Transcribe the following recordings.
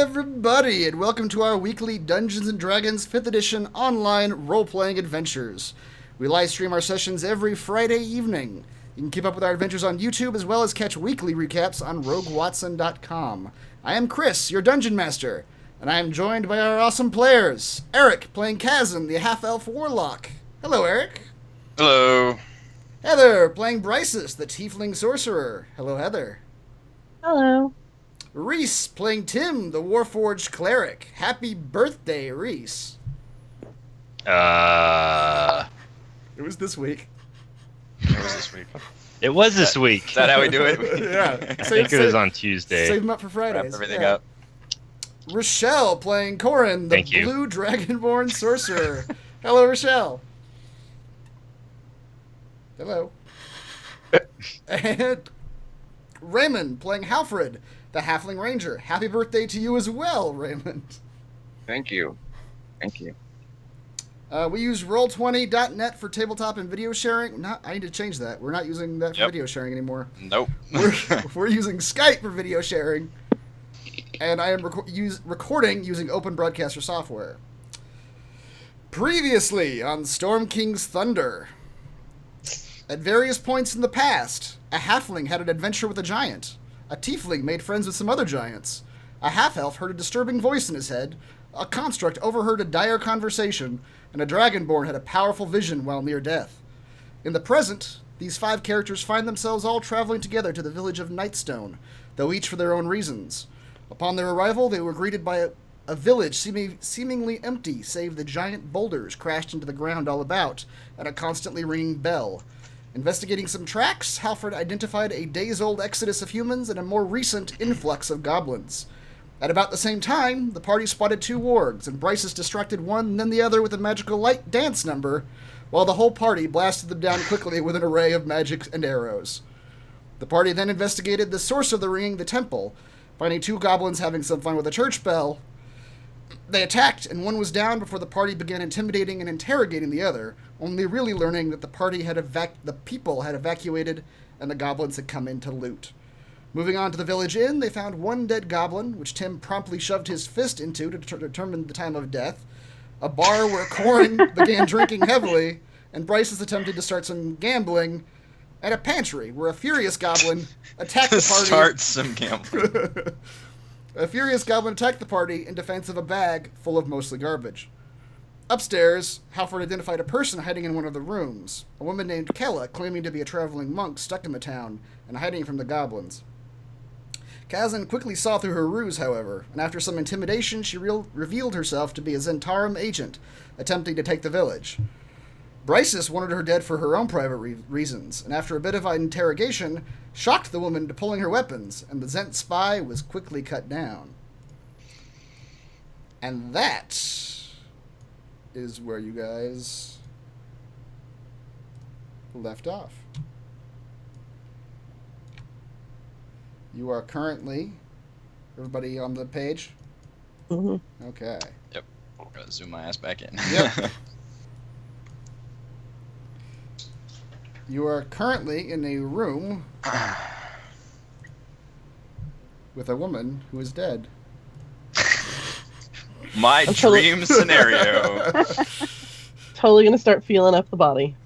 everybody, and welcome to our weekly Dungeons & Dragons 5th edition online role-playing adventures. We live stream our sessions every Friday evening. You can keep up with our adventures on YouTube, as well as catch weekly recaps on RogueWatson.com. I am Chris, your Dungeon Master, and I am joined by our awesome players. Eric, playing Kazan, the half-elf warlock. Hello, Eric. Hello. Heather, playing Bryces, the tiefling sorcerer. Hello, Heather. Hello. Reese, playing Tim, the Warforged cleric. Happy birthday, Reese. It It was this week. was this week. It was this week. Is that how we do it? Yeah. I think it was on Tuesday. Save them up for Wrap Fridays. everything Yeah. up. Rochelle, playing Corin, the Thank you. blue dragonborn sorcerer. Hello, Rochelle. Hello. And Raymond, playing Halfred, the halfling ranger. Happy birthday to you as well, Raymond. Thank you. Thank you. We use Roll20.net for tabletop and video sharing. I need to change that. We're not using that for Yep. video sharing anymore. Nope. We're using Skype for video sharing. And I am recording using Open Broadcaster software. Previously on Storm King's Thunder. At various points in the past, a halfling had an adventure with a giant. A tiefling made friends with some other giants. A half-elf heard a disturbing voice in his head. A construct overheard a dire conversation. And a dragonborn had a powerful vision while near death. In the present, these 5 characters find themselves all traveling together to the village of Nightstone, though each for their own reasons. Upon their arrival, they were greeted by a village seemingly empty, save the giant boulders crashed into the ground all about, and a constantly ringing bell. Investigating some tracks, Halfred identified a days-old exodus of humans and a more recent influx of goblins. At about the same time, the party spotted 2 wargs, and Bryces distracted one and then the other with a magical light dance number, while the whole party blasted them down quickly with an array of magic and arrows. The party then investigated the source of the ringing, the temple, finding 2 goblins having some fun with a church bell. They attacked, and one was down before the party began intimidating and interrogating the other, only really learning that the people had evacuated and the goblins had come in to loot. Moving on to the village inn, they found 1 dead goblin, which Tim promptly shoved his fist into to determine the time of death, a bar where Corin began drinking heavily, and Bryces attempted to start some gambling, and a pantry where a furious goblin attacked the party. Start some gambling. A furious goblin attacked the party in defense of a bag full of mostly garbage. Upstairs, Halford identified a person hiding in one of the rooms, a woman named Kella, claiming to be a traveling monk stuck in the town and hiding from the goblins. Kazan quickly saw through her ruse, however, and after some intimidation, she revealed herself to be a Zentarum agent, attempting to take the village. Bryces wanted her dead for her own private reasons, and after a bit of an interrogation, shocked the woman into pulling her weapons, and the Zhent spy was quickly cut down. And that is where you guys left off. You are currently, everybody on the page? Mm-hmm. Okay. Yep. Gotta zoom my ass back in. Yep. You are currently in a room with a woman who is dead. My dream scenario. Totally gonna start feeling up the body.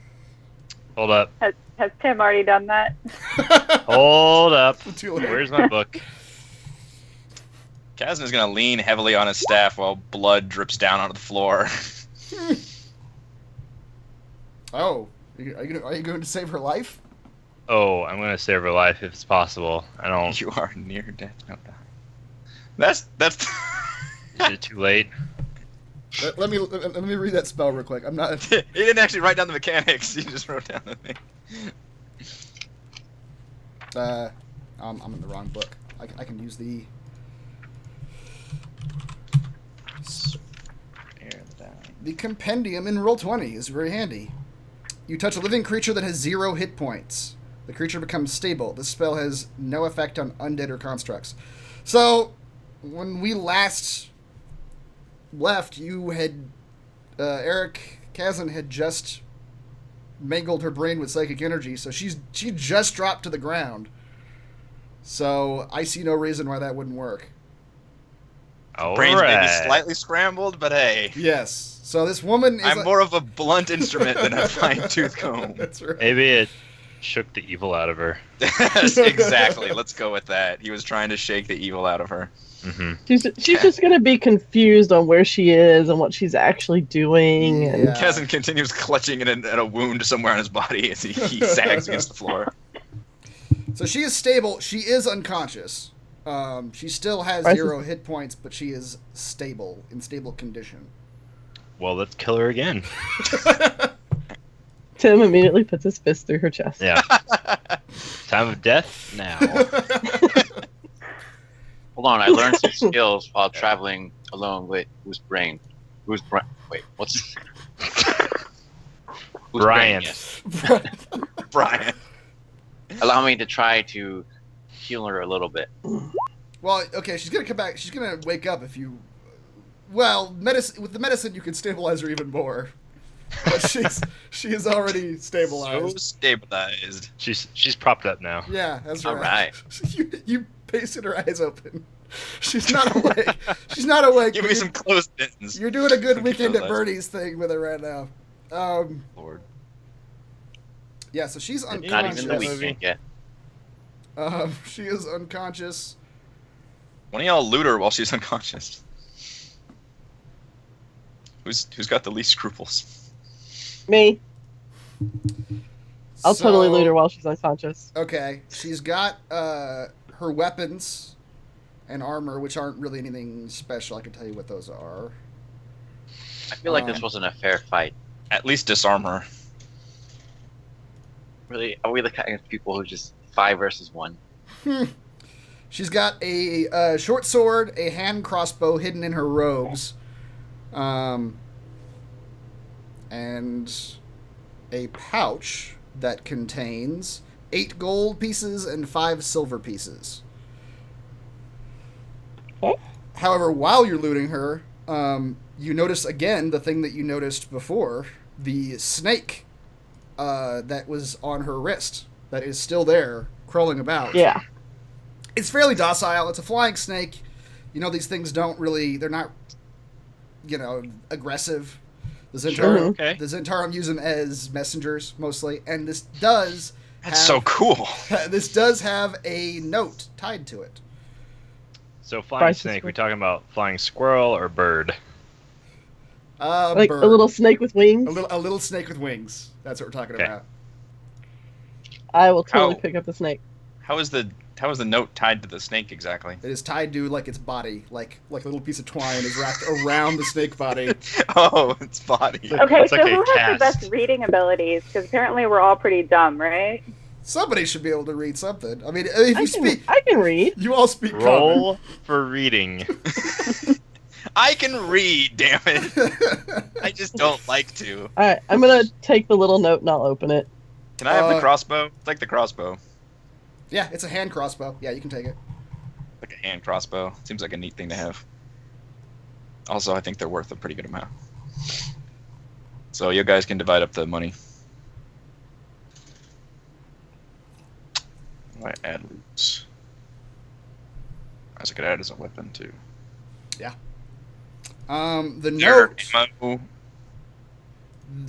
Hold up. Has Tim already done that? Hold up. Too late. Where's my book? Kazan is gonna lean heavily on his staff while blood drips down onto the floor. Oh, are you going to save her life? Oh, I'm gonna save her life if it's possible. I don't. You are near death. No, that's. Is it too late? Let me read that spell real quick. I'm not. He didn't actually write down the mechanics. He just wrote down the thing. I'm in the wrong book. I can use the. The compendium in Roll20 is very handy. You touch a living creature that has 0 hit points. The creature becomes stable. This spell has no effect on undead or constructs. So, when we last left, you had Eric Kazan had just mangled her brain with psychic energy, so she just dropped to the ground. So I see no reason why that wouldn't work. All Brains may be right. slightly scrambled, but hey, Yes. So this woman is. I'm more of a blunt instrument than a fine-tooth comb. That's right. Maybe it shook the evil out of her. Yes, exactly. Let's go with that. He was trying to shake the evil out of her. Mm-hmm. She's just gonna be confused on where she is and what she's actually doing. And Yeah. Kazan continues clutching at a wound somewhere on his body as he sags against the floor. So she is stable. She is unconscious. She still has Right. 0 hit points, but she is stable, in stable condition. Well, let's kill her again. Tim immediately puts his fist through her chest. Yeah. Time of death now. Hold on, I learned some skills while traveling alone with whose brain? Wait, what's whose Brian. Brain, yes. Brian. Allow me to try to heal her a little bit. Well, okay, she's gonna come back. She's gonna wake up if you. Well, with the medicine, you can stabilize her even more. But she is already So stabilized. stabilized. She's propped up now. Yeah, that's right. All right. You pasted her eyes open. She's not awake. She's not awake. Give but me some closed mittens. You're doing a good Some weekend at closed eyes. Bernie's thing with her right now. Lord. Yeah, so she's Not unconscious. even the weekend yet. She is unconscious. Why don't y'all loot her while she's unconscious? Who's got the least scruples? Me. I'll totally So- loot her while she's unconscious. Okay, she's got her weapons and armor, which aren't really anything special. I can tell you what those are. I feel like this wasn't a fair fight. At least disarm her. Really, are we the kind of people who just 5 versus 1? She's got a short sword, a hand crossbow hidden in her robes, and a pouch that contains 8 gold pieces and 5 silver pieces. Okay. However, while you're looting her, you notice again the thing that you noticed before, the snake that was on her wrist, that is still there, crawling about. Yeah. It's fairly docile. It's a flying snake. You know, these things they're not, aggressive. The Sure. Okay. Zentarum use them as messengers, mostly. And this does That's so cool. This does have a note tied to it. So flying Bryce is snake, good. we talking about flying squirrel or bird? Like Bird. a little snake with wings. A little snake with wings. That's what we're talking Okay. about. I will totally Ow. pick up the snake. How is the note tied to the snake exactly? It is tied to, like, its body. Like a little piece of twine is wrapped around the snake body. Oh, its body. Okay, It's so like a who has cast. the best reading abilities? Because apparently we're all pretty dumb, right? Somebody should be able to read something. I mean, if you speak... I can read. You all speak common. Roll for reading. I can read, damn it. I just don't like to. Alright, I'm gonna take the little note and I'll open it. Can I have the Uh, crossbow? Take the crossbow. Yeah, it's a hand crossbow. Yeah, you can take it. Like a hand crossbow. Seems like a neat thing to have. Also, I think they're worth a pretty good amount. So you guys can divide up the money. I add loots. I guess I could add as a weapon too. The There, note... ammo.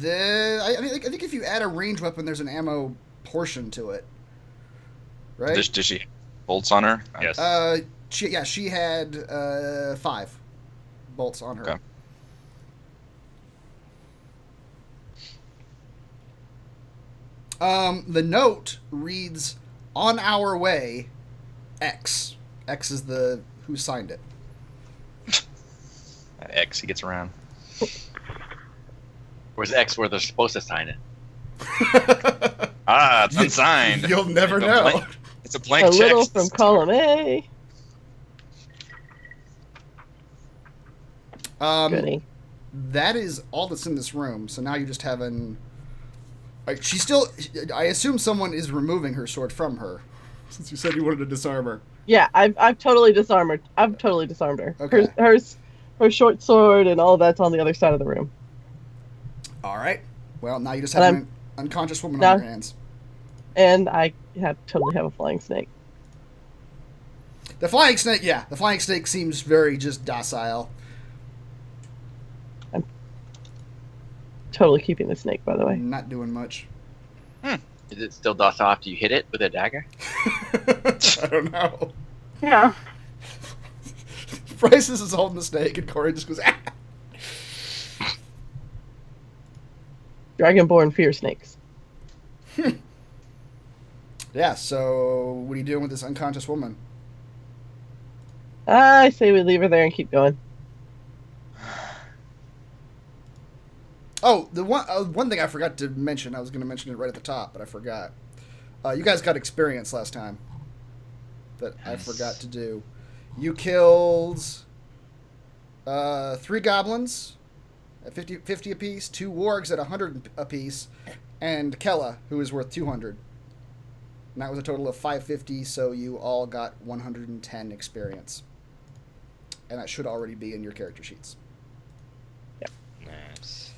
I think if you add a ranged weapon, there's an ammo portion to it. Right? Does she have bolts on her? Yes. She had 5 bolts on her. Okay. The note reads, "On our way, X." X is the who signed it. X, he gets around. Where's X where they're supposed to sign it? Ah, it's unsigned. You'll never It's a know. blank- It's a blank A check. little from column A. Goody. That is all that's in this room. So now you just have an. Like, she still. I assume someone is removing her sword from her, since you said you wanted to disarm her. Yeah, I've totally disarmed her. I've totally disarmed her. Okay. Her short sword and all of that's on the other side of the room. All right. Well, now you just And have I'm- an unconscious woman Now- on your hands. And I totally have a flying snake. The flying snake, yeah. The flying snake seems very just docile. I'm totally keeping the snake, by the way. Not doing much. Is it still docile after you hit it with a dagger? I don't know. Yeah. Bryce is holding the snake, and Corey just goes, ah! Dragonborn fear snakes. Yeah, so what are you doing with this unconscious woman? I say we leave her there and keep going. Oh, the one thing I forgot to mention, I was going to mention it right at the top, but I forgot. You guys got experience last time that I forgot to do. You killed 3 goblins at 50 apiece, 2 wargs at 100 apiece, and Kella, who is worth 200. And that was a total of 550, so you all got 110 experience. And that should already be in your character sheets. Nice.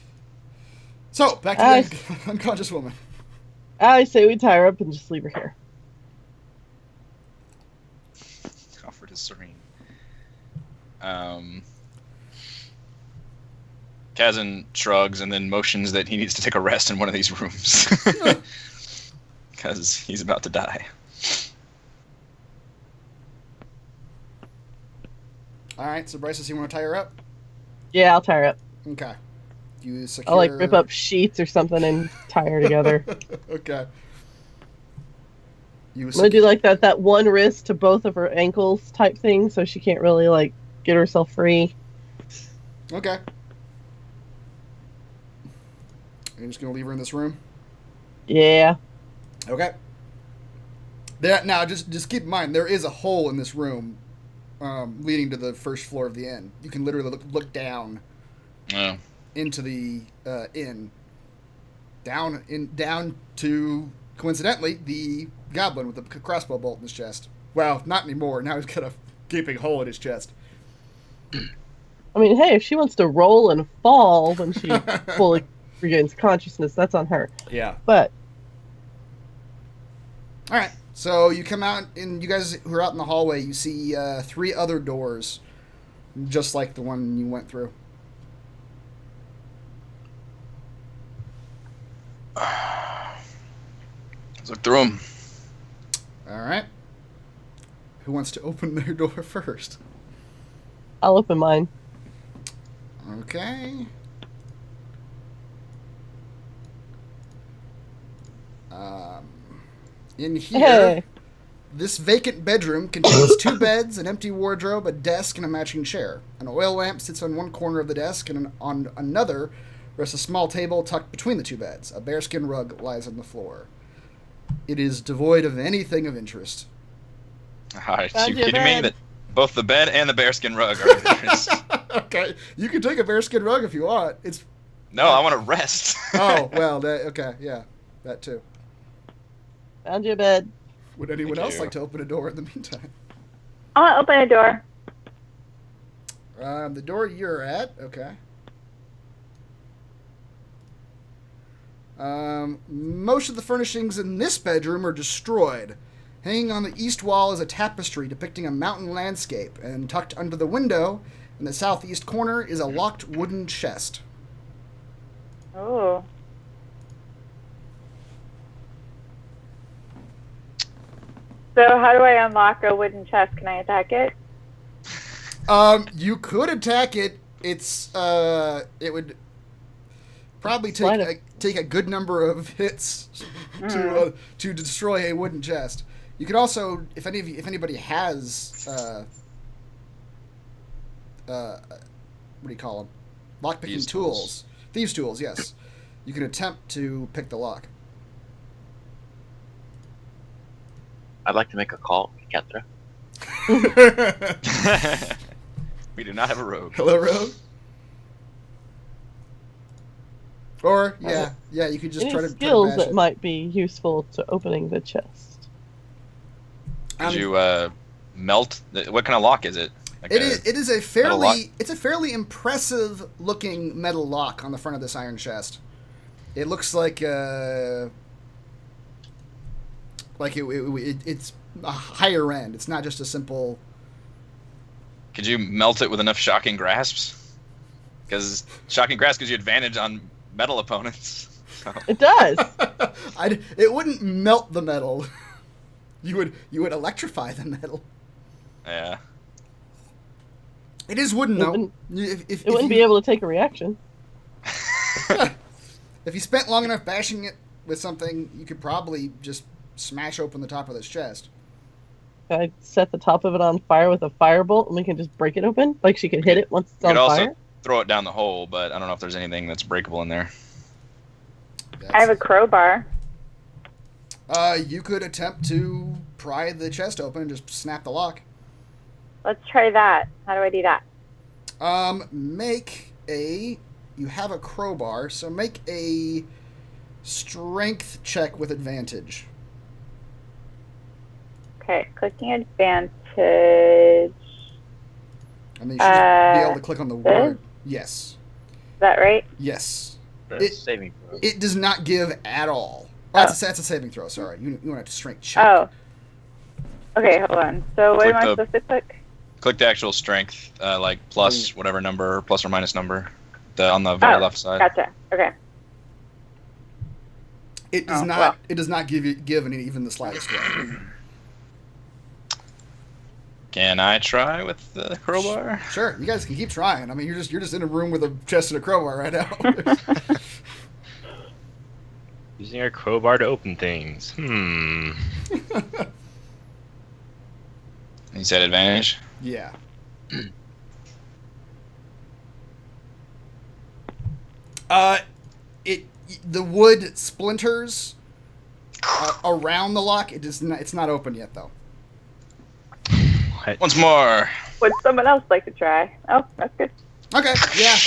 So, back to the unconscious woman. I say we tie her up and just leave her here. Comfort is serene. Kazan shrugs and then motions that he needs to take a rest in one of these rooms. Because he's about to die. Alright, so Bryce, you want to tie her up? Yeah, I'll tie her up. Okay. You secure... I'll like rip up sheets or something and tie her together. Okay. You I'm gonna do like that one wrist to both of her ankles type thing, so she can't really like get herself free. Okay. You're just gonna leave her in this room? Yeah. Okay. Now, just keep in mind, there is a hole in this room leading to the first floor of the inn. You can literally look down into the inn. Down to, coincidentally, the goblin with the crossbow bolt in his chest. Well, not anymore. Now he's got a gaping hole in his chest. I mean, hey, if she wants to roll and fall when she fully regains consciousness, that's on her. Yeah. But all right. So you come out, and you guys who are out in the hallway, you see 3 other doors, just like the one you went through. Let's look through them. All right. Who wants to open their door first? I'll open mine. Okay. In here, Hey. this vacant bedroom contains 2 beds, an empty wardrobe, a desk, and a matching chair. An oil lamp sits on one corner of the desk, and on another rests a small table tucked between the 2 beds. A bearskin rug lies on the floor. It is devoid of anything of interest. Are Found you your kidding me? bed. That both the bed and the bearskin rug are of interest. Okay, you can take a bearskin rug if you want. It's No, I want to rest. oh well, okay, yeah, that too. Found your bed. Would anyone Thank else you. like to open a door in the meantime? I'll open a door. The door you're at, okay. Most of the furnishings in this bedroom are destroyed. Hanging on the east wall is a tapestry depicting a mountain landscape, and tucked under the window in the southeast corner is a locked wooden chest. Oh. So how do I unlock a wooden chest? Can I attack it? You could attack it. It would probably Slide take a good number of hits to destroy a wooden chest. You could also, if anybody has what do you call them? Lockpicking tools. Thieves' tools, yes. You can attempt to pick the lock. I'd like to make a call, Ketra. We do not have a rogue. Hello, Rogue. Or you could just Any try to skills bash that it. might be useful to opening the chest. Did you melt? What kind of lock is it? Like It is a metal lock? fairly impressive looking metal lock on the front of this iron chest. It looks like it's a higher end. It's not just a simple Could you melt it with enough shocking grasps? Because shocking grasp gives you advantage on metal opponents. So. It does. It wouldn't melt the metal. You would electrify the metal. Yeah. It is wooden, It though. wouldn't- If It wouldn't be able to take a reaction. If you spent long enough bashing it with something, you could probably just smash open the top of this chest. I set the top of it on fire with a firebolt, and we can just break it open. Like she could hit it once it's You on could also fire. throw it down the hole, but I don't know if there's anything that's breakable in there. I have a crowbar. You could attempt to pry the chest open and just snap the lock. Let's try that. How do I do that? You have a crowbar, so make a strength check with advantage. Okay, clicking advantage. And then you should be able to click on the this? word. Yes. Is that right? Yes. That's saving throw. It does not give at all. Oh, that's a saving throw, sorry. You want to strength check. Oh. Okay, hold on. So what Click am I the- supposed to click? Click the actual strength, like plus whatever number, plus or minus number, on the very left side. Gotcha. Okay. It does Oh, not. well. It does not give even the slightest way. Can I try with the crowbar? Sure, you guys can keep trying. I mean, you're just in a room with a chest and a crowbar right now. Using our crowbar to open things. You said advantage? Yeah. The wood splinters around the lock. It's not open yet though. Once more. Would someone else like to try? Oh, that's good. Okay. Yeah.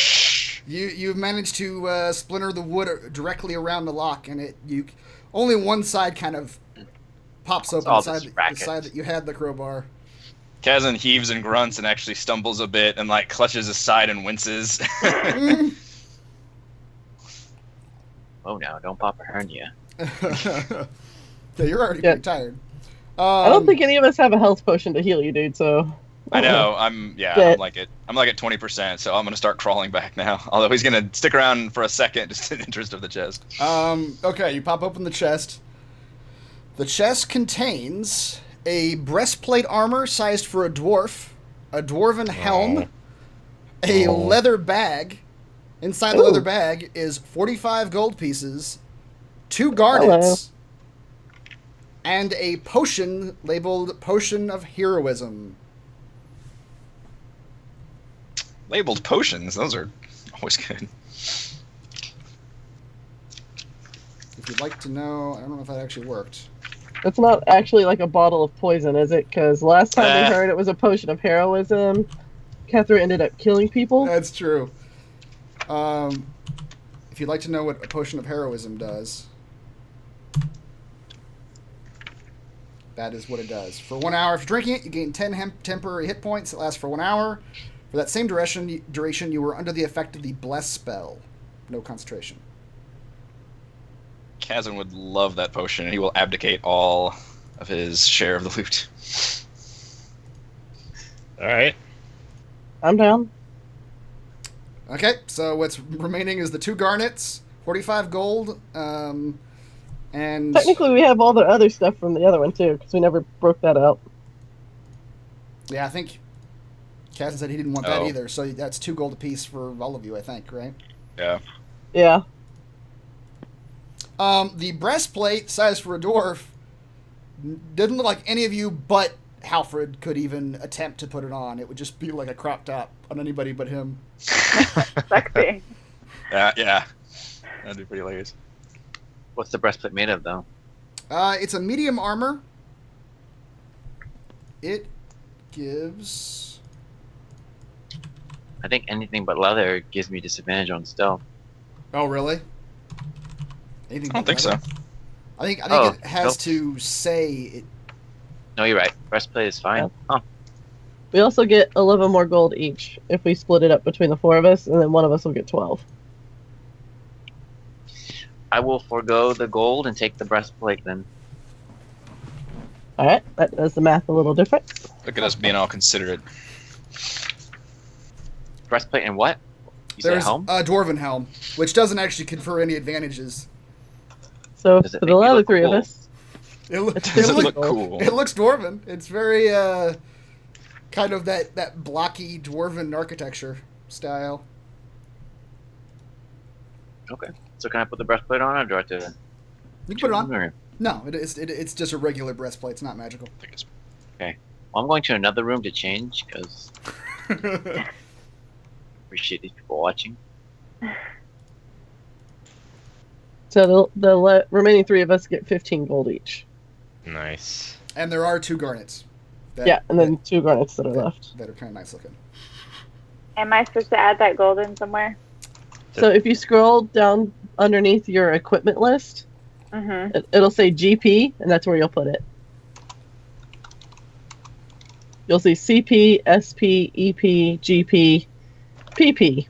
You've managed to splinter the wood directly around the lock, and only one side kind of pops open. all The this side, racket. the side that you had the crowbar. Kazan heaves and grunts and actually stumbles a bit and like clutches his side and winces. Mm. Oh no, don't pop a hernia. Yeah, you're already Yeah. pretty tired. I don't think any of us have a health potion to heal you, dude. So. I know. I'm But- I'm like at 20%, so I'm gonna start crawling back now. Although he's gonna stick around for a second just in the interest of the chest. Okay, you pop open the chest. The chest contains a breastplate armor sized for a dwarf, a dwarven helm, a leather bag. Inside the Ooh. leather bag is 45 gold pieces, 2 garnets, and a potion labeled Potion of Heroism. Labeled potions, those are always good. If you'd like to know, I don't know if that actually worked. It's not actually like a bottle of poison, is it? Because last time we heard it was a potion of heroism. Catherine ended up killing people. That's true. If you'd like to know what a Potion of Heroism does, that is what it does. For 1 hour, if you're drinking it, you gain 10 temporary hit points. It lasts for 1 hour. For that same duration, you were under the effect of the Bless spell. No concentration. Kazan would love that potion, and he will abdicate all of his share of the loot. All right. I'm down. Okay, so what's remaining is the 2 garnets, 45 gold, and... Technically, we have all the other stuff from the other one, too, because we never broke that out. Yeah, I think Kazan said he didn't want that Oh. either, so that's 2 gold apiece for all of you, I think, right? Yeah. Yeah. The breastplate, size for a dwarf, didn't look like any of you but Halfred could even attempt to put it on. It would just be like a crop top on anybody but him. Sexy. Yeah. That'd be pretty hilarious. What's the breastplate made of, though? It's a medium armor. It gives... I think anything but leather gives me disadvantage on stealth. Oh, really? Anything I don't but think so. leather? I think Oh, it has nope. to say it. No, you're right. Breastplate is fine. Yeah. Huh. We also get 11 more gold each if we split it up between the 4 of us, and then one of us will get 12. I will forego the gold and take the breastplate then. Alright, that does the math a little different. Look at us being all considerate. Breastplate and what? You said There's helm? a dwarven helm, which doesn't actually confer any advantages. So Does it for make the me other look three of cool? us, It Does it look look cool. cool? It looks dwarven. It's very kind of that blocky dwarven architecture style. Okay. So can I put the breastplate on, or do I have to? You can put it on. Or- No, it's just a regular breastplate. It's not magical. I think it's Well, I'm going to another room to change because appreciate these people watching. so the remaining three of us get 15 gold each. Nice. And there are 2 garnets. Yeah, and then 2 garnets that are left. That are kind of nice looking. Am I supposed to add that gold in somewhere? So if you scroll down underneath your equipment list, Mm-hmm. it'll say GP, and that's where you'll put it. You'll see CP, SP, EP, GP, PP.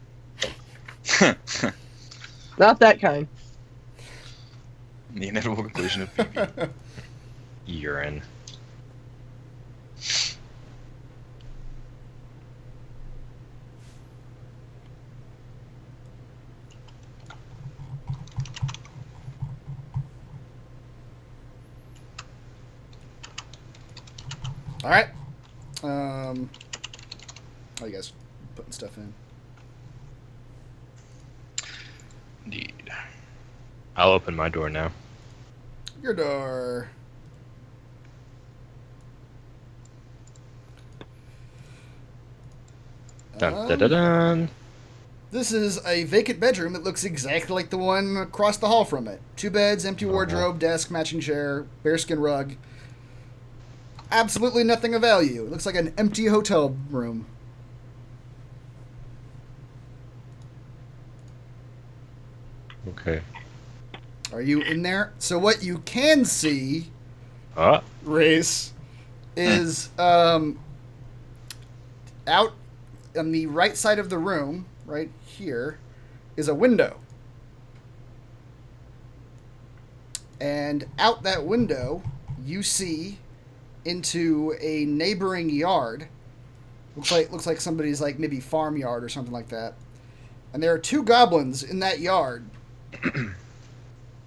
Not that kind. the inevitable conclusion of PP. Urine. All right. Oh, you guys putting stuff in. Indeed. I'll open my door now. Your door. Dun, dun, dun, dun. This is a vacant bedroom that looks exactly like the one across the hall from it. 2 beds, empty wardrobe, desk, matching chair, bearskin rug. Absolutely nothing of value. It looks like an empty hotel room. Okay. Are you in there? So what you can see, Oh, Race, is out on the right side of the room, right here, is a window. And out that window, you see into a neighboring yard. Looks like somebody's like maybe farmyard or something like that. And there are 2 goblins in that yard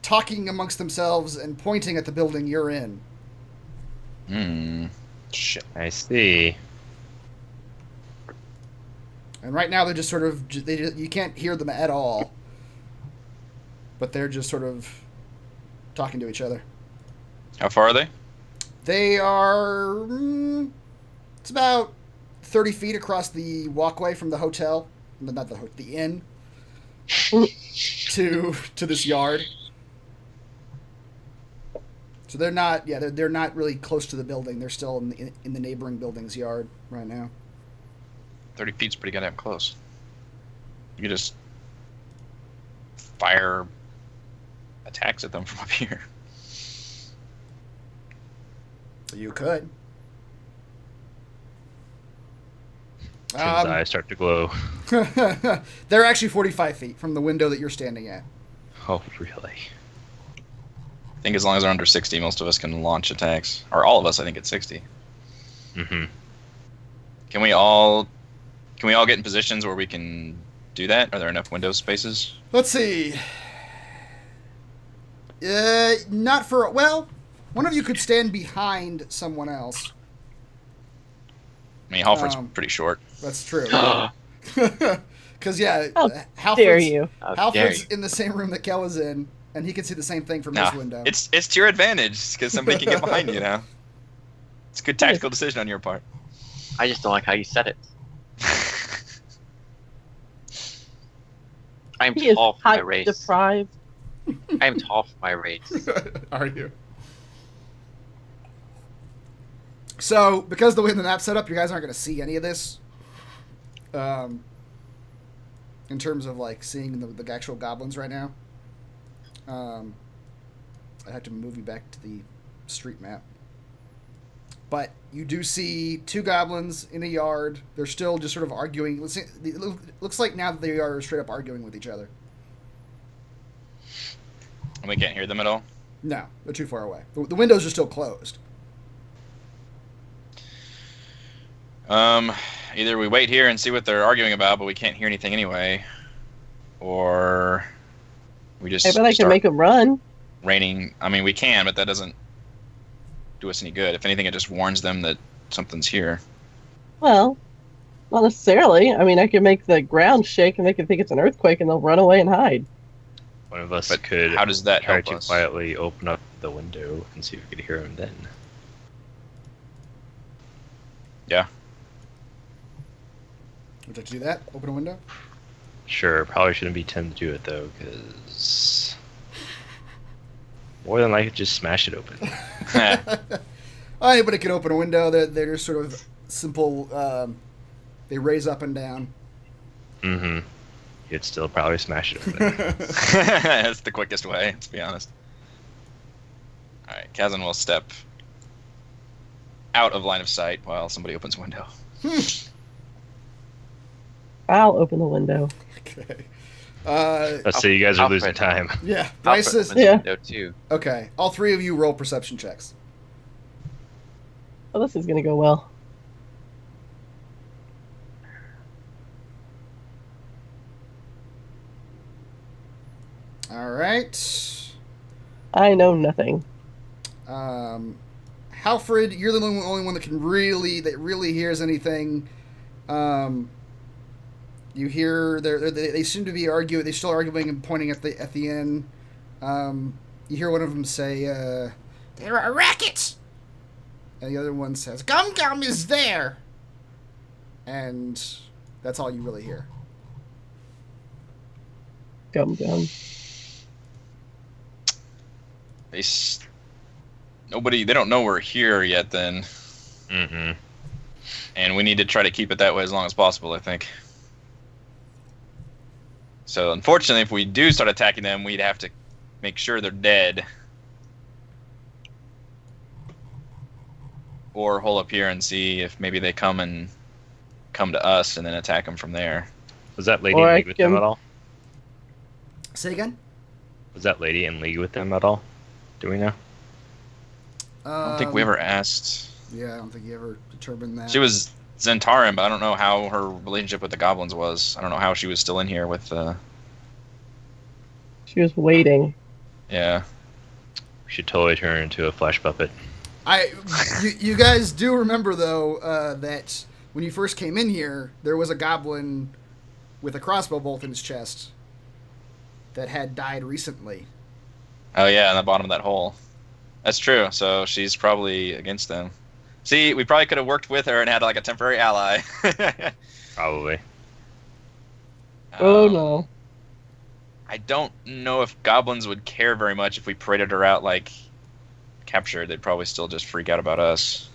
talking amongst themselves and pointing at the building you're in. Shit. I see. And right now they're just sort of you can't hear them at all. But they're just sort of talking to each other. How far are they? They are it's about 30 feet across the walkway from the hotel, not the inn, to this yard. So they're not they're not really close to the building. They're still in the neighboring building's yard right now. 30 feet's pretty goddamn close. You could just fire attacks at them from up here. You could. Tim's eyes start to glow. They're actually 45 feet from the window that you're standing at. Oh, really? I think as long as they're under 60, most of us can launch attacks. Or all of us, I think, at 60. Mm-hmm. Can we all get in positions where we can do that? Are there enough window spaces? Let's see. Not for well. One of you could stand behind someone else. I mean, Halford's pretty short. That's true. Because How dare you? How dare Halford's you? in the same room that Kel is in, and he can see the same thing from Nah, his window. it's to your advantage because somebody can get behind you now. It's a good tactical decision on your part. I just don't like how you said it. I'm He is tall for my height race. deprived. I am tall for my race. Are you? So, because the way the map's set up, you guys aren't going to see any of this. In terms of like seeing the actual goblins right now. I have to move you back to the street map. But you do see 2 goblins in a yard. They're still just sort of arguing. It looks like now that they are straight up arguing with each other. And we can't hear them at all. No, they're too far away. The windows are still closed. either we wait here and see what they're arguing about, but we can't hear anything anyway, or we just I bet I can start make them run. raining. I mean, we can, but that doesn't do us any good. If anything, it just warns them that something's here. Well, not necessarily. I mean, I can make the ground shake and they can think it's an earthquake and they'll run away and hide. One of us But could how does that try help to us? quietly open up the window and see if we could hear him then. Yeah. Would you do that? Open a window? Sure, probably shouldn't be tempted to do it though, because more than likely just smash it open. Anybody can open a window. They're just sort of simple. They raise up and down. Mm-hmm. You'd still probably smash it open. That's the quickest way, to be honest. Alright, Kazan will step out of line of sight while somebody opens a window. I'll open the window. Okay. Let's say you guys are losing Alfred. time. Yeah. Bryce Alfred is. opens the Yeah. window too. Okay. All three of you roll perception checks. Oh, this is gonna go well. All right. I know nothing. Halfred, you're the only one that really hears anything. You hear they seem to be arguing. They're still arguing and pointing at the end. You hear one of them say, "There are rackets," and the other one says, "Gum Gum is there," and that's all you really hear. Gum gum. They don't know we're here yet then. Mm-hmm. And we need to try to keep it that way as long as possible, I think. So unfortunately, if we do start attacking them, we'd have to make sure they're dead. Or hole up here and see if maybe they come to us and then attack them from there. Was that lady Or in I league with them can- at all? Say again. Was that lady in league with them at all? Do we know? I don't think we ever asked. Yeah, I don't think you ever determined that. She was Zentaran, but I don't know how her relationship with the goblins was. I don't know how she was still in here with She was waiting. yeah. We should totally turn her into a flesh puppet. You guys do remember though that when you first came in here, there was a goblin with a crossbow bolt in his chest that had died recently. Oh yeah, in the bottom of that hole. That's true. So she's probably against them. See, we probably could have worked with her and had like a temporary ally. Probably. Oh no. I don't know if goblins would care very much if we paraded her out like captured. They'd probably still just freak out about us.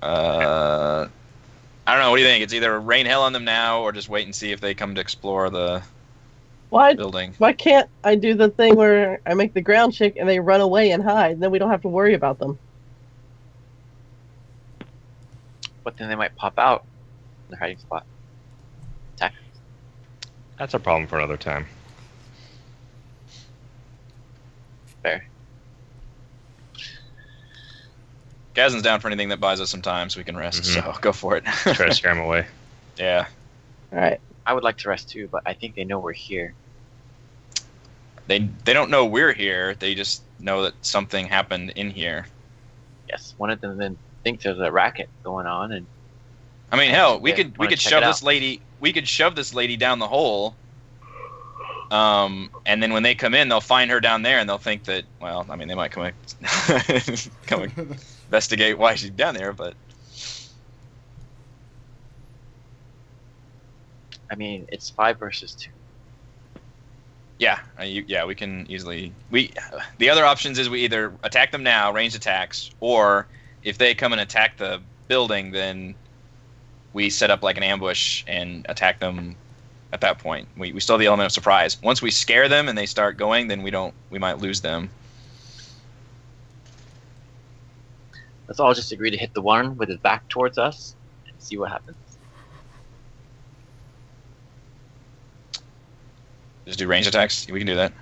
I don't know. What do you think? It's either rain hell on them now or just wait and see if they come to explore the building. Why can't I do the thing where I make the ground shake and they run away and hide? Then we don't have to worry about them. But then they might pop out in their hiding spot. Attack. That's a problem for another time. Fair. Gazen's down for anything that buys us some time so we can rest. Mhm. So go for it. Try to scare him away. Yeah. All right. I would like to rest too, but I think they know we're here. They don't know we're here. They just know that something happened in here. Yes, one of them then thinks there's a racket going on, and I mean, hell, we Yeah, could wanna check shove it this out. lady. We could shove this lady down the hole. And then when they come in, they'll find her down there, and they'll think that. Well, I mean, they might come investigate why she's down there, but I mean, it's 5 versus 2. yeah, we can easily. The other options is we either attack them now, ranged attacks, or if they come and attack the building, then we set up like an ambush and attack them. At that point, we still have the element of surprise. Once we scare them and they start going, then we might lose them. Let's all just agree to hit the one with his back towards us and see what happens. Just do ranged attacks. We can do that.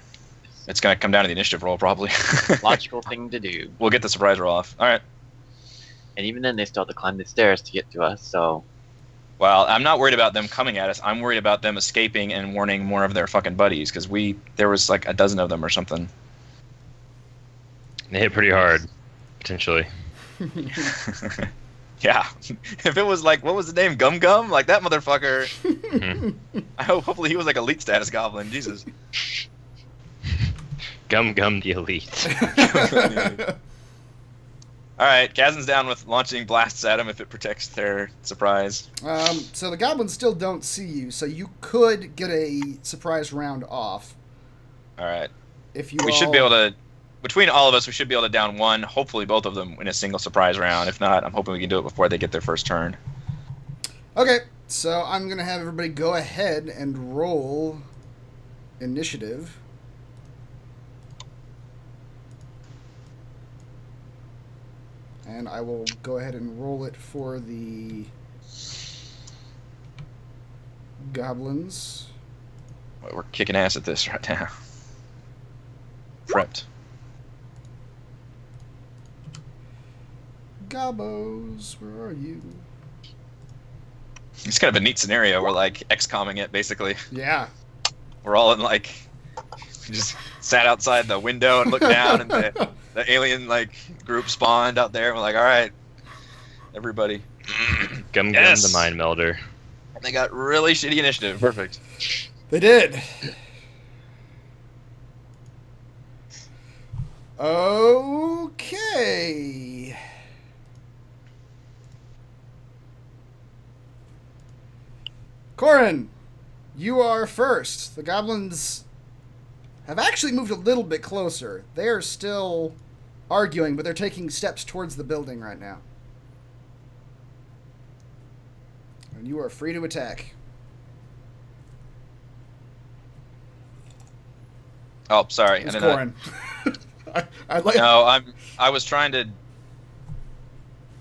It's gonna come down to the initiative roll, probably. Logical thing to do. We'll get the surprise roll off. All right. And even then, they still have to climb the stairs to get to us. So Well, I'm not worried about them coming at us. I'm worried about them escaping and warning more of their fucking buddies because there was like a dozen of them or something. They hit pretty hard, potentially. Yeah. If it was like, what was the name? Gum Gum? Like that motherfucker. Hopefully he was like elite status goblin. Jesus. Gum Gum the Elite. Alright, Kazin's down with launching blasts at him if it protects their surprise. So the goblins still don't see you, so you could get a surprise round off. Alright. If you We should be able to, between all of us, we should be able to down one, hopefully both of them in a single surprise round. If not, I'm hoping we can do it before they get their first turn. Okay, so I'm going to have everybody go ahead and roll initiative. And I will go ahead and roll it for the goblins. We're kicking ass at this right now. Prepped. Gobbos, where are you? It's kind of a neat scenario. We're like XCOMing it, basically. Yeah. We're all in like, we just sat outside the window and looked down, and the alien like group spawned out there. And we're like, all right, everybody. Gum Yes! Gum the Mind Melder. They got really shitty initiative. Perfect. They did. Okay. Corin, you are first. The goblins have actually moved a little bit closer. They are still arguing, but they're taking steps towards the building right now. And you are free to attack. Oh, sorry. It's And then Corin. I'd like. no, I was trying to.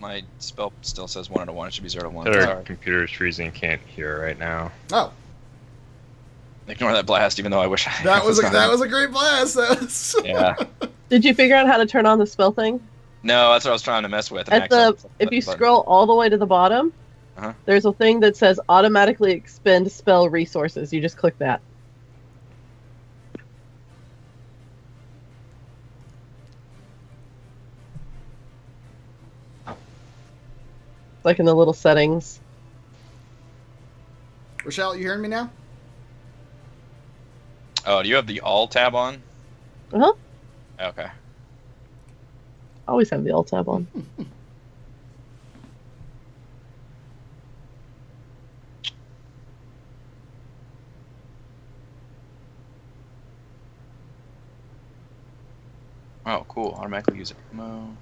My spell still says 1 to 1. It should be 0 to 1. Our Sorry. computer's freezing, can't hear right now. Oh, Ignore that blast, even though I wish I. that was not a great blast. Yeah. Did you figure out how to turn on the spell thing? No, that's what I was trying to mess with. At the if you scroll all the way to the bottom, Uh-huh. there's a thing that says automatically expend spell resources. You just click that. Like in the little settings. Rochelle, you hearing me now? Oh, do you have the all tab on? Uh-huh. Okay. Always have the alt tab on. Oh, cool. Automatically use ammo.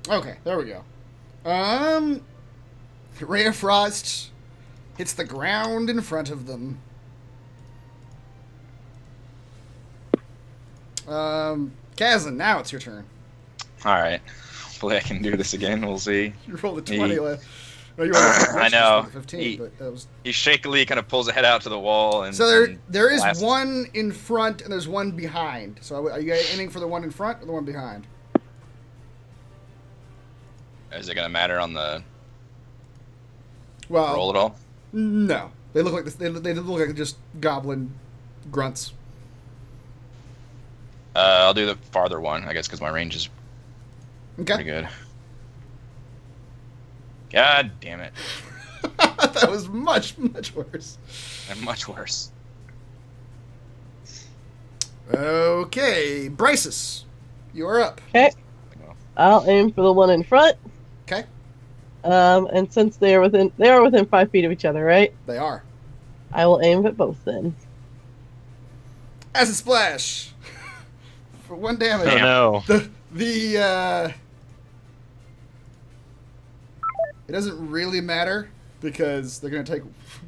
Okay, there we go. Ray of Frost hits the ground in front of them. Kazan, now it's your turn. All right. Hopefully I can do this again. We'll see. You rolled a 20 He- left. No, you rolled a I know. 15, He- but that was... He shakily kind of pulls the head out to the wall and. So and there is blasts. one in front and there's one behind. So are you aiming for the one in front or the one behind? Is it gonna matter on the Well, roll at all? no. They look like this. They look like just goblin grunts. I'll do the farther one, I guess, because my range is pretty Okay. good. God damn it! That was much worse. I'm much worse. Okay, Bryces, you are up. Okay. I'll aim for the one in front. Okay, And since they are within 5 feet of each other, right? they are. I will aim at both then. Acid splash for 1 damage. Oh no. It doesn't really matter because they're gonna take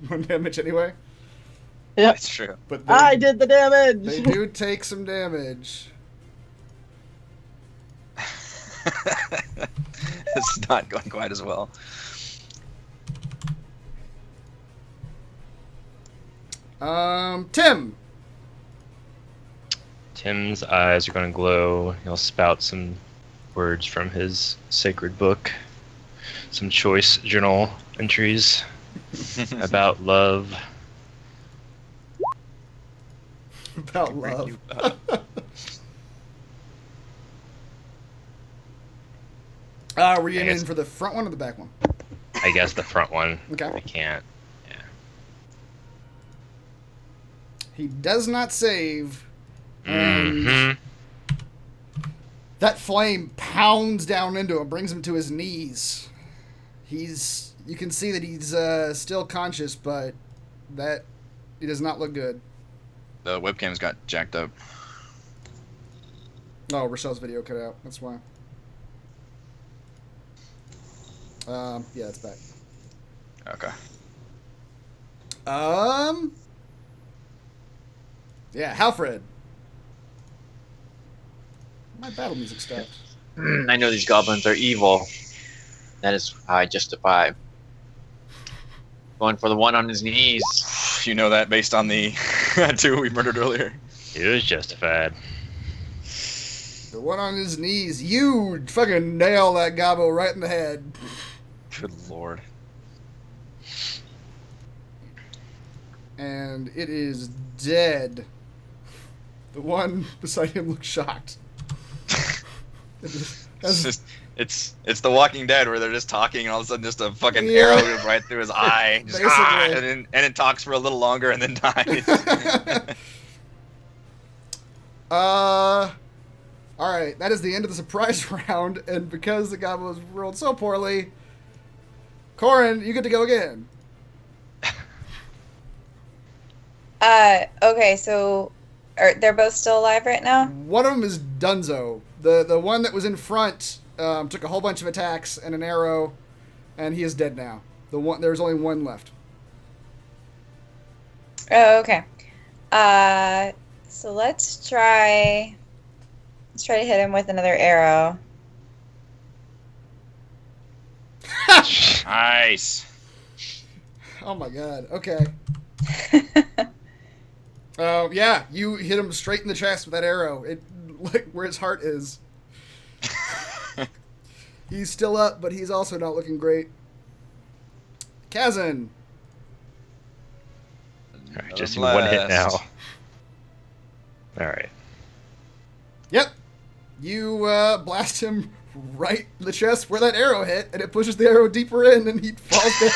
1 damage anyway. Yep. That's true. But I did the damage. they do take some damage. It's not going quite as well. Tim. Tim's eyes are going to glow. He'll spout some words from his sacred book, some choice journal entries about love. About love. Were you in for the front one or the back one? I guess the front one. Okay. I can't. Yeah. He does not save. And that flame pounds down into him, brings him to his knees. You can see that he's still conscious, but he does not look good. The webcam's got jacked up. Oh, Rochelle's video cut out. That's why. Yeah, it's back. Okay. Yeah, Halfred. My battle music stopped. I know these goblins are evil. That is how I justify going for the one on his knees. You know that based on the two we murdered earlier. It was justified. The one on his knees. You fucking nail that gobbo right in the head. Good lord. And it is dead. The one beside him looks shocked. It's The Walking Dead where they're just talking and all of a sudden just a fucking arrow goes right through his eye. Just, and it talks for a little longer and then dies. Alright, that is the end of the surprise round, and because the goblin was rolled so poorly, Corin, you get to go again. Okay, so they're both still alive right now? One of them is Dunzo. The one that was in front took a whole bunch of attacks and an arrow, and he is dead now. There's only one left. Oh, okay. So let's try to hit him with another arrow. Nice. Oh my god. Okay. Yeah, you hit him straight in the chest with that arrow. Like where his heart is. He's still up, but he's also not looking great. Kazan. Alright, just one hit now. Alright. Yep. You blast him right in the chest where that arrow hit, and it pushes the arrow deeper in, and he falls down.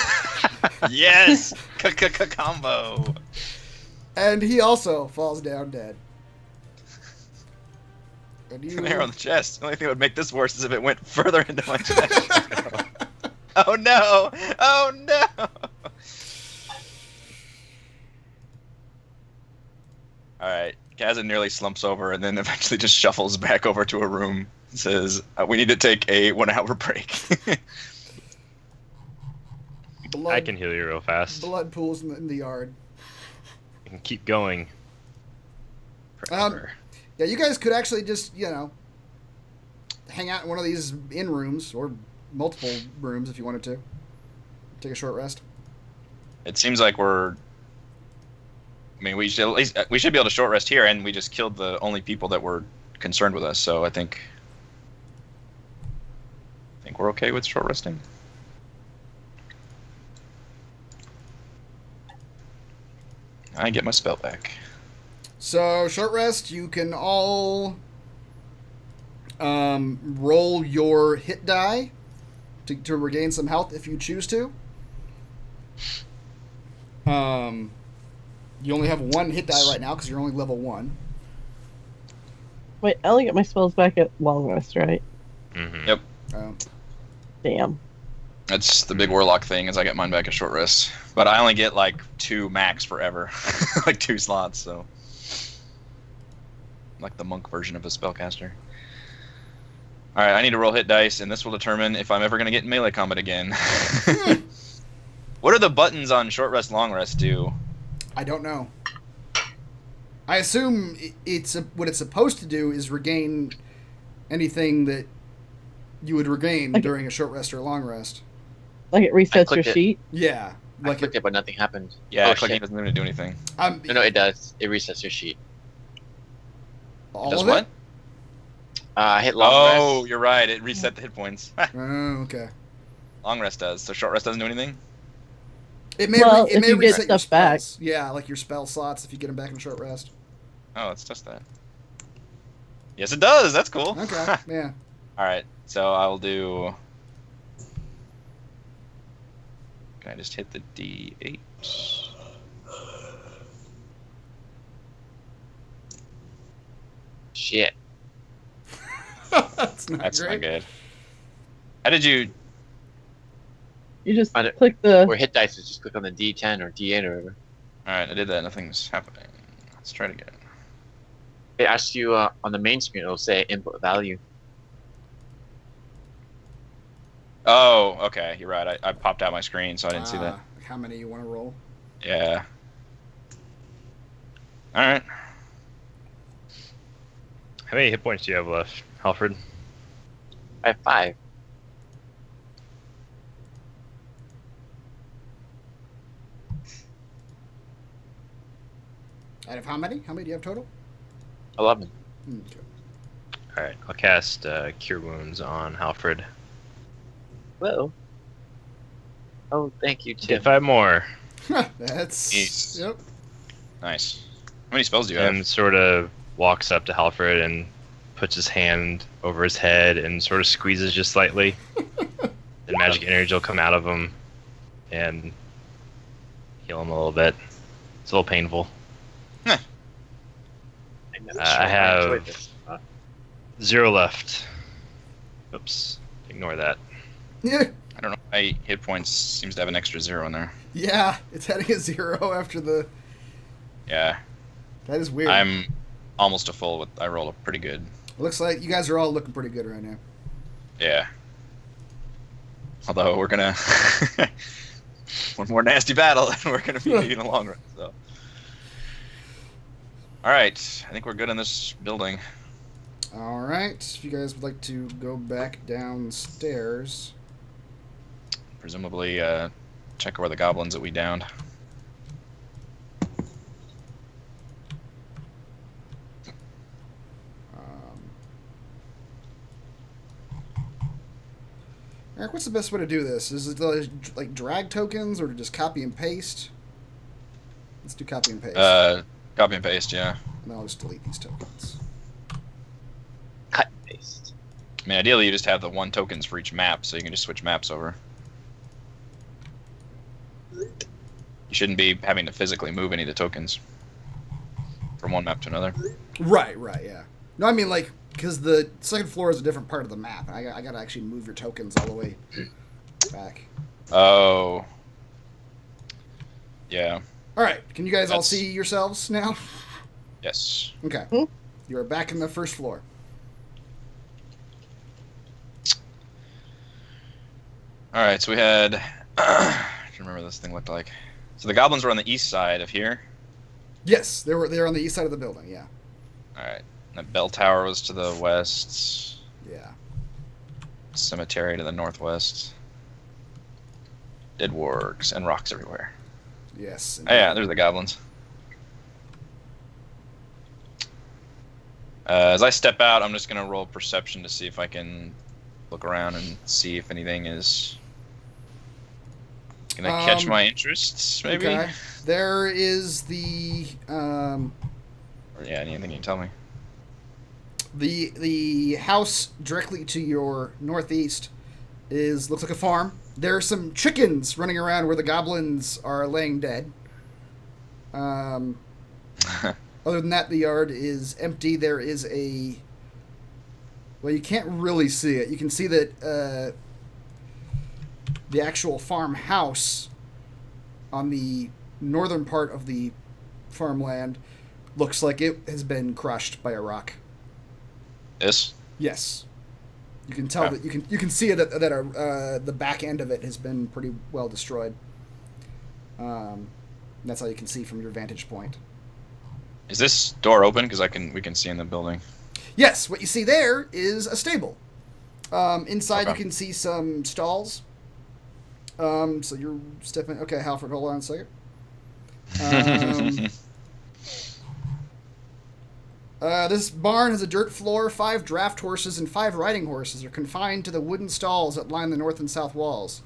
Yes! Combo! And he also falls down dead. And An arrow in the chest. The only thing that would make this worse is if it went further into my chest. Oh no! Oh no! Alright, Kazan nearly slumps over and then eventually just shuffles back over to a room and says, we need to take a 1 hour break. I can heal you real fast. Blood pools in the yard. I can keep going. Forever. Yeah, you guys could actually just, hang out in one of these inn rooms, or multiple rooms if you wanted to. Take a short rest. It seems like we should be able to short rest here, and we just killed the only people that were concerned with us, so I think we're okay with short resting. I get my spell back. So, short rest, you can all roll your hit die to regain some health if you choose to. You only have one hit die right now because you're only level 1. Wait, I only get my spells back at long rest, right? Mm-hmm. Yep. Damn. That's the big warlock thing, is I get mine back at short rest. But I only get, 2 max forever. 2 slots, so... Like the monk version of a spellcaster. Alright, I need to roll hit dice, and this will determine if I'm ever going to get in melee combat again. What do the buttons on short rest, long rest do? I don't know. I assume what it's supposed to do is regain anything that you would regain during a short rest or a long rest. Like it resets your clicked it. sheet? Yeah. I Like clicked it, but nothing happened. Yeah, Oh, clicking shit. doesn't even do anything. No, it does. It resets your sheet. all Does of what? it? I hit long Oh, rest. you're right. It reset the hit points. Oh, okay. Long rest does. So short rest doesn't do anything? It may Well, it if may you get reset your stuff back. spells. Yeah, like your spell slots if you get them back in short rest. Oh, let's test that. Yes, it does. That's cool. Okay. Yeah. All right. So I'll do. Can I just hit the D8? Shit. That's not That's great. not good. How did you? You just I don't- click the. Or hit dice is just click on the D10 or D8 or whatever. All right, I did that. Nothing's happening. Let's try it again. It asks you on the main screen. It'll say input value. Oh, okay. You're right. I popped out my screen, so I didn't see that. Like how many you want to roll? Yeah. All right. How many hit points do you have left, Alfred? I have 5. Out of how many? How many do you have total? 11. Okay. All right, I'll cast Cure Wounds on Alfred. Whoa. Oh, thank you, Get Tim. 5 more, That's Jeez. yep. Nice. How many spells do you have? and sort of walks up to Alfred and puts his hand over his head and sort of squeezes just slightly. The magic energy will come out of him and heal him a little bit. It's a little painful. I'm not I sure if have- enjoyed this. 0 left. Oops, ignore that. Yeah. I don't know. My hit points seems to have an extra 0 in there. Yeah. It's heading a 0 after the. Yeah. That is weird. I'm almost a full with. I roll a pretty good. It looks like you guys are all looking pretty good right now. Yeah. Although we're gonna one more nasty battle and we're gonna be in the long run. So. All right. I think we're good in this building. All right. If you guys would like to go back downstairs. Presumably, check where the goblins that we downed. Eric, what's the best way to do this? Is it like drag tokens or to just copy and paste? Let's do copy and paste. Copy and paste. Yeah. And I'll just delete these tokens. Cut and paste. I mean, ideally, you just have the 1 tokens for each map, so you can just switch maps over. You shouldn't be having to physically move any of the tokens from one map to another. Right, yeah. No, I mean, like, because the second floor is a different part of the map. I got to actually move your tokens all the way back. Oh. Yeah. All right, can you guys all That's- see yourselves now? Yes. Okay. Hmm? You are back in the first floor. All right. So we had. I don't remember what this thing looked like. So the goblins were on the east side of here. Yes, they were on the east side of the building, yeah. All right. The bell tower was to the west. Yeah. Cemetery to the northwest. Dead wargs and rocks everywhere. Yes. Oh, yeah, there's the goblins. As I step out, I'm just going to roll perception to see if I can look around and see if anything is going to catch my interests, maybe? Okay. There is the Or, yeah, anything you can tell me. the house directly to your northeast looks like a farm. There are some chickens running around where the goblins are laying dead. Other than that, the yard is empty. There is well, you can't really see it. You can see that the actual farmhouse on the northern part of the farmland looks like it has been crushed by a rock. This? Yes, you can tell Oh. that you can see that the back end of it has been pretty well destroyed. That's all you can see from your vantage point. Is this door open? Because we can see in the building. Yes, what you see there is a stable. Inside Okay. you can see some stalls. So you're stepping. Okay, Halford, hold on a second. This barn has a dirt floor, 5 draft horses, and 5 riding horses are confined to the wooden stalls that line the north and south walls.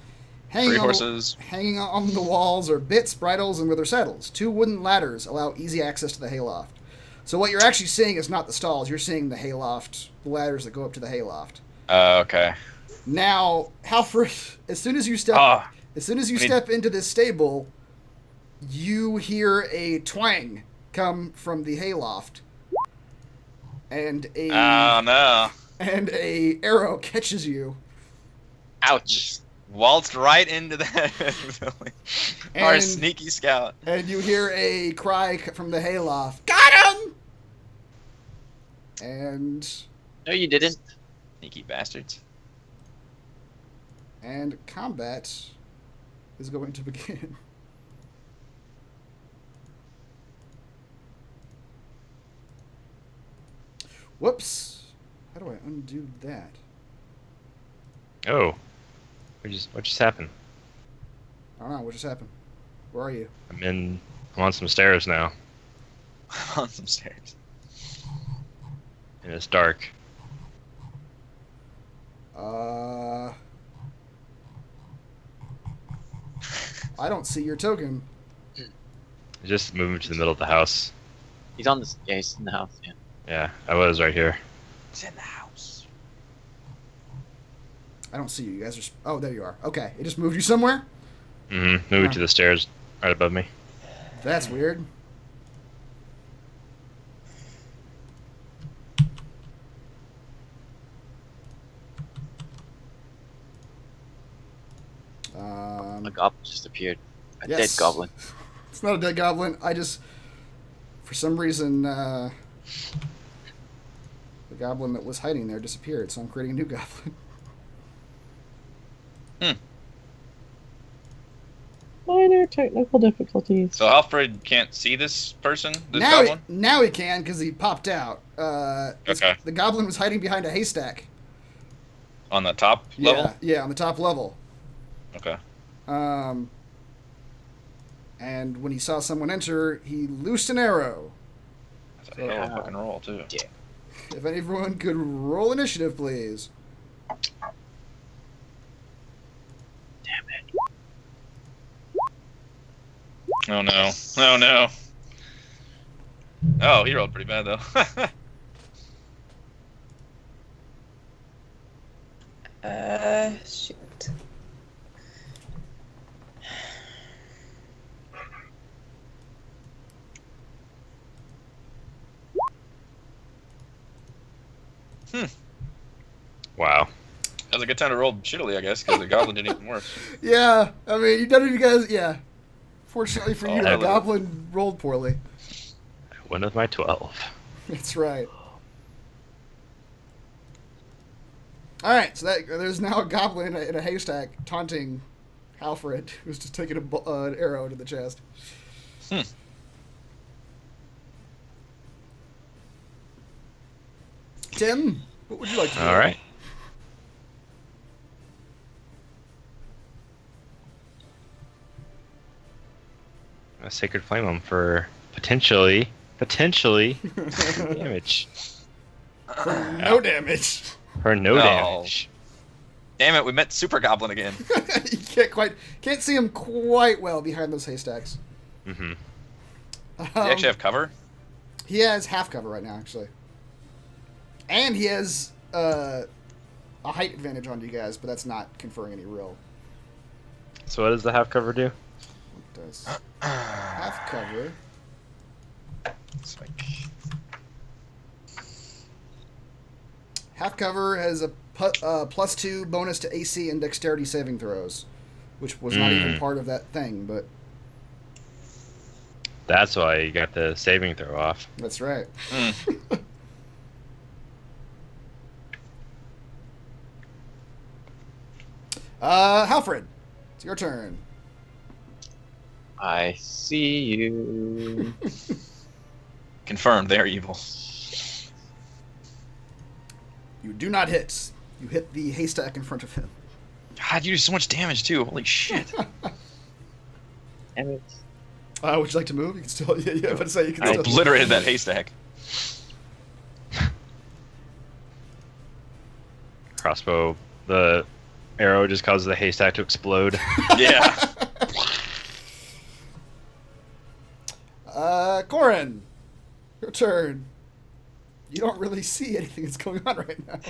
Three horses. Hanging on the walls are bits, bridles, and leather saddles. 2 wooden ladders allow easy access to the hayloft. So what you're actually seeing is not the stalls. You're seeing the hayloft, the ladders that go up to the hayloft. Okay. Now, Halford, as soon as you step into this stable, you hear a twang come from the hayloft, and a arrow catches you. Ouch. Waltzed right into that building. Our sneaky scout. And you hear a cry from the hayloft. Got him! And... No, you didn't. Sneaky bastards. And combat is going to begin. Whoops. How do I undo that? Oh. What just happened? I don't know. What just happened? Where are you? I'm on some stairs now. On some stairs. And it's dark. I don't see your token. Just moving to the middle of the house. He's on this. Yeah, he's in the house. Yeah. Yeah, I was right here. It's in the house. I don't see you. You guys are... Oh, there you are. Okay. It just moved you somewhere? Mm-hmm. Moving to the stairs right above me. That's weird. A goblin just appeared. A Yes. dead goblin. It's not a dead goblin. I just... For some reason, the goblin that was hiding there disappeared, so I'm creating a new goblin. Minor technical difficulties. So Alfred can't see this person? This goblin? Now he can, because he popped out. Okay. The goblin was hiding behind a haystack. On the top level? Yeah, on the top level. Okay. And when he saw someone enter, he loosed an arrow. That's a hell of a fucking roll, too. Yeah. If everyone could roll initiative, please. Damn it. Oh, no. Oh, no. Oh, he rolled pretty bad, though. Shoot. Wow. That was a good time to roll shittily, I guess, because the goblin did even worse. Yeah, I mean, none of you guys, yeah. Fortunately for you, the hello. goblin rolled poorly. One of my 12. That's right. Alright, so there's now a goblin in a haystack taunting Alfred, who's just taking an arrow to the chest. Tim, what would you like to do? All right. A Sacred Flame him for potentially damage. No damage. For no No. damage. Damn it, we met Super Goblin again. You can't see him quite well behind those haystacks. Mm-hmm. Do you actually have cover? He has half cover right now, actually. And he has a height advantage on you guys, but that's not conferring any real. So what does the half cover do? What does half cover? It's like... Half cover has a +2 bonus to AC and dexterity saving throws, which was not even part of that thing, but That's why you got the saving throw off. that's right. Halfred, it's your turn. I see you. Confirmed, they are evil. You do not hit. You hit the haystack in front of him. God, you do so much damage too. Holy shit. Damn it. Would you like to move? You can still. Yeah, but say you can I still. obliterated that haystack. Crossbow. The arrow just causes the haystack to explode. Yeah. Corin, your turn. You don't really see anything that's going on right now.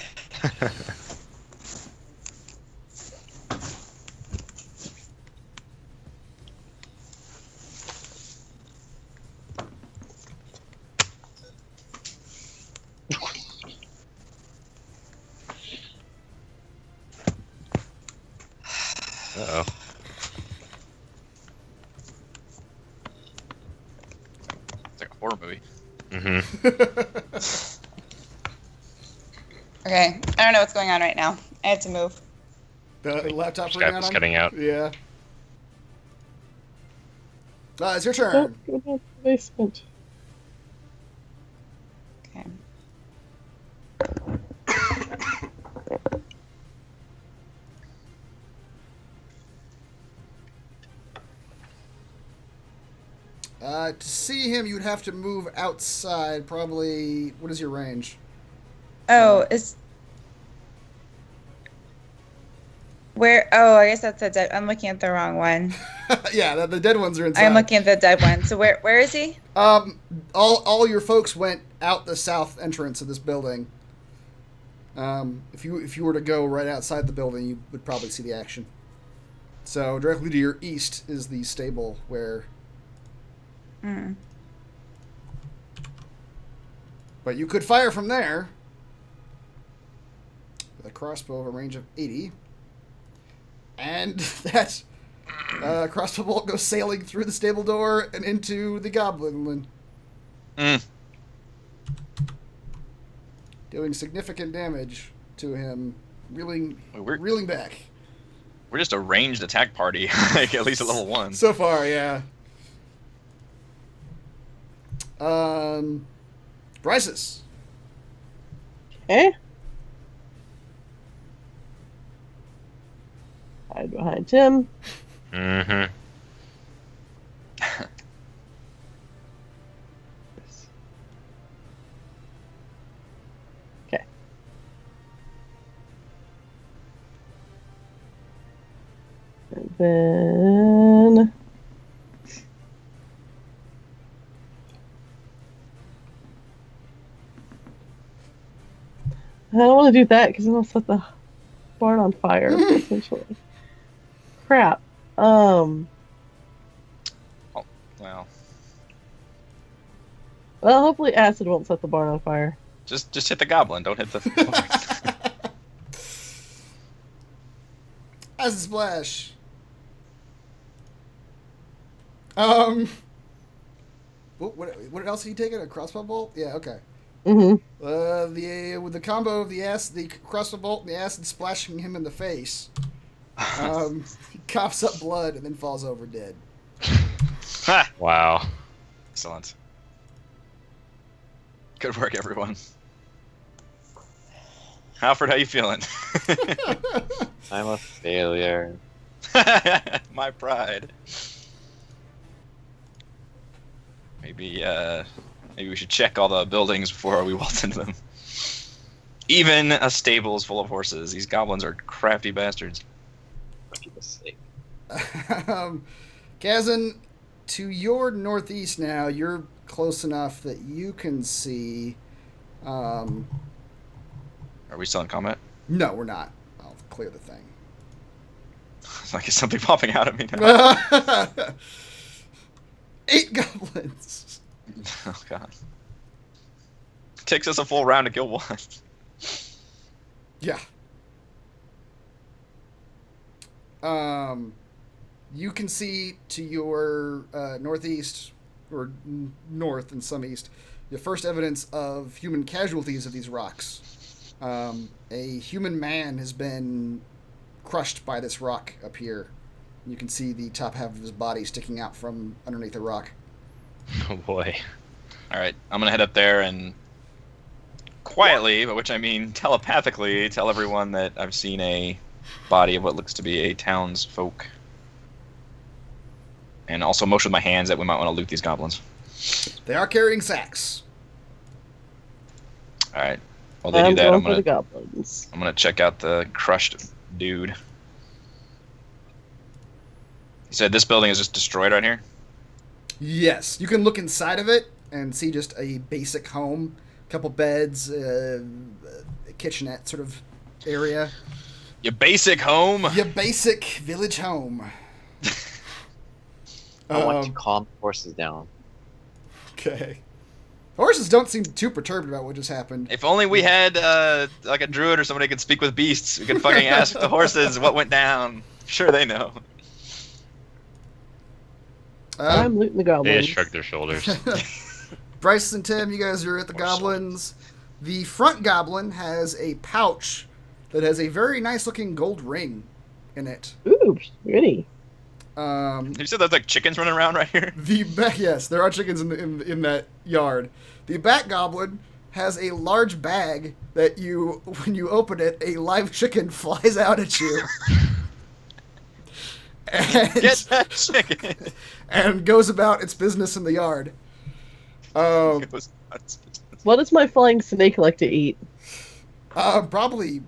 Uh-oh. It's like a horror movie. Mm-hmm. Okay, I don't know what's going on right now. I have to move. The laptop Skype is cutting out. Yeah. It's your turn. Don't go down to the basement. Okay. To see him, you would have to move outside. Probably. What is your range? Oh, is where? Oh, I guess that's the dead. I'm looking at the wrong one. Yeah, the dead ones are inside. I'm looking at the dead one. So where is he? All your folks went out the south entrance of this building. If you were to go right outside the building, you would probably see the action. So directly to your east is the stable where. Mm. But you could fire from there with a crossbow of a range of 80, and that crossbow bolt goes sailing through the stable door and into the goblin, doing significant damage to him, reeling back. We're just a ranged attack party, like at least at level 1. So far, yeah. Bryces. Okay. Hide behind Tim. Mm-hmm. Okay. And then I don't want to do that because then I'll set the barn on fire, essentially. Crap. Well, Well, hopefully acid won't set the barn on fire. just hit the goblin. Don't hit the. Acid splash. What else did he take? A crossbow bolt? Yeah. Okay. Mm-hmm. With the combo of the crossbow bolt and the acid splashing him in the face, he coughs up blood and then falls over dead. Wow. Excellent. Good work, everyone. Alfred, how you feeling? I'm a failure. My pride. Maybe we should check all the buildings before we waltz into them. Even a stable is full of horses. These goblins are crafty bastards. For people's sake. Kazan, to your northeast now, you're close enough that you can see. Are we still in combat? No, we're not. I'll clear the thing. It's like something popping out at me now. 8 goblins. Oh god. It takes us a full round to kill one. Yeah. You can see to your northeast, or north and some east, the first evidence of human casualties of these rocks. A human man has been crushed by this rock up here. You can see the top half of his body sticking out from underneath the rock. Oh boy. Alright, I'm gonna head up there and quietly, by which I mean telepathically, tell everyone that I've seen a body of what looks to be a townsfolk. And also motion with my hands that we might want to loot these goblins. They are carrying sacks. All right. While they do that, going for the goblins. I'm gonna check out the crushed dude. You said this building is just destroyed right here? Yes, you can look inside of it and see just a basic home, couple beds, a kitchenette sort of area. Your basic home? Your basic village home. I want to calm the horses down. Okay. Horses don't seem too perturbed about what just happened. If only we had like a druid or somebody who could speak with beasts. We could fucking ask the horses what went down. Sure they know. I'm looting the They goblins. just shrug their shoulders. Bryce and Tim, you guys are at the goblins. The front goblin has a pouch that has a very nice looking gold ring in it. Ooh, pretty. You said there's like chickens running around right here? Yes, there are chickens in that yard. The back goblin has a large bag that when you open it, a live chicken flies out at you. Get that chicken! And goes about its business in the yard. What does my flying snake like to eat? Probably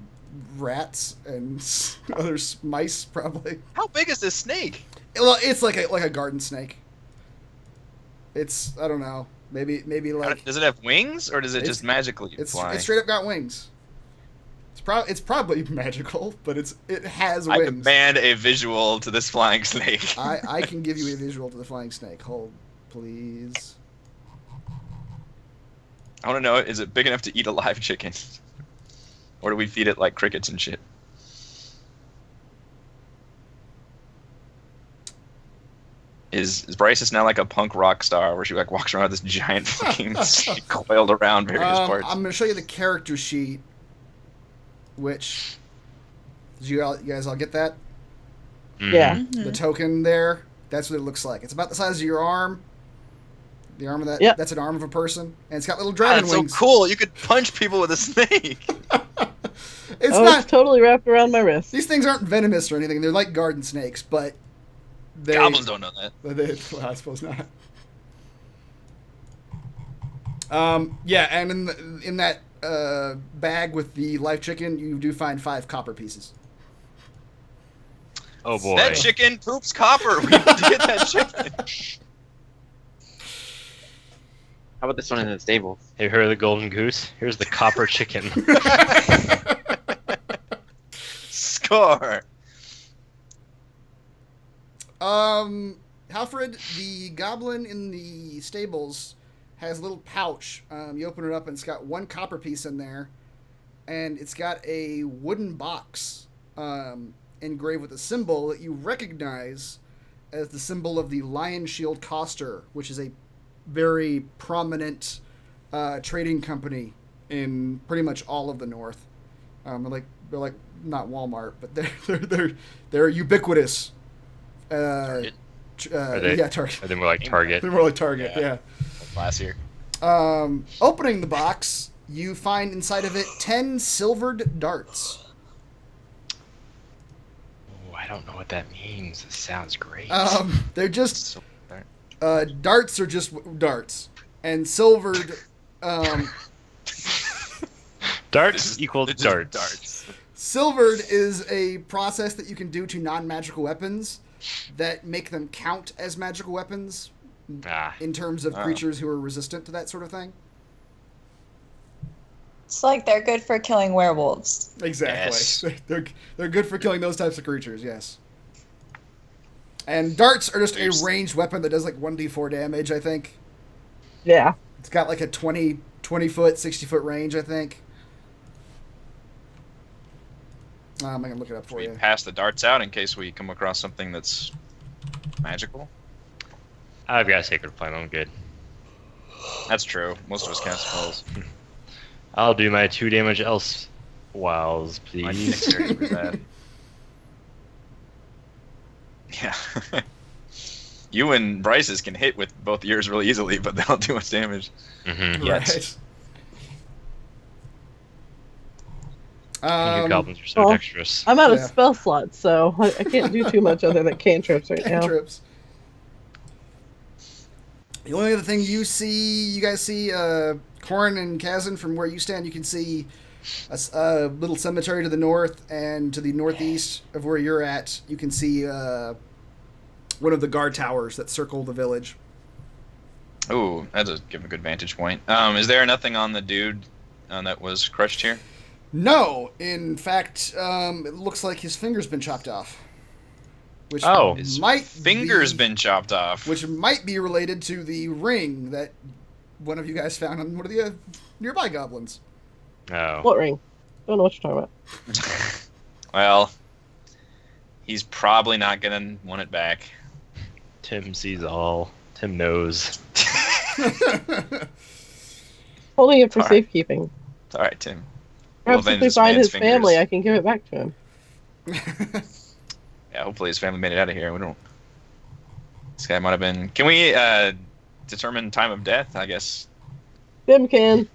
rats and other mice, probably. How big is this snake? Well, it's like a garden snake. It's, I don't know, maybe like Does it have wings, or does it just magically fly? it's straight up got wings. It's probably magical, but it has I wings. demand a visual to this flying snake. I can give you a visual to the flying snake. Hold, please. I want to know, is it big enough to eat a live chicken? Or do we feed it like crickets and shit? Is Bryce now like a punk rock star where she like walks around with this giant fucking snake coiled around various parts? I'm going to show you the character sheet, which... Did you guys all get that? Yeah. The token there, that's what it looks like. It's about the size of your arm. The arm of that, That's an arm of a person. And it's got little dragon wings. So cool. You could punch people with a snake. It's totally wrapped around my wrist. These things aren't venomous or anything. They're like garden snakes, but Goblins don't know that. Well, I suppose not. Yeah, and in that bag with the live chicken, you do find 5 copper pieces. Oh boy. That chicken poops copper. We need to get that chicken. How about this one in the stable? Have you heard of the golden goose? Here's the copper chicken. Score. Halfred, the goblin in the stables, has a little pouch. You open it up and it's got 1 copper piece in there, and it's got a wooden box engraved with a symbol that you recognize as the symbol of the Lion Shield Coster, which is a very prominent trading company in pretty much all of the North. They're like not Walmart, but they're ubiquitous. Target? Yeah, Target. Are they more like Target? They're more like Target. Yeah. Last year. Opening the box, you find inside of it 10 silvered darts. Oh, I don't know what that means. This sounds great. They're just darts are just darts, and silvered. Darts equals darts. Silvered is a process that you can do to non-magical weapons that make them count as magical weapons in terms of creatures who are resistant to that sort of thing. It's like they're good for killing werewolves. Exactly. Yes. They're good for killing those types of creatures, yes. And darts are just a ranged weapon that does like 1d4 damage, I think. Yeah. It's got like a 20 foot, 60 foot range, I think. I'm going to look it up for you. Pass the darts out in case we come across something that's magical. I've got a Sacred Flame. I'm good. That's true. Most of us cast spells. I'll do my 2 damage else wows, My please. dexterity was bad. Yeah. You and Bryce's can hit with both yours really easily, but they don't do much damage. Mm-hmm. Yes. You goblins are so well, dexterous. I'm out of Yeah. spell slots, so I can't do too much other than cantrips right now. Cantrips. The only other thing you guys see, Corn and Kazan, from where you stand, you can see a little cemetery to the north, and to the northeast of where you're at, you can see one of the guard towers that circle the village. Ooh, that's a give a good vantage point. Is there nothing on the dude that was crushed here? No, in fact, it looks like his finger's been chopped off. Which His might finger's be, been chopped off. which might be related to the ring that one of you guys found on one of the nearby goblins. Oh. What ring? Don't know what you're talking about. Well, he's probably not gonna want it back. Tim sees all. Tim knows. Holding it for All right. safekeeping. It's all right, Tim. Perhaps We'll if we avenge find this his man's family, fingers. I can give it back to him. Yeah, hopefully his family made it out of here. We don't. This guy might have been. Can we determine time of death? I guess. Tim can.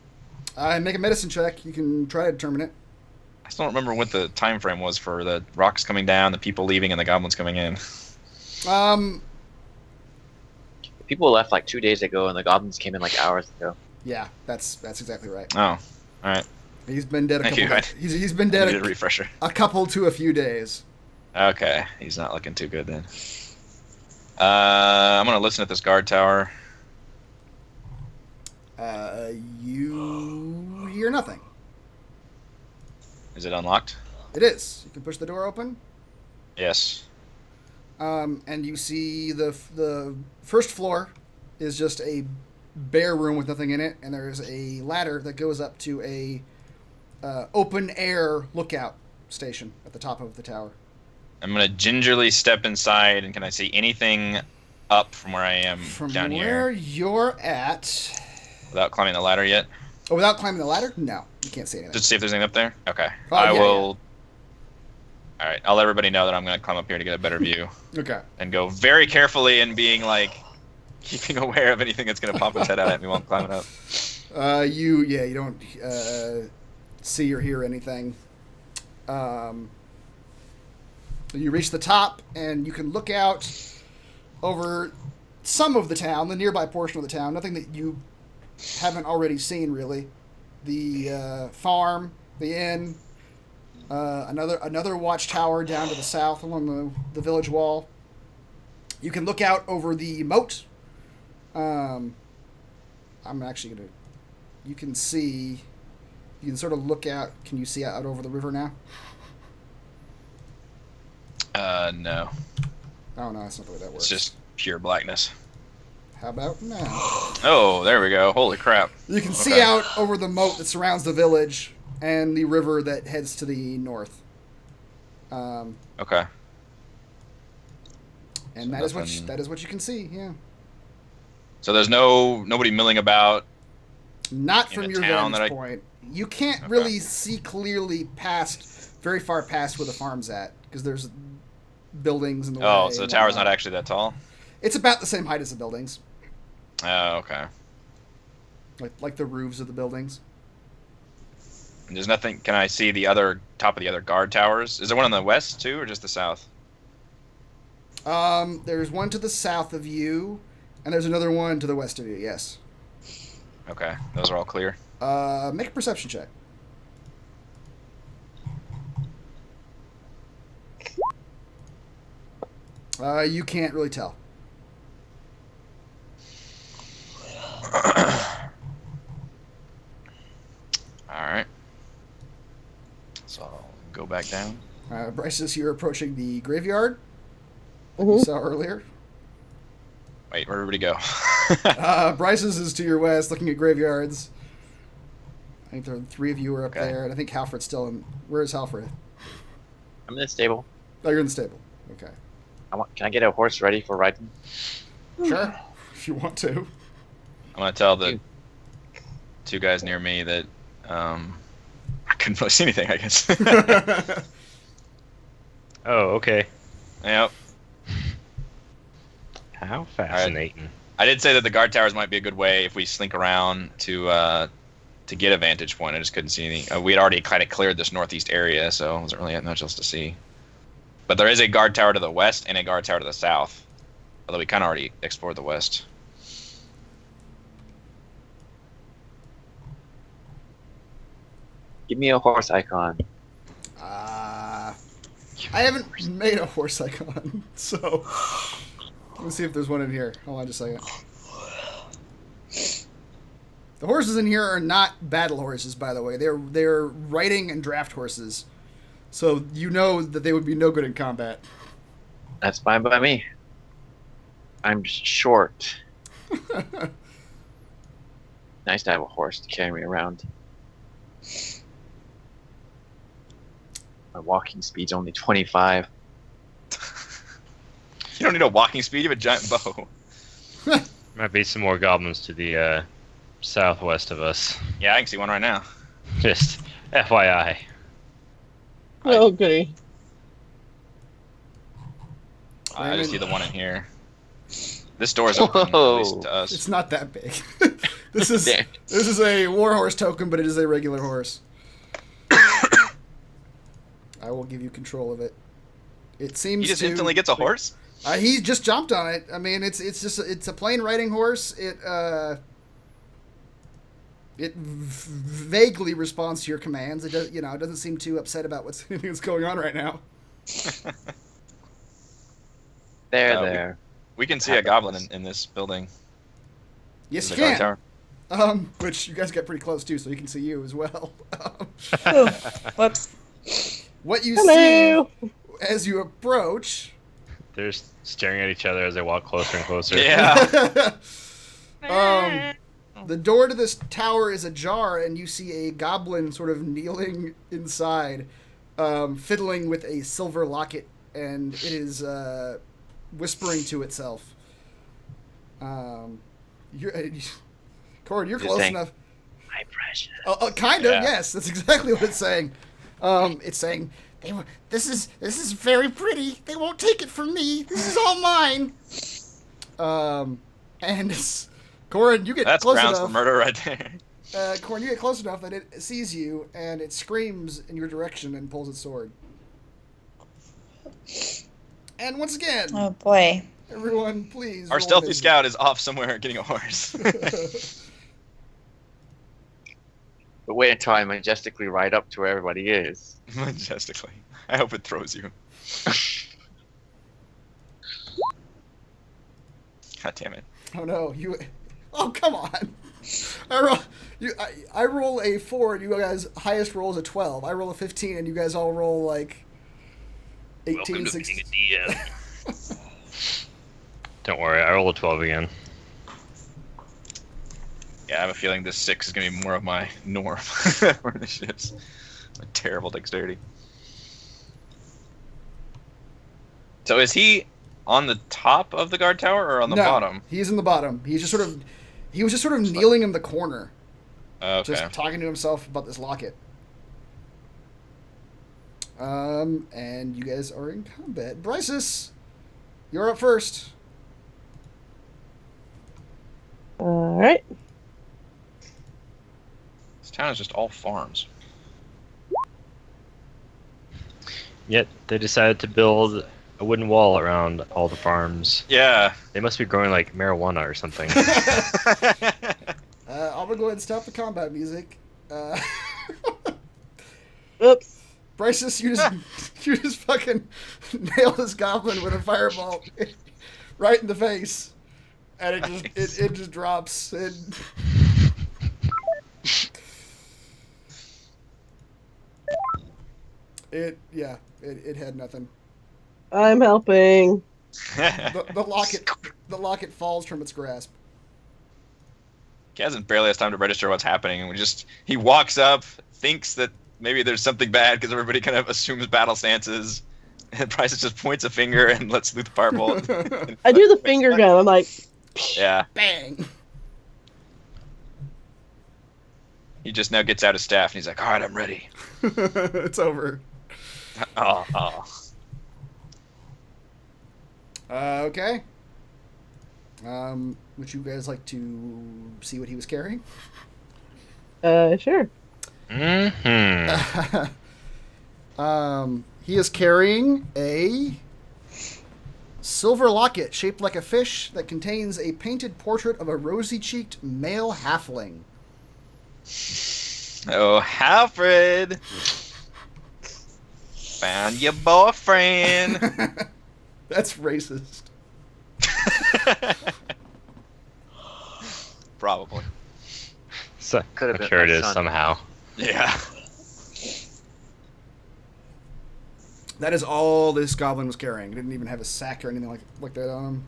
Make a medicine check. You can try to determine it. I still don't remember what the time frame was for the rocks coming down, the people leaving, and the goblins coming in. People left like 2 days ago, and the goblins came in like hours ago. Yeah, that's exactly right. Oh, all right. He's been dead a Thank couple. you. He's been I dead needed a refresher. a couple to a few days. Okay, he's not looking too good then. I'm gonna listen at this guard tower. You hear nothing. Is it unlocked? It is. You can push the door open, Yes. and you see the first floor is just a bare room with nothing in it, and there's a ladder that goes up to a open air lookout station at the top of the tower. I'm gonna gingerly step inside, and can I see anything up from where I am From down where here you're at, without climbing the ladder yet? oh, without climbing the ladder, no, you can't see anything. Just see if there's anything up there. Okay. Oh, I yeah, will. All right. I'll let everybody know that I'm gonna climb up here to get a better view, Okay. and go very carefully and being like, keeping aware of anything that's gonna pop its head out at me while I'm climbing up. You don't see or hear anything. You reach the top, and you can look out over some of the town, the nearby portion of the town. Nothing that you haven't already seen, really. The farm, the inn, another watchtower down to the south along the village wall. You can look out over the moat. I'm actually gonna. You can see. You can sort of look out. Can you see out over the river now? No. Oh no, that's not the way that works. It's just pure blackness. How about now? Oh, there we go. Holy crap. You can see Okay. out over the moat that surrounds the village and the river that heads to the north. Okay. And So that is nothing- that is what you can see. Yeah. So there's nobody milling about. Not In from a your town vantage that I- point. You can't Okay. really see clearly very far past where the farm's at, because there's buildings in the way. Oh, so the and tower's not whatnot. actually that tall? It's about the same height as the buildings, Oh, okay. like the roofs of the buildings. And there's nothing. Can I see the other top of the other guard towers? Is there one on the west too, or just the south? There's one to the south of you, and there's another one to the west of you. Yes. Okay, those are all clear. Make a perception check. You can't really tell. All right. So I'll go back down. Bryce says you're approaching the graveyard you Mhm. saw earlier. Wait, where'd everybody go? Bryce's is to your west, looking at graveyards. I think there are three of you are up Okay. there, and I think Halfred's still in. Where is Halfred? I'm in the stable. Oh, you're in the stable. Okay. Can I get a horse ready for riding? Sure. If you want to. I'm gonna tell the two guys near me that I couldn't really see anything. I guess. Oh, okay. Yep. How fascinating. I did say that the guard towers might be a good way if we slink around to to get a vantage point. I just couldn't see any. We had already kind of cleared this northeast area, so it wasn't really much else to see. But there is a guard tower to the west and a guard tower to the south. Although we kind of already explored the west. Give me a horse icon. I haven't made a horse icon, so let's see if there's one in here. Hold on just a second. The horses in here are not battle horses, by the way. They're riding and draft horses, so you know that they would be no good in combat. That's fine by me. I'm short. Nice to have a horse to carry me around. My walking speed's only 25. You don't need a walking speed. You have a giant bow. Might be some more goblins to the southwest of us. Yeah, I can see one right now. Just FYI. Oh, goody. I just see the one in here. This door is open, at least to us. It's not that big. This is a warhorse token, but it is a regular horse. I will give you control of it. It seems He just instantly gets a horse? He just jumped on it. I mean, it's a plain riding horse. It vaguely responds to your commands. It does, it doesn't seem too upset about what's going on right now. There. We can see a goblin in this building. Yes, In you the guard can. tower. Which you guys got pretty close to, so he can see you as well. Ooh, whoops. What you Hello. see as you approach. They're just staring at each other as they walk closer and closer. Yeah. The door to this tower is ajar, and you see a goblin sort of kneeling inside, fiddling with a silver locket, and it is whispering to itself. Corin, you're close saying, enough. My precious. Kind of, Yeah. yes. That's exactly what it's saying. It's saying, this is very pretty. They won't take it from me. This is all mine. And Corin, you get That's close grounds enough. for murder right there. Corin, you get close enough that it sees you and it screams in your direction and pulls its sword. And once again, Oh boy. everyone, please. Our roll stealthy initiative. scout is off somewhere getting a horse. But wait until I majestically ride up to where everybody is. Majestically. I hope it throws you. God damn it. Oh no, you! Oh come on! I roll a 4 and you guys highest roll is a 12. I roll a 15 and you guys all roll like 18, 16. Don't worry, I roll a 12 again. Yeah, I have a feeling this 6 is going to be more of my norm for initiatives. A terrible dexterity. So is he on the top of the guard tower or on the bottom? He's in the bottom. He was just sort of kneeling in the corner, Okay. just talking to himself about this locket. And you guys are in combat. Bryces, you're up first. All right. This town is just all farms. Yet they decided to build a wooden wall around all the farms. Yeah. They must be growing like marijuana or something. I'm gonna go ahead and stop the combat music. Oops. Bryces, you just fucking nail this goblin with a fireball right in the face, and it just drops. It had nothing. I'm helping. The locket falls from its grasp. Kazan barely has time to register what's happening, and he walks up, thinks that maybe there's something bad because everybody kind of assumes battle stances, and Bryce just points a finger and lets loose the firebolt. I do the finger gun. I'm like, Yeah. Bang! He just now gets out his staff and he's like, all right, I'm ready. It's over. Oh. Okay. Would you guys like to see what he was carrying? Sure. Mm-hmm. He is carrying a silver locket shaped like a fish that contains a painted portrait of a rosy-cheeked male halfling. Oh, Alfred! Found your boyfriend! That's racist. Probably. So, Could've I'm been sure it my is son. somehow. Yeah. That is all this goblin was carrying. He didn't even have a sack or anything like that on him.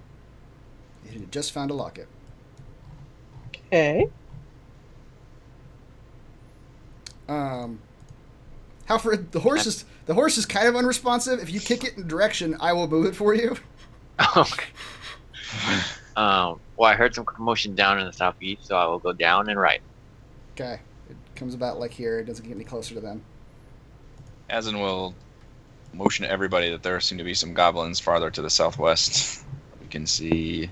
He had just found a locket. Okay. Halfred, the horse is kind of unresponsive. If you kick it in direction, I will move it for you. Okay. Well, I heard some commotion down in the southeast, so I will go down and right. Okay. It comes about like here. It doesn't get any closer to them. Asin will motion to everybody that there seem to be some goblins farther to the southwest. We can see.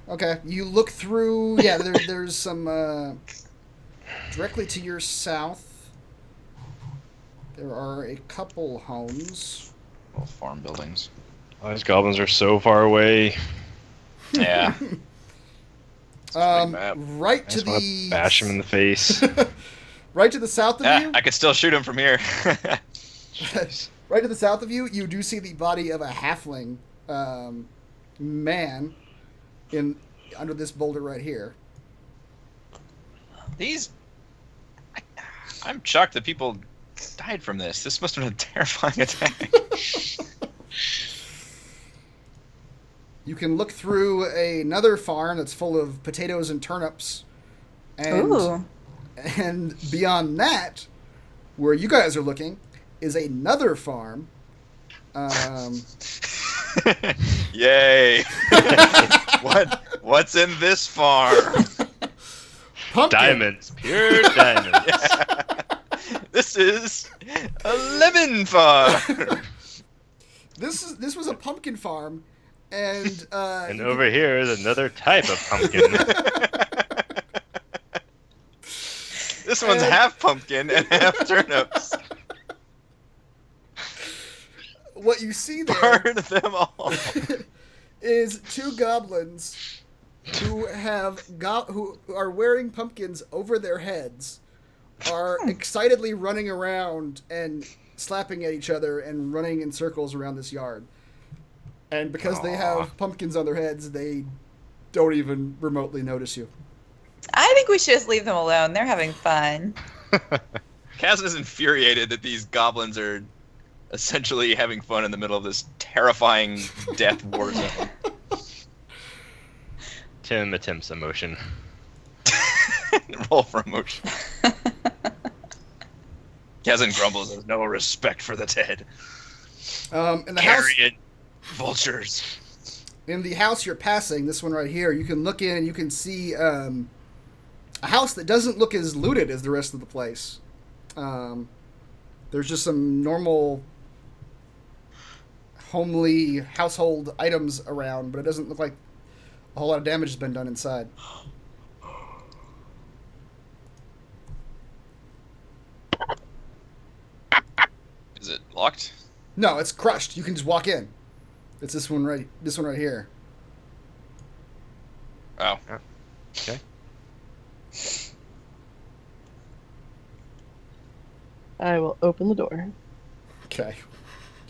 Okay. You look through. Yeah, there's some directly to your south. There are a couple homes. Little farm buildings. Oh, these goblins are so far away. Yeah. Map. Right I to just want the to bash him in the face. right to the south of Yeah, you. I could still shoot him from here. Right to the south of you, you do see the body of a halfling man under this boulder right here. I'm shocked that people died from this. This must have been a terrifying attack. You can look through another farm that's full of potatoes and turnips. Ooh. And beyond that, where you guys are looking, is another farm. Yay! What's in this farm? Pumpkin. Diamonds. Pure diamonds. This is a lemon farm. This was a pumpkin farm, and And over here is another type of pumpkin. This one's half pumpkin and half turnips. what you see there Burn them all. is two goblins who who are wearing pumpkins over their heads, are excitedly running around and slapping at each other and running in circles around this yard. And because they have pumpkins on their heads, they don't even remotely notice you. I think we should just leave them alone. They're having fun. Kaz is infuriated that these goblins are essentially having fun in the middle of this terrifying death war zone. Tim attempts emotion. Roll for emotion. Kazan grumbles, there's no respect for the dead. In the house, Carrion vultures. in the house you're passing, this one right here, you can look in and you can see a house that doesn't look as looted as the rest of the place. There's just some normal homely household items around, but it doesn't look like a whole lot of damage has been done inside. Is it locked? No, it's crushed. You can just walk in. It's this one right here. Oh. Okay. I will open the door. Okay.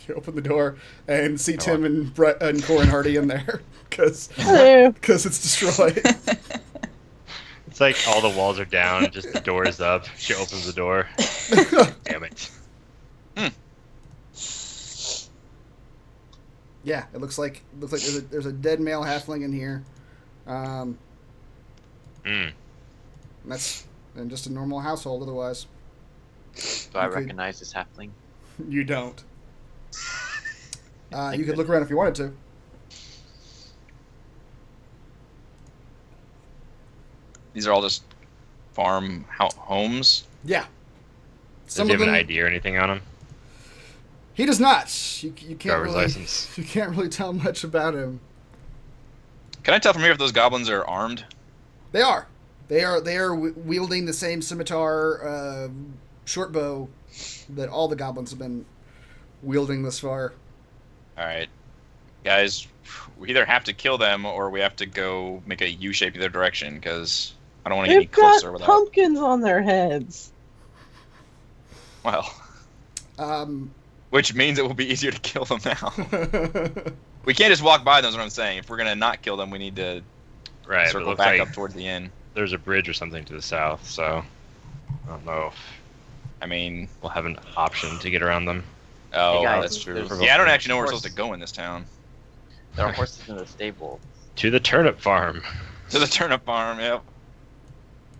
You open the door and see Tim and Brett and Corin Hardy in there because Hello. it's destroyed. It's like all the walls are down, just the door is up. She opens the door. Damn it. Yeah, it looks like there's a dead male halfling in here. Mm. That's just a normal household otherwise. Do I Okay. recognize this halfling? You don't. You could look around if you wanted to. These are all just farm homes? Yeah. Does he have an ID or anything on him? He does not. You can't Driver's really, license. You can't really tell much about him. Can I tell from here if those goblins are armed? They are. They are wielding the same scimitar, short bow that all the goblins have been wielding thus far. All right, guys, we either have to kill them or we have to go make a U shape either direction because I don't want to get any They've got closer without. pumpkins on their heads. Well, which means it will be easier to kill them now. We can't just walk by them. Is what I'm saying. If we're gonna not kill them, we need to Right, but it circle looks back like up towards the inn. there's a bridge or something to the south, so I don't know if I mean, we'll have an option to get around them. oh, Hey, guys, that's true. there's- Yeah, I don't actually know where we're horse. supposed to go in this town. There are horses in the stable. To the turnip farm. To the turnip farm. Yep.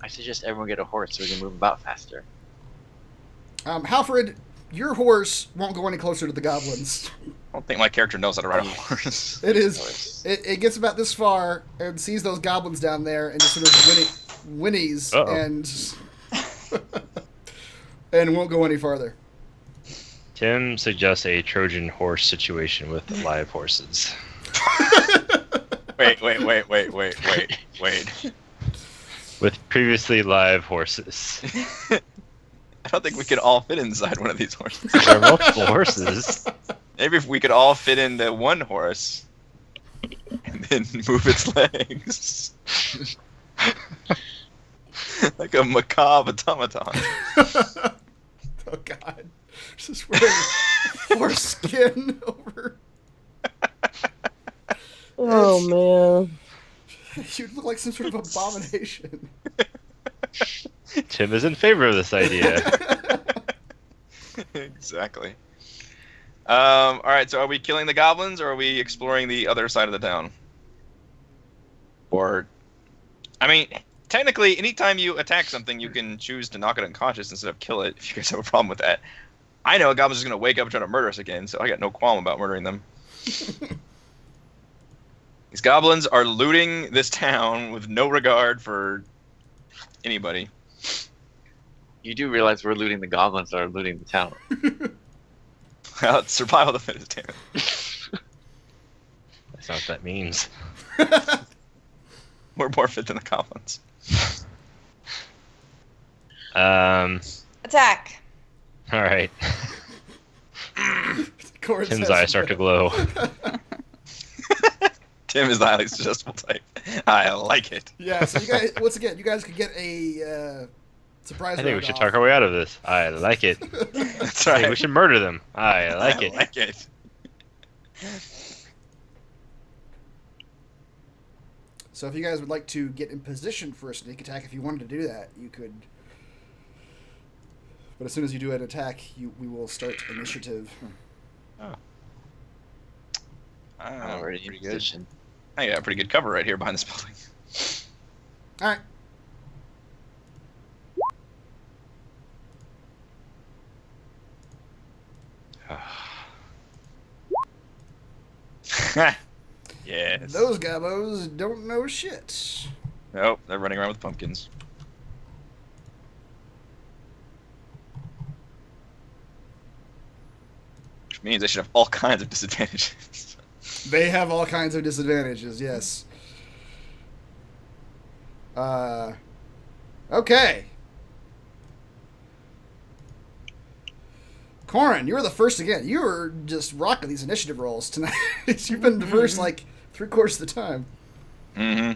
I suggest everyone get a horse so we can move about faster. Halfred, your horse won't go any closer to the goblins. I don't think my character knows how to ride a horse. It is. Horse. It gets about this far and sees those goblins down there and just sort of whinnies Uh-oh. and won't go any farther. Tim suggests a Trojan horse situation with live horses. Wait. With previously live horses. I don't think we could all fit inside one of these horses. There are multiple horses. Maybe if we could all fit into one horse and then move its legs. Like a macabre automaton. Oh God! Just wearing horse skin over. Oh man. You'd look like some sort of abomination. Tim is in favor of this idea. Exactly. All right. So, are we killing the goblins, or are we exploring the other side of the town? Or, I mean, technically, anytime you attack something, you can choose to knock it unconscious instead of kill it. If you guys have a problem with that, I know a goblin's just gonna wake up and try to murder us again, so I got no qualm about murdering them. These goblins are looting this town with no regard for anybody. You do realize we're looting the goblins that are looting the town. Well, it's survival of the fittest, damn it. That's not what that means. We're more fit than the goblins. Attack. All right. Corin Tim's says- eyes start to glow. Tim is the highly suggestible type. I like it. Yeah. So you guys, once again, you guys could get a surprise. I think we round should off. talk our way out of this. I like it. That's I right. think we should murder them. I like I it. like it. So if you guys would like to get in position for a sneak attack, if you wanted to do that, you could. But as soon as you do an attack, we will start initiative. I'm Oh, already in pretty good. position. I got pretty good cover right here behind this building. All right. Yes. Those gobos don't know shit. Nope, they're running around with pumpkins. Which means they should have all kinds of disadvantages. They have all kinds of disadvantages. Yes. Okay. Corin, you were the first again. You were just rocking these initiative rolls tonight. You've been the first like 3/4 of the time. Mm-hmm.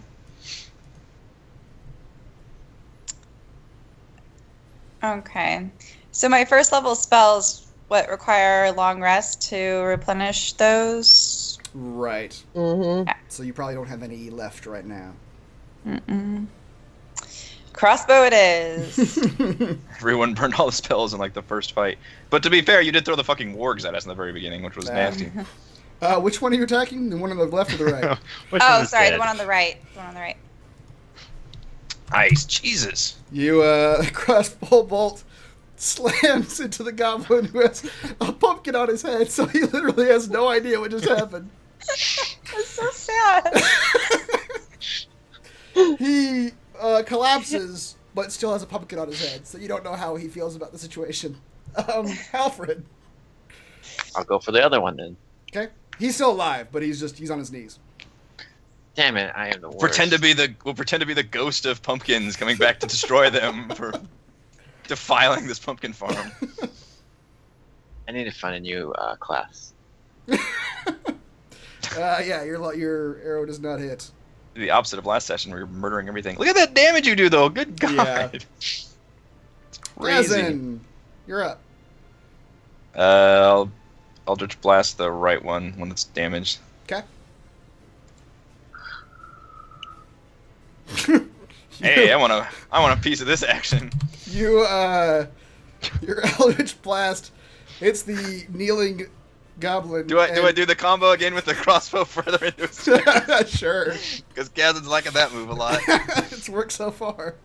Okay. So my first level spells require a long rest to replenish those. Right. Mm-hmm. So you probably don't have any left right now. Mm-mm. Crossbow it is. Everyone burned all the spells in like the first fight. But to be fair, you did throw the fucking wargs at us in the very beginning, which was nasty. Which one are you attacking? The one on the left or the right? Which Oh, one's sorry, dead? the one on the right. The one on the right. Nice, Jesus. You crossbow bolt slams into the goblin who has a pumpkin on his head, so he literally has no idea what just happened. That's so sad. He collapses, but still has a pumpkin on his head, so you don't know how he feels about the situation. Alfred. I'll go for the other one then. Okay. He's still alive, but he's on his knees. Damn it! I am the worst. We'll pretend to be the ghost of pumpkins coming back to destroy them for defiling this pumpkin farm. I need to find a new class. Yeah, your arrow does not hit. The opposite of last session, where you're murdering everything. Look at that damage you do, though. Good God. Yeah. It's crazy. Yazin, you're up. I'll Eldritch Blast the right one when it's damaged. Okay. Hey, I want a piece of this action. Your Eldritch Blast hits the kneeling goblin. Do I do the combo again with the crossbow further into his chest? Sure. Because Gazen's liking that move a lot. It's worked so far.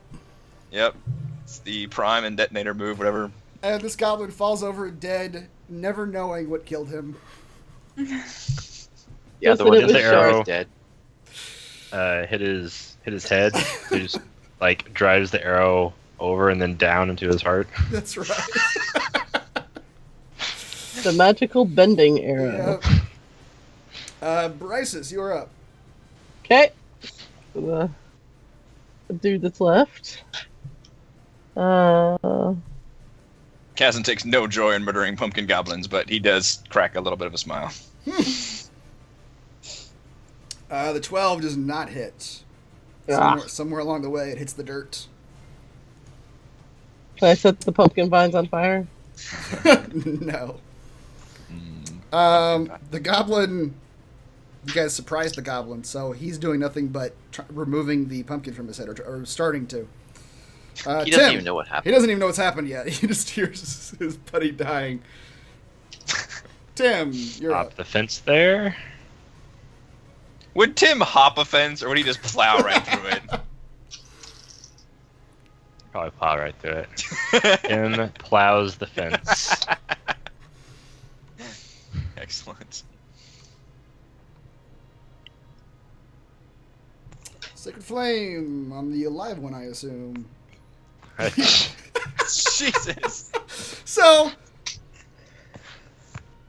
Yep. It's the prime and detonator move, whatever. And this goblin falls over dead, never knowing what killed him. Yeah, Yes, the one and it with the was arrow sharp. dead. Hit his head. He just like drives the arrow over and then down into his heart. That's right. The magical bending arrow. Yep. Bryces, you're up. Okay. The dude that's left. Kazan takes no joy in murdering pumpkin goblins, but he does crack a little bit of a smile. The 12 does not hit. Ah. Somewhere along the way, it hits the dirt. Can I set the pumpkin vines on fire? No. The goblin. You guys surprised the goblin, so he's doing nothing but removing the pumpkin from his head, or starting to. He doesn't Tim, even know what he happened. doesn't even know what's happened yet. He just hears his buddy dying. Tim, you're Hop up. the fence there. Would Tim hop a fence, or would he just plow right through it? Probably plow right through it. Tim plows the fence. Excellent. Sacred Flame on the alive one, I assume. Jesus. So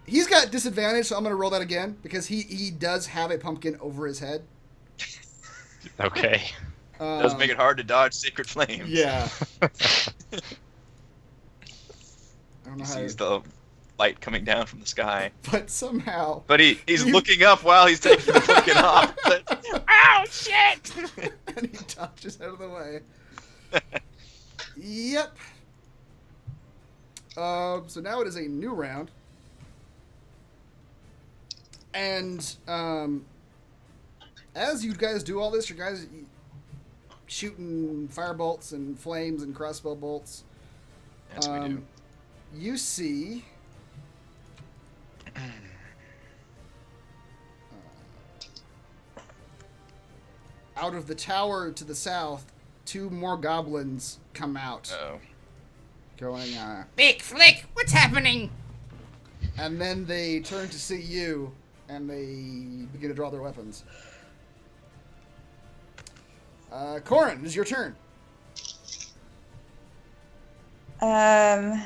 he's got disadvantage, so I'm going to roll that again because he does have a pumpkin over his head. Okay. Does make it hard to dodge Sacred Flames. Yeah. I don't He know how, sees the light coming down from the sky. but somehow. But he's looking up while he's taking the pumpkin off. Ow, shit! And he dodges out of the way. Yep. So now it is a new round. And as you guys do all this, you guys shooting firebolts and flames and crossbow bolts. That's what we do. You see out of the tower to the south, 2 more goblins come out. Uh-oh. Going, Big Flick, what's happening? and then they turn to see you, and they begin to draw their weapons. Corin, it's your turn. All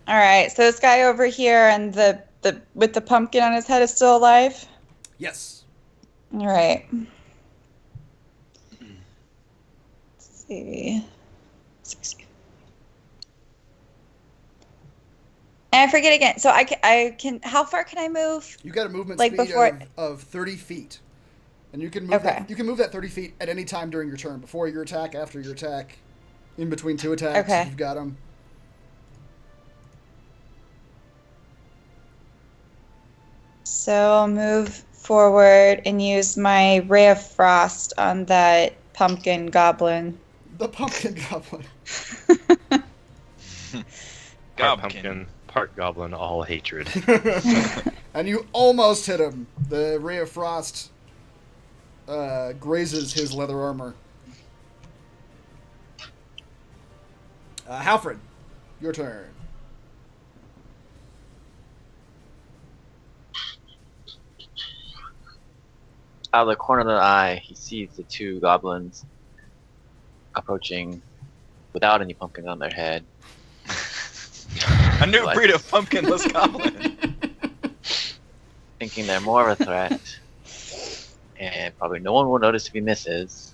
right. So this guy over here and the with the pumpkin on his head is still alive. Yes. All right. Let's see. 60. And I forget again. So I can. How far can I move? You got a movement Like speed before- of 30 feet. And you can move Okay. you can move that 30 feet at any time during your turn, before your attack, after your attack, in between 2 attacks. Okay. If you've got them. So I'll move forward and use my Ray of Frost on that pumpkin goblin. The pumpkin goblin. Part Goblin. pumpkin, part goblin, all hatred. And you almost hit him. The Ray of Frost grazes his leather armor. Halfred, your turn. Out of the corner of the eye, he sees the 2 goblins approaching without any pumpkins on their head. A new Like- breed of pumpkinless goblin. Thinking they're more of a threat, And probably no one will notice if he misses.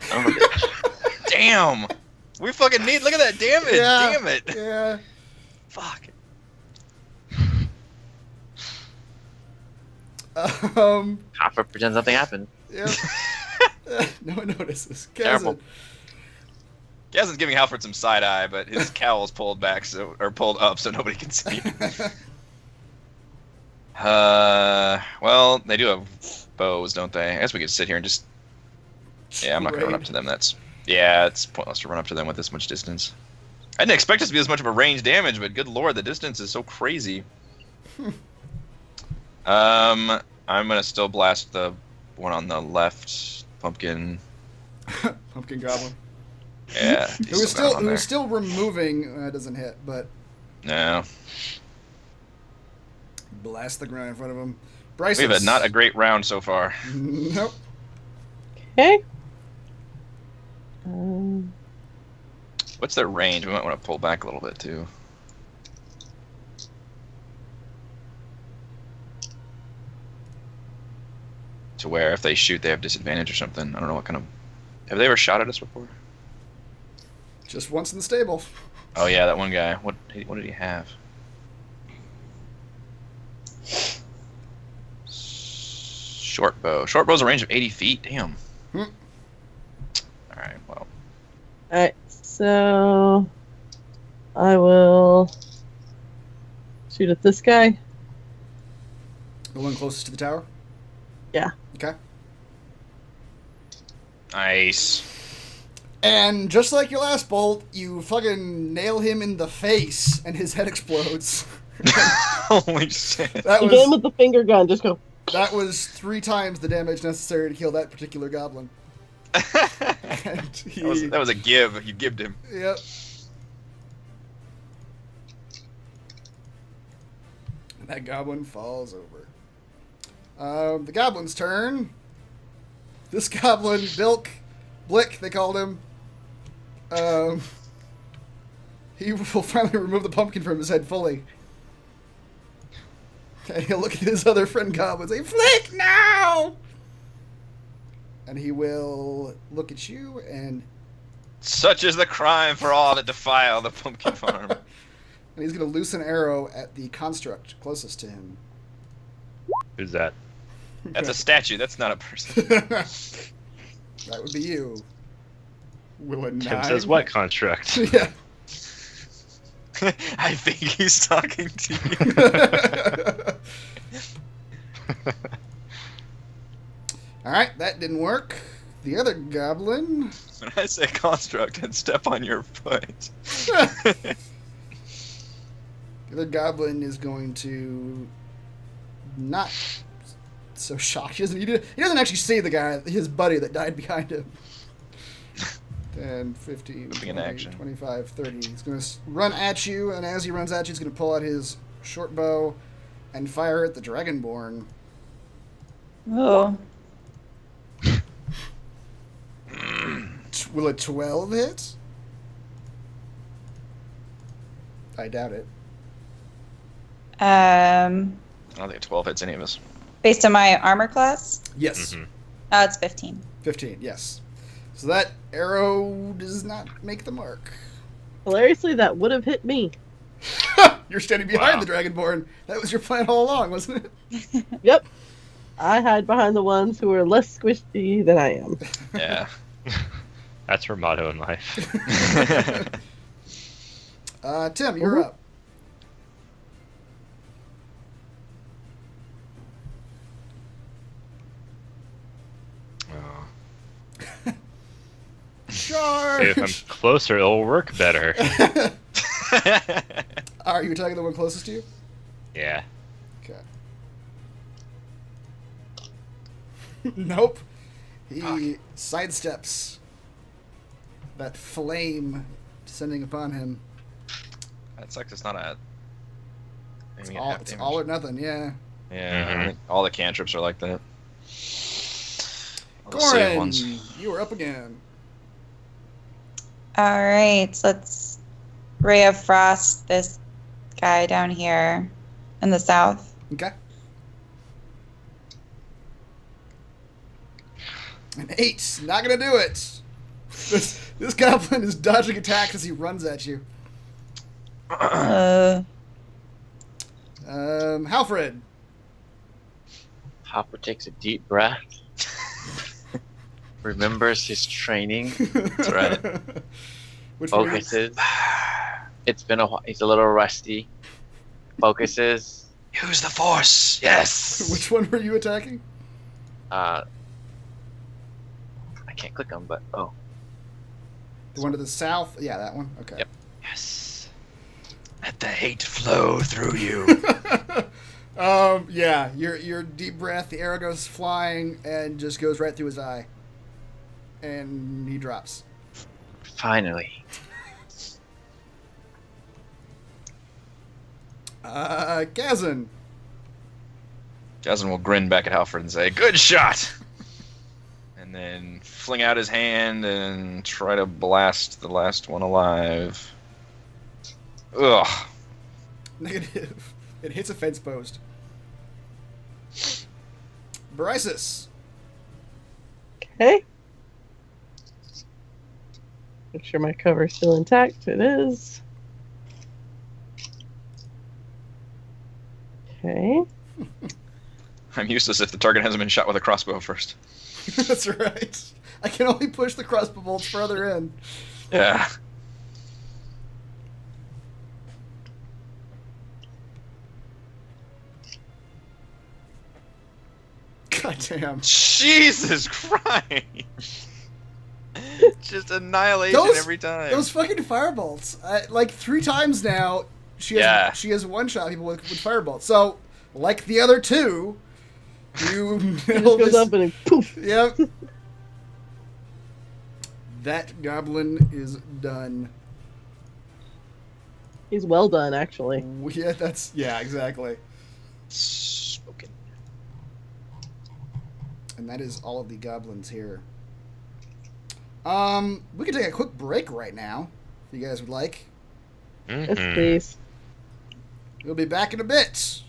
Son of a bitch. Damn! We fucking need. Look at that damage! Yeah. Damn it! Yeah. Fuck. Hopper pretends nothing happened. Yep. No one notices. Terrible. Gazen's giving Halford some side eye, but his cowl's pulled back, or pulled up, so nobody can see. Well, they do have bows, don't they? I guess we could sit here and just. Yeah, I'm not gonna run up to them. It's pointless to run up to them with this much distance. I didn't expect us to be this much of a range damage, but good lord, the distance is so crazy. I'm gonna still blast the one on the left, pumpkin. Pumpkin goblin. Yeah, It was still removing. Doesn't hit, but No, blast the ground in front of him. Bryce. we've had not a great round so far. Nope. Okay. What's their range? We might want to pull back a little bit too. To where if they shoot, they have disadvantage or something. I don't know what kind of. Have they ever shot at us before? Just once in the stable. Oh yeah, that one guy. What did he have? Short bow. Short bow's a range of 80 feet. Damn. Hmm. All right. Well. Alright, so I will shoot at this guy. The one closest to the tower? Yeah. Okay. Nice. And just like your last bolt, you fucking nail him in the face, and his head explodes. Holy shit. That You get him was with the finger gun, just go. 3 times the damage necessary to kill that particular goblin. And That was a give. You gived him. Yep. And that goblin falls over. The goblin's turn. This goblin, Blick, they called him. He will finally remove the pumpkin from his head fully. Okay, he'll look at his other friend goblin and say, Flick, no! And he will look at you and Such is the crime for all that defile the pumpkin farm. and he's going to loose an arrow at the construct closest to him. Who's that? That's a statue. That's not a person. That would be you. Will a 9? Tim says what construct? Yeah. I think he's talking to you. Alright, that didn't work. The other goblin. When I say construct and step on your foot. The other goblin is going to not so shocked. He doesn't actually see the guy, his buddy that died behind him. 10, 15, Moving in 20, action. 25, 30. He's going to run at you, and as he runs at you, he's going to pull out his short bow and fire at the Dragonborn. Oh. Will a 12 hit? I doubt it. I don't think a 12 hits any of us. Based on my armor class, Yes. Mhm. it's 15. 15, yes. So that arrow does not make the mark. Hilariously, that would have hit me. You're standing behind Wow. the Dragonborn. That was your plan all along, wasn't it? Yep. I hide behind the ones who are less squishy than I am. Yeah. That's her motto in life. Tim, you're up. Oh. Charge! If I'm closer, it'll work better. Are you attacking the one closest to you? Yeah. Okay. Nope. He sidesteps that flame descending upon him. That sucks. It's not a. It's all or nothing, yeah. Yeah, Mhm. I think all the cantrips are like that. All the save Goran, ones. you are up again. All right, so let's Ray of Frost this guy down here in the south. Okay. An 8. Not gonna do it. This goblin is dodging attacks as he runs at you. Halfred. Hopper takes a deep breath. Remembers his training. That's right. Which one are you- Focuses. It's been a while. He's a little rusty. Focuses. Use the force. Yes. Which one were you attacking? I can't click on, but oh, The one to the south? Yeah, that one. Okay. Yep. Yes. Let the hate flow through you. Yeah, your deep breath, the arrow goes flying and just goes right through his eye. And he drops. finally. Gazin. Jasmine will grin back at Halford and say, "Good shot!" And then fling out his hand and try to blast the last one alive. Ugh. Negative. It hits a fence post. Brysis. Okay. Make sure my cover's still intact. It is. Okay. I'm useless if the target hasn't been shot with a crossbow first. That's right. I can only push the crossbow bolts further in. Yeah. God damn. Jesus Christ! Just annihilation every time. Those fucking firebolts. Like 3 times now, she has one-shot people with firebolts. So, like the other 2, you It nail just goes this. up and it poof. Yep. That goblin is done. He's well done, actually. Yeah, exactly. Spoken. And that is all of the goblins here. We can take a quick break right now, if you guys would like. Yes, please. We'll be back in a bit.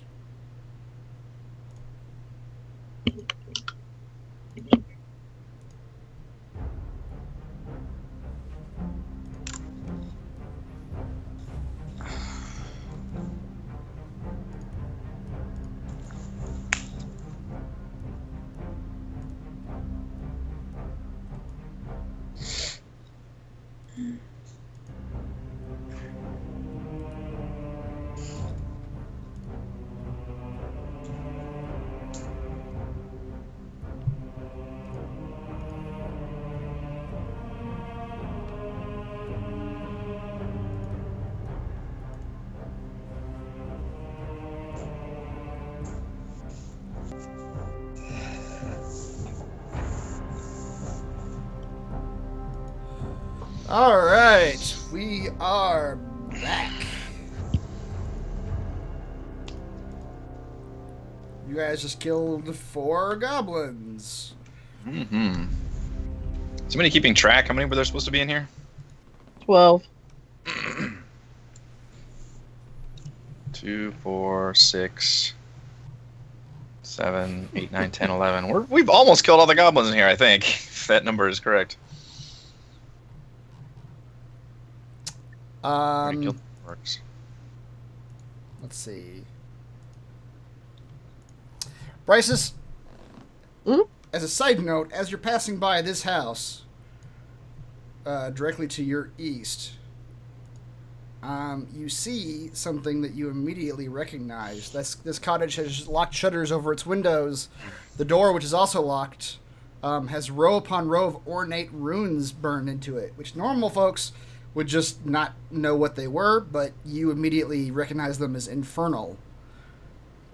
All right, we are back. You guys just killed 4 goblins. Mm-hmm. Somebody keeping track? How many were there supposed to be in here? 12. 2, 4, 6, 7, 8, 9, 10, 11. We've almost killed all the goblins in here, I think. If that number is correct. Already killed the orcs. Let's see. Bryces, as a side note, as you're passing by this house, directly to your east, you see something that you immediately recognize. This cottage has locked shutters over its windows. The door, which is also locked, has row upon row of ornate runes burned into it, which normal folks would just not know what they were, but you immediately recognize them as infernal.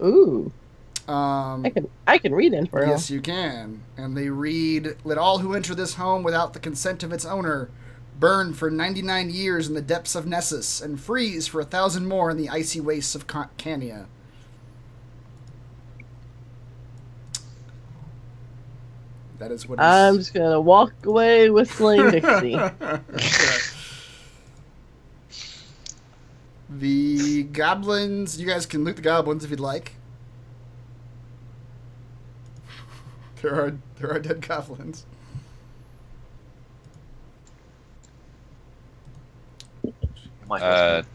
Ooh. I can read Infernal. Yes, you can. And they read, "Let all who enter this home without the consent of its owner burn for 99 years in the depths of Nessus and freeze for 1,000 more in the icy wastes of Cania." That is what I'm just gonna walk away whistling Dixie. The goblins, you guys can loot the goblins if you'd like. There are dead goblins. My first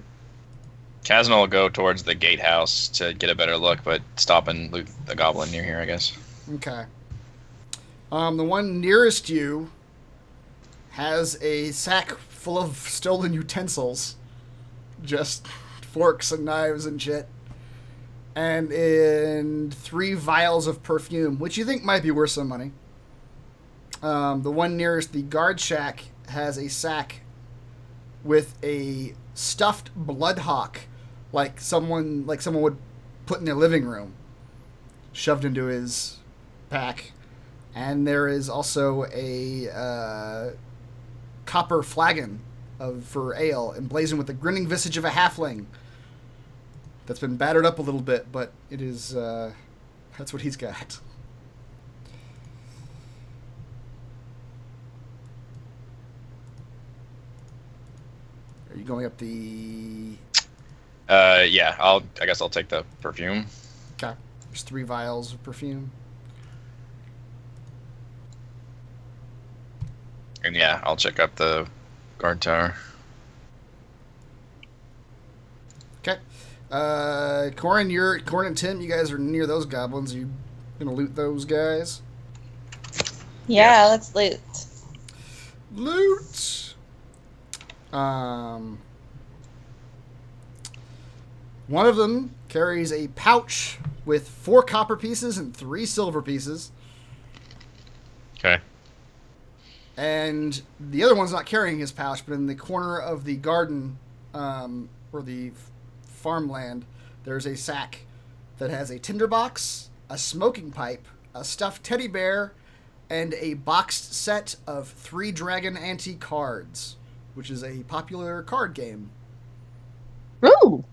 Kazan will go towards the gatehouse to get a better look, but stop and loot the goblin near here, I guess. Okay. The one nearest you has a sack full of stolen utensils. Just forks and knives and shit. And in 3 vials of perfume, which you think might be worth some money. The one nearest the guard shack has a sack with a stuffed bloodhawk, like someone would put in their living room, shoved into his pack. And there is also a copper flagon for ale, emblazoned with the grinning visage of a halfling that's been battered up a little bit, but it is that's what he's got. Are you going up the... Yeah, I guess I'll take the perfume. Okay. There's 3 vials of perfume. And yeah, I'll check up the guard tower. Okay. Corin and Tim, you guys are near those goblins. Are you gonna loot those guys? Yeah, let's loot. Loot! One of them carries a pouch with 4 copper pieces and 3 silver pieces. Okay. And the other one's not carrying his pouch, but in the corner of the garden, or the farmland, there's a sack that has a tinderbox, a smoking pipe, a stuffed teddy bear, and a boxed set of 3 Dragon Ante cards, which is a popular card game. Ooh!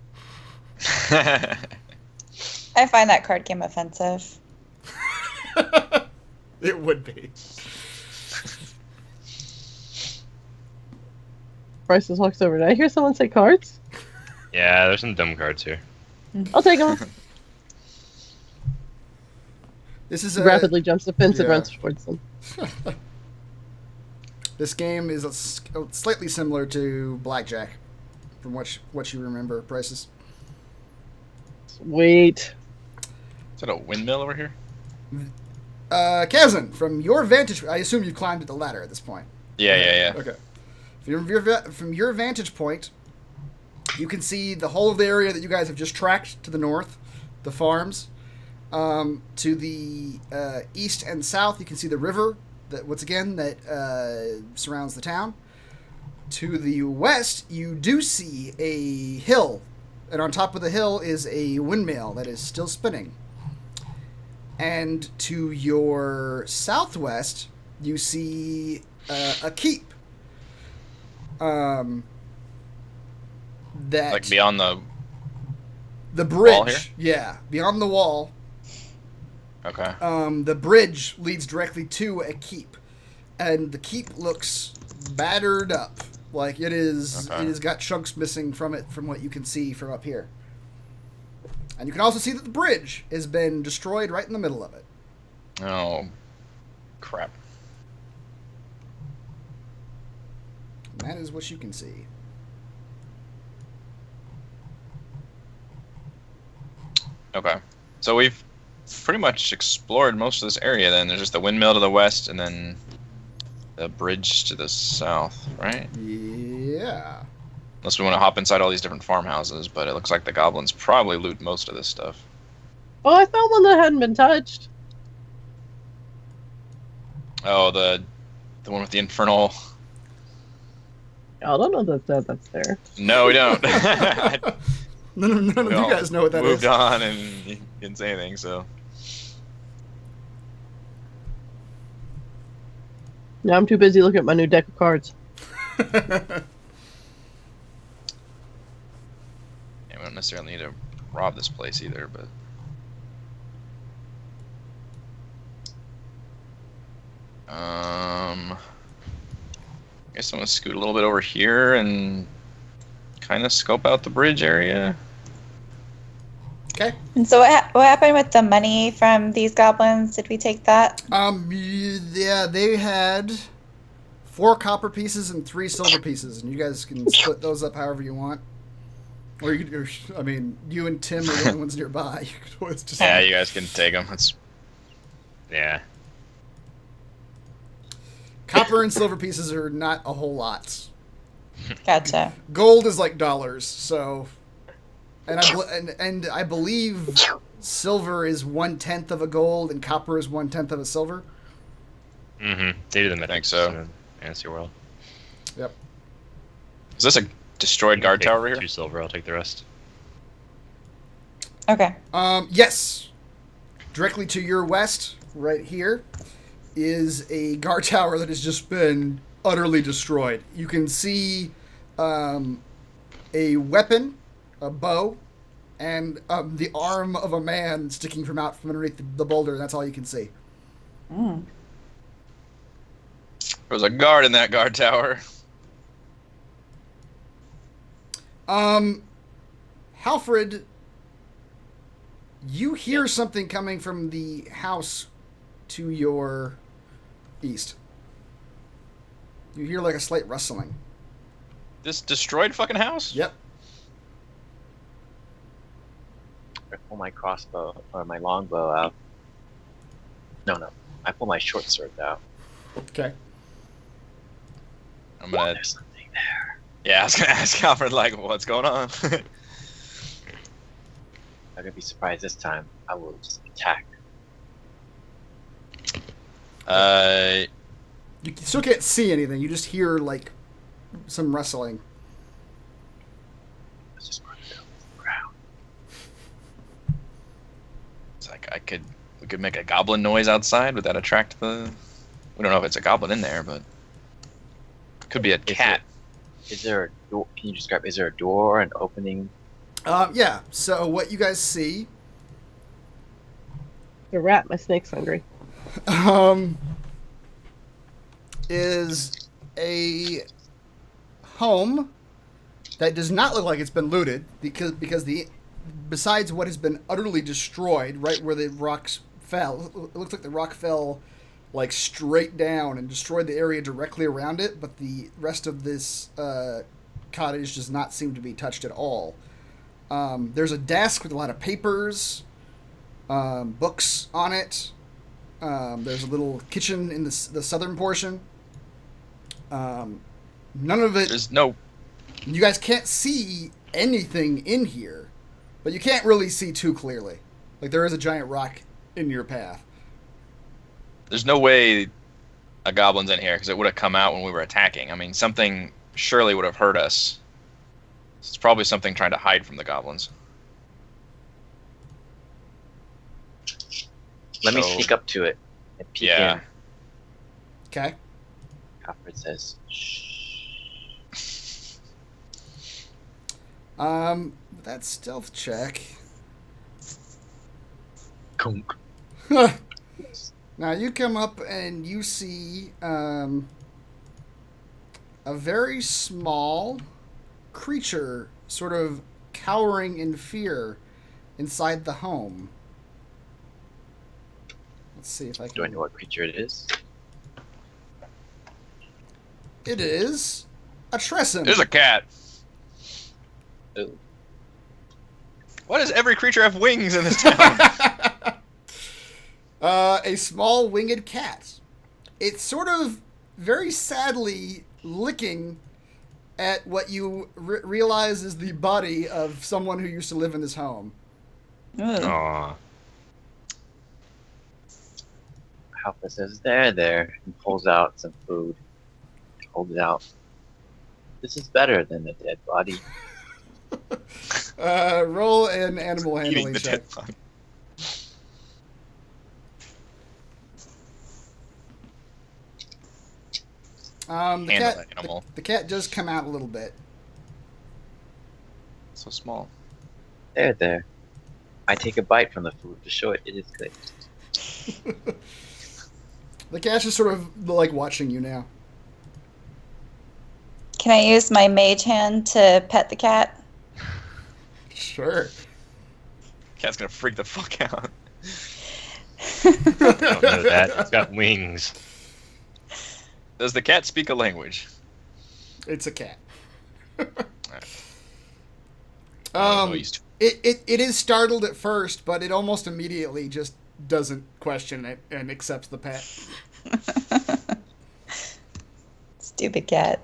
I find that card game offensive. It would be. Bryce just walks over. Did I hear someone say cards? Yeah, there's some dumb cards here. I'll take them. This is Rapidly jumps the fence and yeah. runs towards them. This game is slightly similar to Blackjack, from what you remember, Prices. Sweet. Is that a windmill over here? Kazan, from your vantage, I assume you climbed the ladder at this point. Yeah. Okay. From your vantage point, you can see the whole of the area that you guys have just tracked to the north, the farms. To the east and south, you can see the river that surrounds the town. To the west, you do see a hill, and on top of the hill is a windmill that is still spinning. And to your southwest, you see a keep. That Like beyond the bridge, wall here? yeah, beyond the wall. Okay. The bridge leads directly to a keep, and the keep looks battered up. Like it is, Okay. It has got chunks missing from it, from what you can see from up here. And you can also see that the bridge has been destroyed right in the middle of it. Oh, crap. And that is what you can see. Okay. So we've pretty much explored most of this area then. There's just the windmill to the west and then the bridge to the south, right? Yeah. Unless we want to hop inside all these different farmhouses, but it looks like the goblins probably loot most of this stuff. Oh, I found one that hadn't been touched. Oh, the one with the infernal... I don't know that's there. No, we don't. None of you guys know what that is. Moved on and you didn't say anything, so... Now I'm too busy looking at my new deck of cards. Yeah, we don't necessarily need to rob this place either, but... I guess I'm gonna scoot a little bit over here and kind of scope out the bridge area. Okay. And so what happened with the money from these goblins? Did we take that? Yeah, they had 4 copper pieces and 3 silver pieces, and you guys can split those up however you want. Or I mean, you and Tim are the only ones nearby. You could always just Yeah, you guys can take them. Yeah. Copper and silver pieces are not a whole lot. Gotcha. Gold is like dollars, so, and I believe silver is 1/10 of a gold and copper is 1/10 of a silver. Mm-hmm. They do the I think so. in Fantasy World. Yep. Is this a destroyed guard Take tower here? 2 silver. I'll take the rest. Okay. Yes. Directly to your west, right here, is a guard tower that has just been utterly destroyed. You can see a weapon, a bow, and the arm of a man sticking from underneath the boulder. That's all you can see. Mm. There was a guard in that guard tower. Halfred, you hear something coming from the house to your east. You hear like a slight rustling. This destroyed fucking house? Yep. I pull my crossbow or my longbow out. No. I pull my short sword out. Okay. I'm gonna. There's something there. Yeah, I was gonna ask Alfred, like, what's going on? I'm gonna be surprised this time. I will just attack. You still can't see anything. You just hear like some rustling. Let's just run down the ground. It's like we could make a goblin noise outside. Would that attract the? We don't know if it's a goblin in there, but it could be a cat. Is there a door? Can you describe? Is there a door, an opening? Yeah. So what you guys see, The rat, my snake's hungry. is a home that does not look like it's been looted because besides what has been utterly destroyed, right where the rocks fell, it looks like the rock fell like straight down and destroyed the area directly around it, but the rest of this cottage does not seem to be touched at all. There's a desk with a lot of papers, books on it. There's a little kitchen in the southern portion. None of it. There's no. You guys can't see anything in here, but you can't really see too clearly. Like there is a giant rock in your path. There's no way a goblin's in here because it would have come out when we were attacking. I mean, something surely would have hurt us. It's probably something trying to hide from the goblins. Let me So- sneak up to it and peek Yeah. in. Okay. Alfred says, "Shh." That stealth check. Kunk. Now you come up and you see a very small creature sort of cowering in fear inside the home. Let's see if I can. Do I know what creature it is? It is a Tressum. There's a cat. Ooh. Why does every creature have wings in this town? A small winged cat. It's sort of very sadly licking at what you realize is the body of someone who used to live in this home. Ugh. Aw. Alfred says, there, and pulls out some food. Holds it out. This is better than a dead body. Roll an animal Eating handling the check. dead body. The Handle cat, that animal. the cat does come out a little bit. So small. There. I take a bite from the food to show it is good. The cat's just sort of like watching you now. Can I use my mage hand to pet the cat? Sure. Cat's gonna freak the fuck out. I don't know that. It's got wings. Does the cat speak a language? It's a cat. No use to- It is startled at first, but it almost immediately just doesn't question it and accepts the pet. Stupid cat.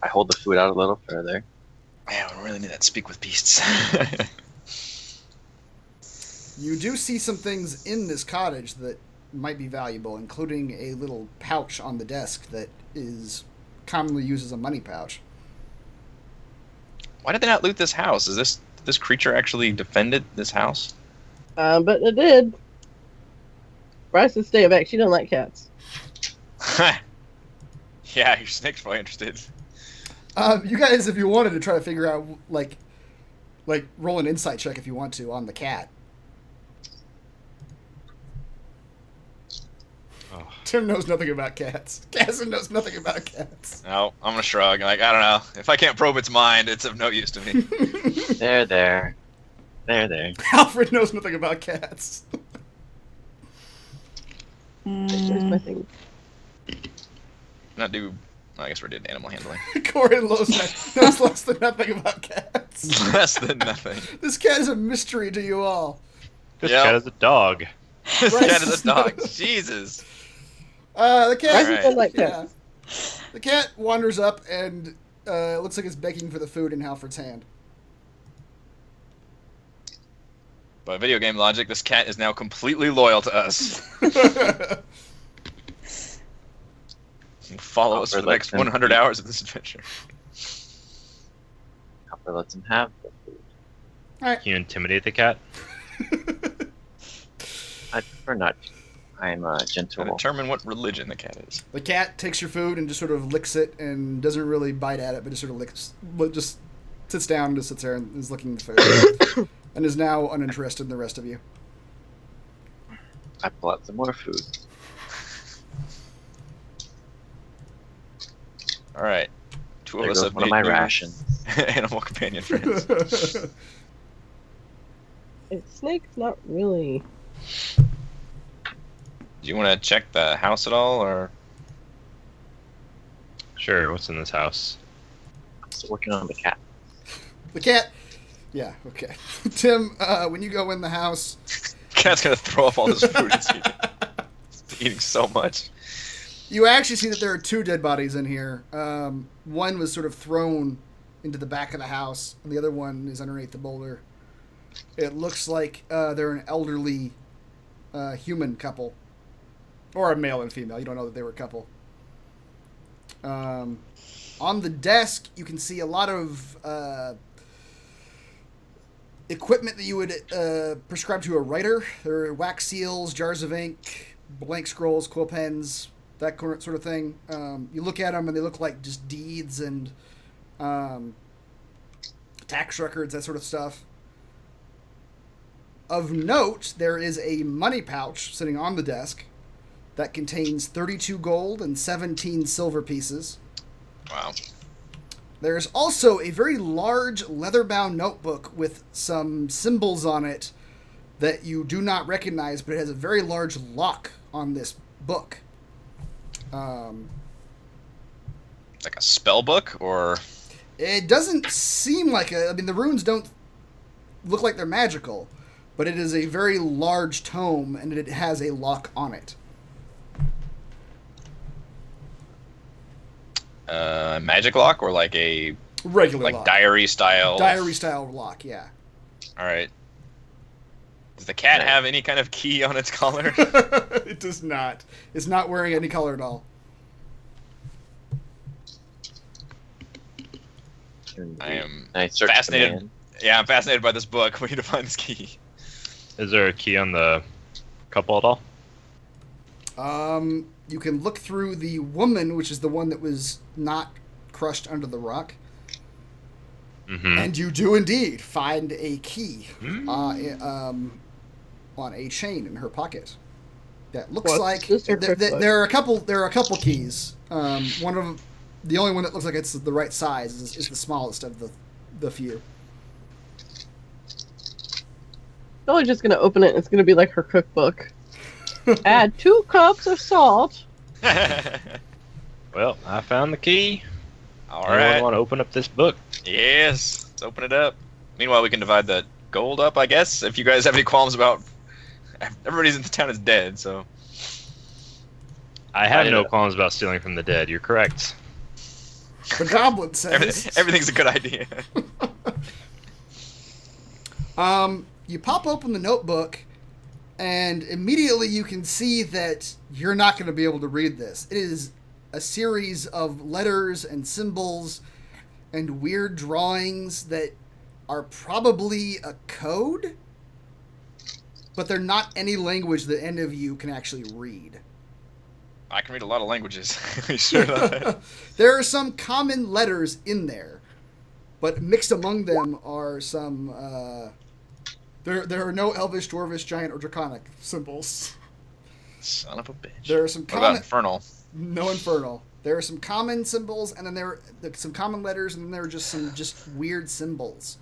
I hold the food out a little further. Man, we really need that speak with beasts. You do see some things in this cottage that might be valuable, including a little pouch on the desk that is commonly used as a money pouch. Why did they not loot this house? Is this creature actually defended this house? But it did. Bryce would stay back. She don't like cats. Yeah, your snake's probably interested. You guys, if you wanted to try to figure out, like roll an insight check if you want to on the cat. Oh. Tim knows nothing about cats. Casson knows nothing about cats. No, I'm gonna shrug. Like, I don't know. If I can't probe its mind, it's of no use to me. There. Alfred knows nothing about cats. Where's my thing? Not do. I guess we did animal handling. Corin knows less than nothing about cats. Less than nothing. This cat is a mystery to you all. This Yep. cat is a dog. This Bryce cat is is a dog. not- Jesus. The cat. Bryce Alright. doesn't like Yeah. cats. The cat wanders up and looks like it's begging for the food in Halfred's hand. By video game logic, this cat is now completely loyal to us. Follow us for the next 100 hours of this adventure. Alfred lets him have the food. Can you intimidate the cat? I prefer not to. I'm To gentle. determine what religion the cat is. The cat takes your food and just sort of licks it and doesn't really bite at it, but just sort of licks, but just sits down and just sits there and is licking the food, and is now uninterested in the rest of you. I pull out some more food. All right. Two There of us goes have one of made my new rations. animal companion friends. Snake's not really. Do you want to check the house at all, or Sure, what's in this house? I'm still working on the cat. The cat. Yeah. Okay. Tim, when you go in the house, cat's gonna throw up all this food it's eating? It's eating so much. you actually see that there are two dead bodies in here. One was sort of thrown into the back of the house, and the other one is underneath the boulder. It looks like they're an elderly human couple. Or a male and female. You don't know that they were a couple. On the desk, you can see a lot of equipment that you would prescribe to a writer. There are wax seals, jars of ink, blank scrolls, quill pens, that sort of thing. You look at them and they look like just deeds and tax records, that sort of stuff. Of note, there is a money pouch sitting on the desk that contains 32 gold and 17 silver pieces. Wow. There's also a very large leather-bound notebook with some symbols on it that you do not recognize, but it has a very large lock on this book. Like a spell book, or It doesn't seem like a... I mean, the runes don't look like they're magical, but it is a very large tome, and it has a lock on it. magic lock, or like a Regular lock. diary style. Diary-style lock, yeah. All right. Does the cat have any kind of key on its collar? It does not. It's not wearing any color at all. I am I search fascinated. the man. Yeah, I'm fascinated by this book. We need to find this key. Is there a key on the couple at all? You can look through the woman, which is the one that was not crushed under the rock, Mm-hmm. and you do indeed find a key on a chain in her pocket. That looks What? like Just her there, Christmas. there are a couple. There are a couple keys. One of them, the only one that looks like it's the right size, is the smallest of the few. Dolly's just gonna open it and it's gonna be like her cookbook. Add 2 cups of salt. Well, I found the key. All Anyone right. want to open up this book? Yes. Let's open it up. Meanwhile, we can divide the gold up, I guess. If you guys have any qualms about, everybody's in the town is dead, so. I have I no know. qualms about stealing from the dead. You're correct. The goblin says. Everything's a good idea. You pop open the notebook, and immediately you can see that you're not going to be able to read this. It is a series of letters and symbols and weird drawings that are probably a code, but they're not any language that any of you can actually read. I can read a lot of languages. You sure about that? There are some common letters in there, but mixed among them are some. There are no Elvish, Dwarvish, Giant, or Draconic symbols. Son of a bitch. There are some What about common. infernal? No infernal. There are some common symbols, and then there are some common letters, and then there are just some weird symbols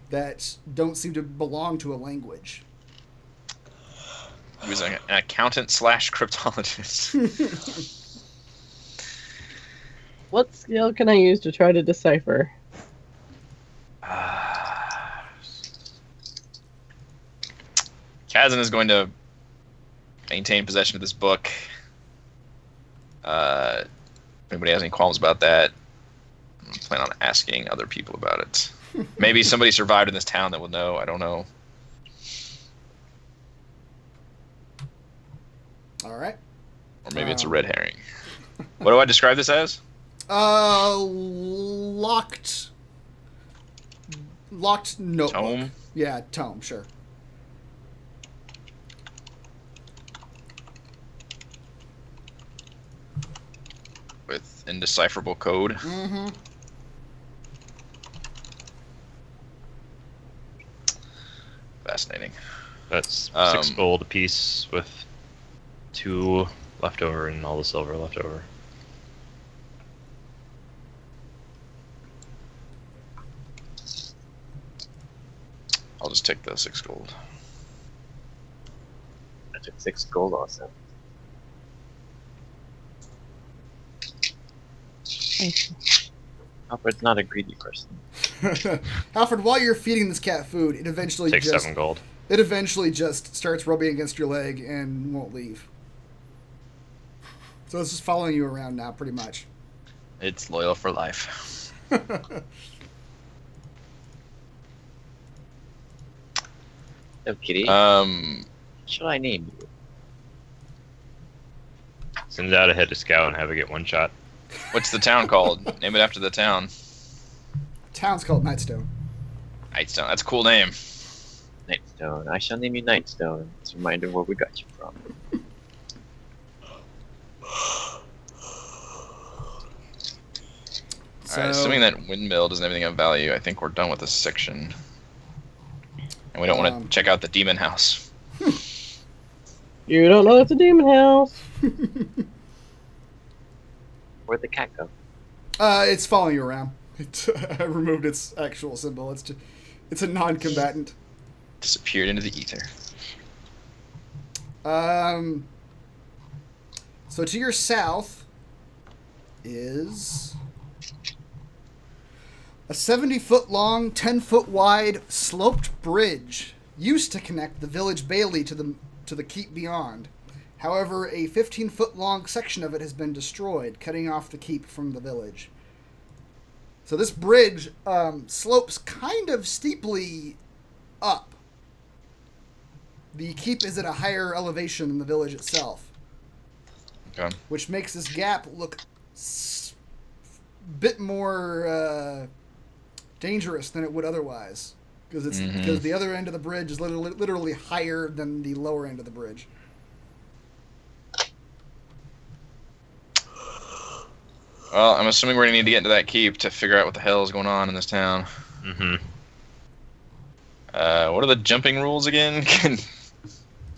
that don't seem to belong to a language. He was an accountant / cryptologist. What skill can I use to try to decipher? Kazan is going to maintain possession of this book. If anybody has any qualms about that, I plan on asking other people about it. Maybe somebody survived in this town that will know. I don't know. All right. Or maybe it's a red herring. What do I describe this as? Locked notebook. Tome? Yeah, tome, sure. With indecipherable code. Mm-hmm. Fascinating. That's 6 gold apiece with 2 left over and all the silver left over. I'll just take the 6 gold. I took 6 gold also. Alfred's not a greedy person. Alfred, while you're feeding this cat food, it eventually Take just 7 gold. it eventually just starts rubbing against your leg and won't leave. So it's just following you around now, pretty much. It's loyal for life. Oh, kitty. Uh, What should I name you? Send it out ahead to scout and have it get 1 shot. What's the town called? Name it after the town. Town's called Nightstone. Nightstone. That's a cool name. Nightstone. I shall name you Nightstone. It's a reminder of where we got you from. Alright, assuming that windmill doesn't have anything of value, I think we're done with this section. And we don't want to check out the demon house. You don't know it's a demon house. Where'd the cat go? It's following you around. I removed its actual symbol. It's a non-combatant. Disappeared into the ether. So to your south is a 70-foot long, 10-foot wide, sloped bridge used to connect the village bailey to the keep beyond. However, a 15-foot long section of it has been destroyed, cutting off the keep from the village. So this bridge slopes kind of steeply up. The keep is at a higher elevation than the village itself, Okay. which makes this gap look bit more dangerous than it would otherwise, because the other end of the bridge is literally higher than the lower end of the bridge. Well, I'm assuming we're gonna need to get into that keep to figure out what the hell is going on in this town. Mm-hmm. What are the jumping rules again? Can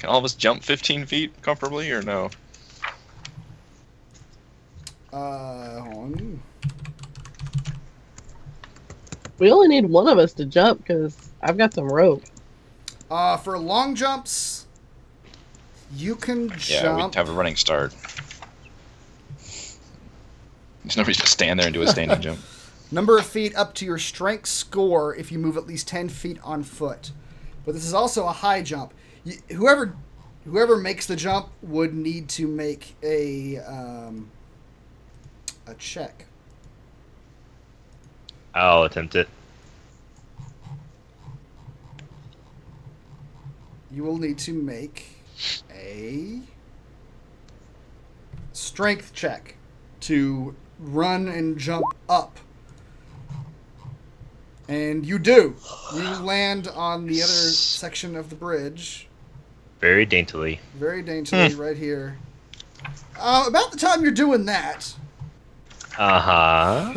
all of us jump 15 feet comfortably, or no? Hold on. We only need one of us to jump because I've got some rope. For long jumps, you can Yeah, we jump. have a running start. There's no reason to stand there and do a standing jump. Number of feet up to your strength score if you move at least 10 feet on foot. But this is also a high jump. Whoever makes the jump would need to make a check. I'll attempt it. You will need to make a strength check to run and jump up. And you do. You land on the other section of the bridge. Very daintily. Very daintily, right here. About the time you're doing that, Uh-huh.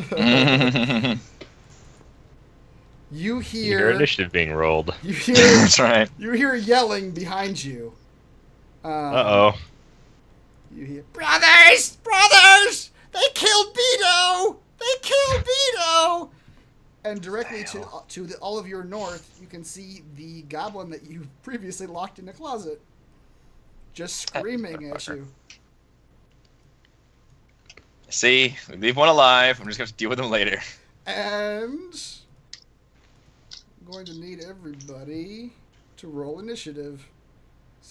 you You hear hear initiative being rolled. you hear That's right. you hear yelling behind you. Uh-oh. You hear, Brothers! Brothers! They killed Beto! They killed Beto! and directly to all of your north, you can see the goblin that you previously locked in the closet, just screaming at you. See, we leave one alive. I'm just going to deal with him later. And I'm going to need everybody to roll initiative.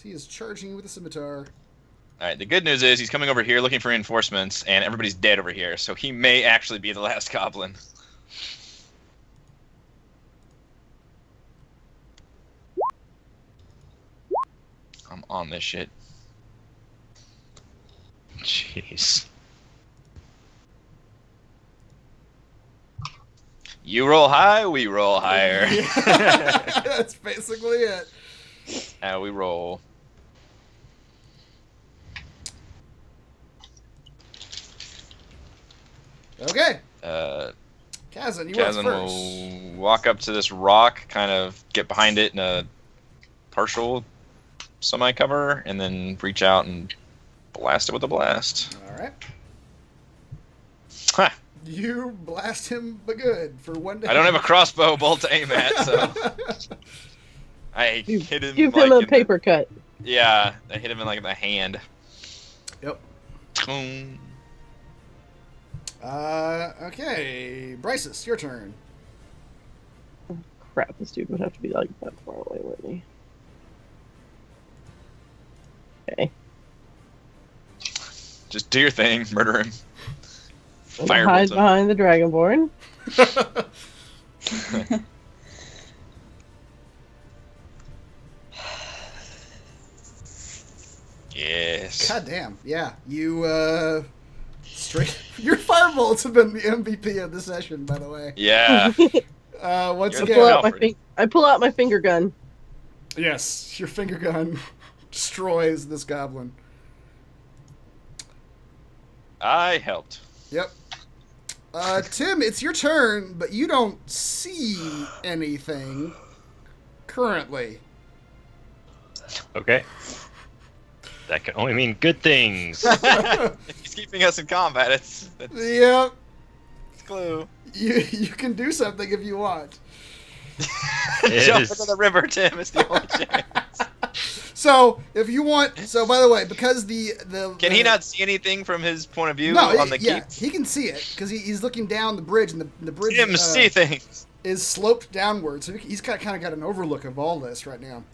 He is charging you with a scimitar. All right, the good news is he's coming over here looking for reinforcements, and everybody's dead over here, so he may actually be the last goblin. I'm on this shit. Jeez. You roll high, we roll higher. Yeah, that's basically it. How we roll. Okay, Uh, Kazan, you went Kazan first. will walk up to this rock, kind of get behind it in a partial semi-cover, and then reach out and blast it with a blast. All right. Ha! You blast him but good for one day. I don't have a crossbow bolt to aim at, so I hit him. Give like him a in paper cut. Yeah, I hit him in like the hand. Yep. Boom. Okay. Bryces, your turn. Crap, this dude would have to be like that far away, wouldn't he? Okay. Just do your thing, murder him. I'm Firebolt gonna hide him. behind the Dragonborn. Yes. God damn. Yeah. You, straight. Your firebolts have been the MVP of the session, by the way. Yeah. Once You're I pull again. out my Alfred. I pull out my finger gun. Yes, your finger gun destroys this goblin. I helped. Yep. Tim, it's your turn, but you don't see anything currently. Okay. That can only mean good things. He's keeping us in combat. That's Yep. a clue. You can do something if you want. It Jump is- into the river, Tim. It's the only chance. So, if you want, so by the way, because the Can he not see anything from his point of view No, on the yeah, keep? he can see it because he's looking down the bridge, and the bridge Tim, see things. is sloped downward, so he's kind of got an overlook of all this right now.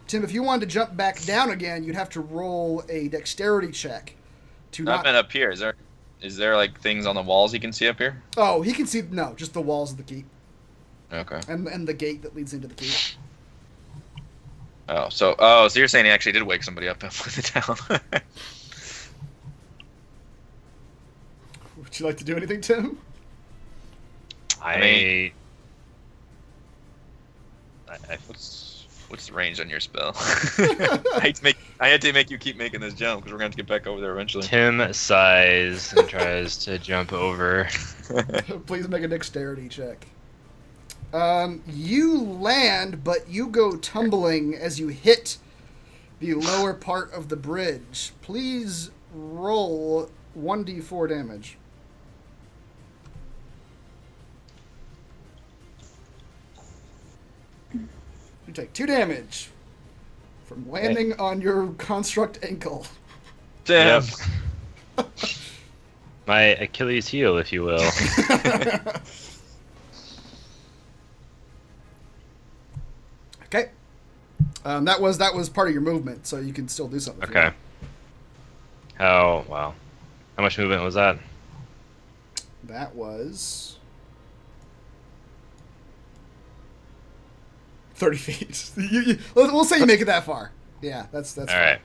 Tim, if you wanted to jump back down again, you'd have to roll a dexterity check to I've not. been up here. Is there like things on the walls he can see up here? Oh, he can see no, just the walls of the keep Okay. and the gate that leads into the keep. So you're saying he actually did wake somebody up in the town? Would you like to do anything, Tim? I What's the range on your spell? I had to make you keep making this jump because we're going to have to get back over there eventually. Tim sighs and tries to jump over. Please make a dexterity check. You land, but you go tumbling as you hit the lower part of the bridge. Please roll 1d4 damage. You take 2 damage from landing on your construct ankle. Damn. Yep. My Achilles heel, if you will. Okay. That was part of your movement, so you can still do something. if you Okay. want. Oh, wow. How much movement was that? That was 30 feet. We'll say you make it that far. Yeah, that's All fine. right.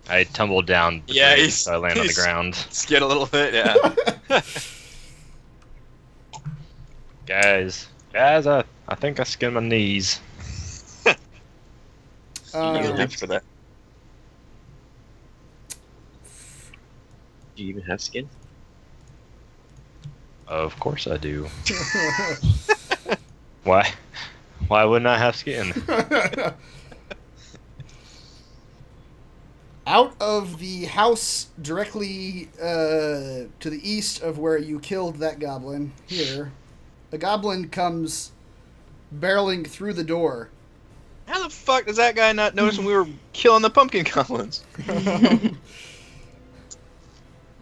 I tumbled down. The Yeah, bridge, so I land on the ground. Skid a little bit, yeah. Guys, I think I skinned my knees. You Um, reach for that. Do you even have skin? Of course I do. Why? Why wouldn't I have skin? out of the house directly to the east of where you killed that goblin, here, a goblin comes barreling through the door. How the fuck does that guy not notice when we were killing the pumpkin goblins?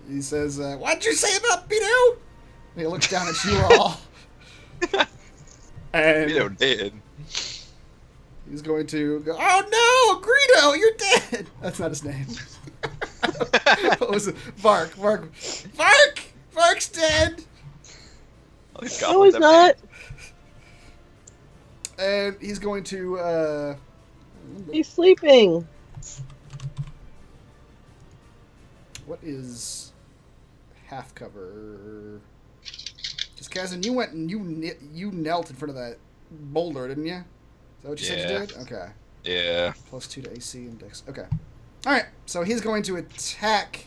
He says, "What'd you say about Beto?" He looks down at you all. And You know, dead. he's going to go, "Oh no, Greedo, you're dead!" That's not his name. What was it? Vark. Vark's dead! All these No, goblins he's have not. And he's going to, He's sleeping. what is half cover? Because Kazan, you went and you knelt in front of that boulder, didn't you? Is that what you said you Yeah. did? Okay. Yeah. +2 to AC and Dex. Okay. Alright, so he's going to attack.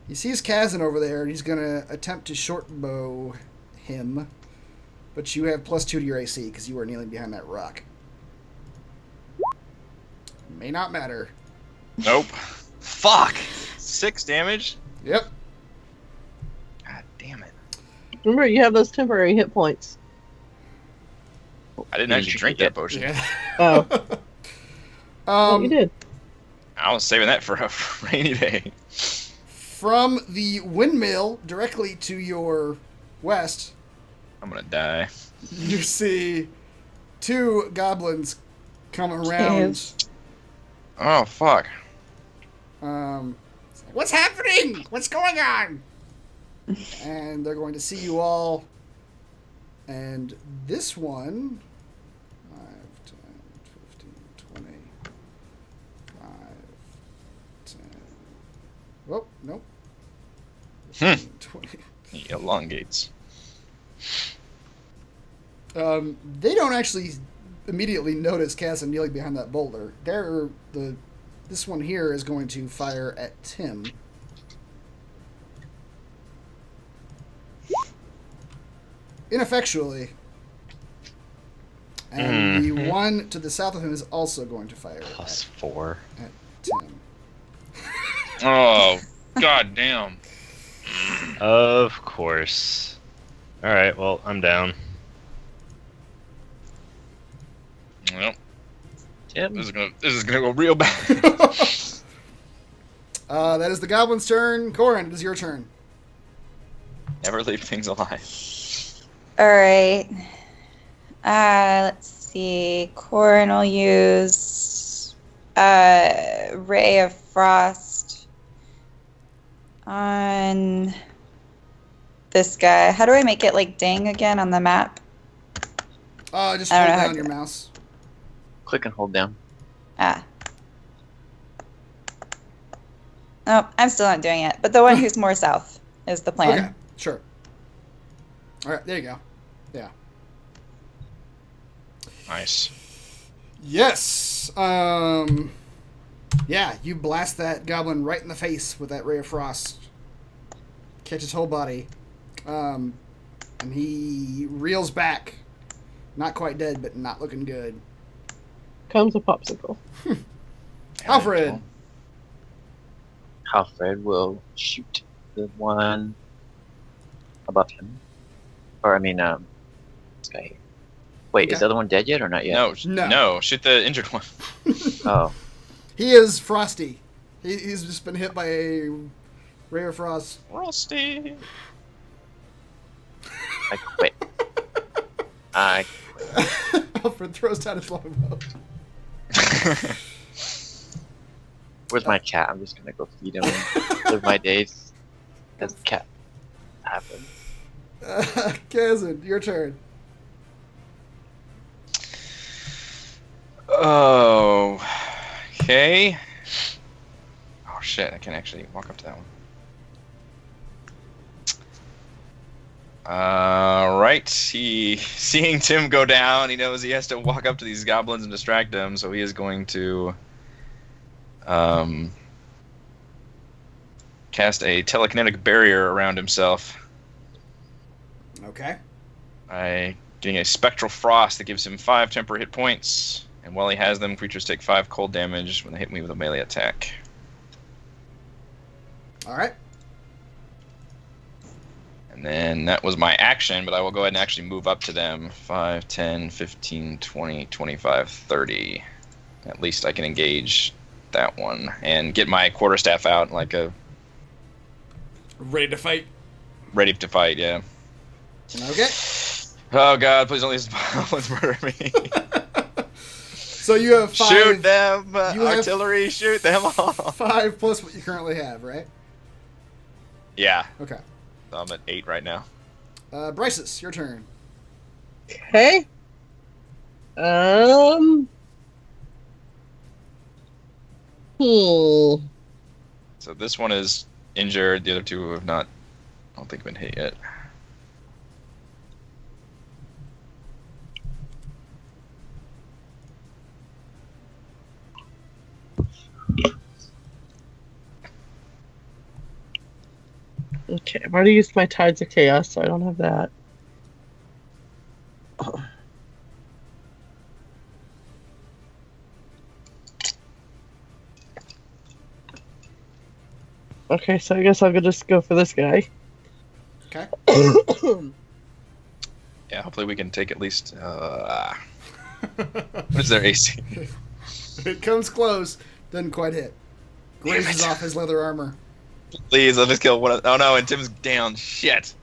He sees Kazan over there, and he's going to attempt to short bow him. But you have +2 to your AC, because you were kneeling behind that rock. May not matter. Nope. Fuck! 6 damage? Yep. God damn it. Remember, you have those temporary hit points. I didn't You actually should drink get that potion. Yeah. Oh, well, you did. I was saving that for a rainy day. From the windmill directly to your west, I'm gonna die. you see 2 goblins come around. Jeez. Oh, fuck. What's happening? What's going on? And they're going to see you all. And this one, 5, 10, 15, 20, 5, 10. Oh, nope. 15, 20. He elongates. They don't actually immediately notice Kazan kneeling behind that boulder. This one here is going to fire at Tim. Ineffectually. And the one to the south of him is also going to fire +4. at Tim. Oh, god damn. Of course. Alright, well, I'm down. Well, Tim? this is gonna go real bad. That is the goblin's turn. Corin, it is your turn. Never leave things alive. All right. Let's see. Corin will use Ray of Frost on this guy. How do I make it like ding again on the map? Just I hold don't know how down to your do it. mouse. Click and hold down. Ah. Oh, I'm still not doing it. But the one who's more south is the plan. Okay, sure. All right, there you go. Yeah. Nice. Yes. Yeah, you blast that goblin right in the face with that ray of frost. Catch his whole body. And he reels back. Not quite dead, but not looking good. Comes a popsicle. Alfred. Alfred will shoot the one above him. Or, I mean, this guy here. Wait, Okay. is the other one dead yet or not yet? No. Shoot the injured one. Oh. He is Frosty. He's just been hit by a ray of frost. Rusty. I quit. I Alfred throws down his longbow. Where's my cat? I'm just gonna go feed him and live my days as cat happens. Kazan, your turn. Oh. Okay. Oh shit! I can actually walk up to that one. Right. Seeing Tim go down, he knows he has to walk up to these goblins and distract them, so he is going to cast a telekinetic barrier around himself Okay. by getting a spectral frost that gives him 5 temporary hit points, and while he has them, creatures take 5 cold damage when they hit me with a melee attack. All right. And then that was my action, but I will go ahead and actually move up to them. 5, 10, 15, 20, 25, 30. At least I can engage that one. And get my quarterstaff out like a... Ready to fight. Ready to fight, yeah. Okay. Oh god, please don't let these goblins murder me. So you have 5. Shoot them! you have- Artillery, shoot them all! 5 plus what you currently have, right? Yeah, Okay. so I'm at 8 right now. Bryces, your turn. Okay. So this one is injured, the other 2 have not, I don't think, been hit yet. Okay, I've already used my Tides of Chaos, so I don't have that. Okay, so I guess I'll just go for this guy. Okay. Yeah, hopefully we can take at least, what is their AC? It comes close. Doesn't quite hit. Grazes off his leather armor. Please, let us kill one. Oh no, and Tim's down. Shit.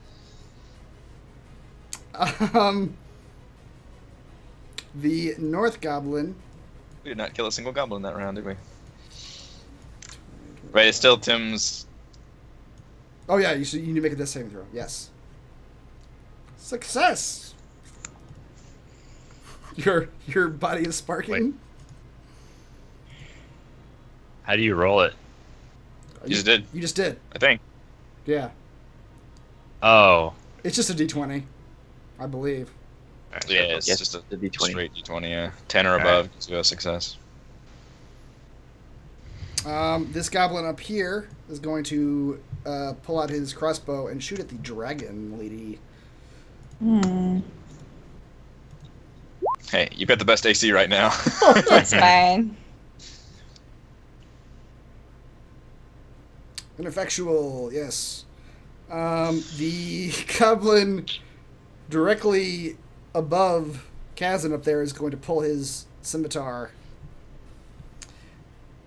The North Goblin. We did not kill a single goblin in that round, did we? Right, it's still Tim's. Oh yeah, you need to make a death saving throw. Yes. Success. Your body is sparking. Wait. How do you roll it? You just did, You just did. I think. Yeah. Oh. It's just a D20, I believe. Yeah, it's Yes, just a the D20. straight D20, yeah. 10 or Alright. above gives you a success. This goblin up here is going to pull out his crossbow and shoot at the dragon lady. Hey, you've got the best AC right now. That's fine. Ineffectual, yes. The goblin directly above Kazan up there is going to pull his scimitar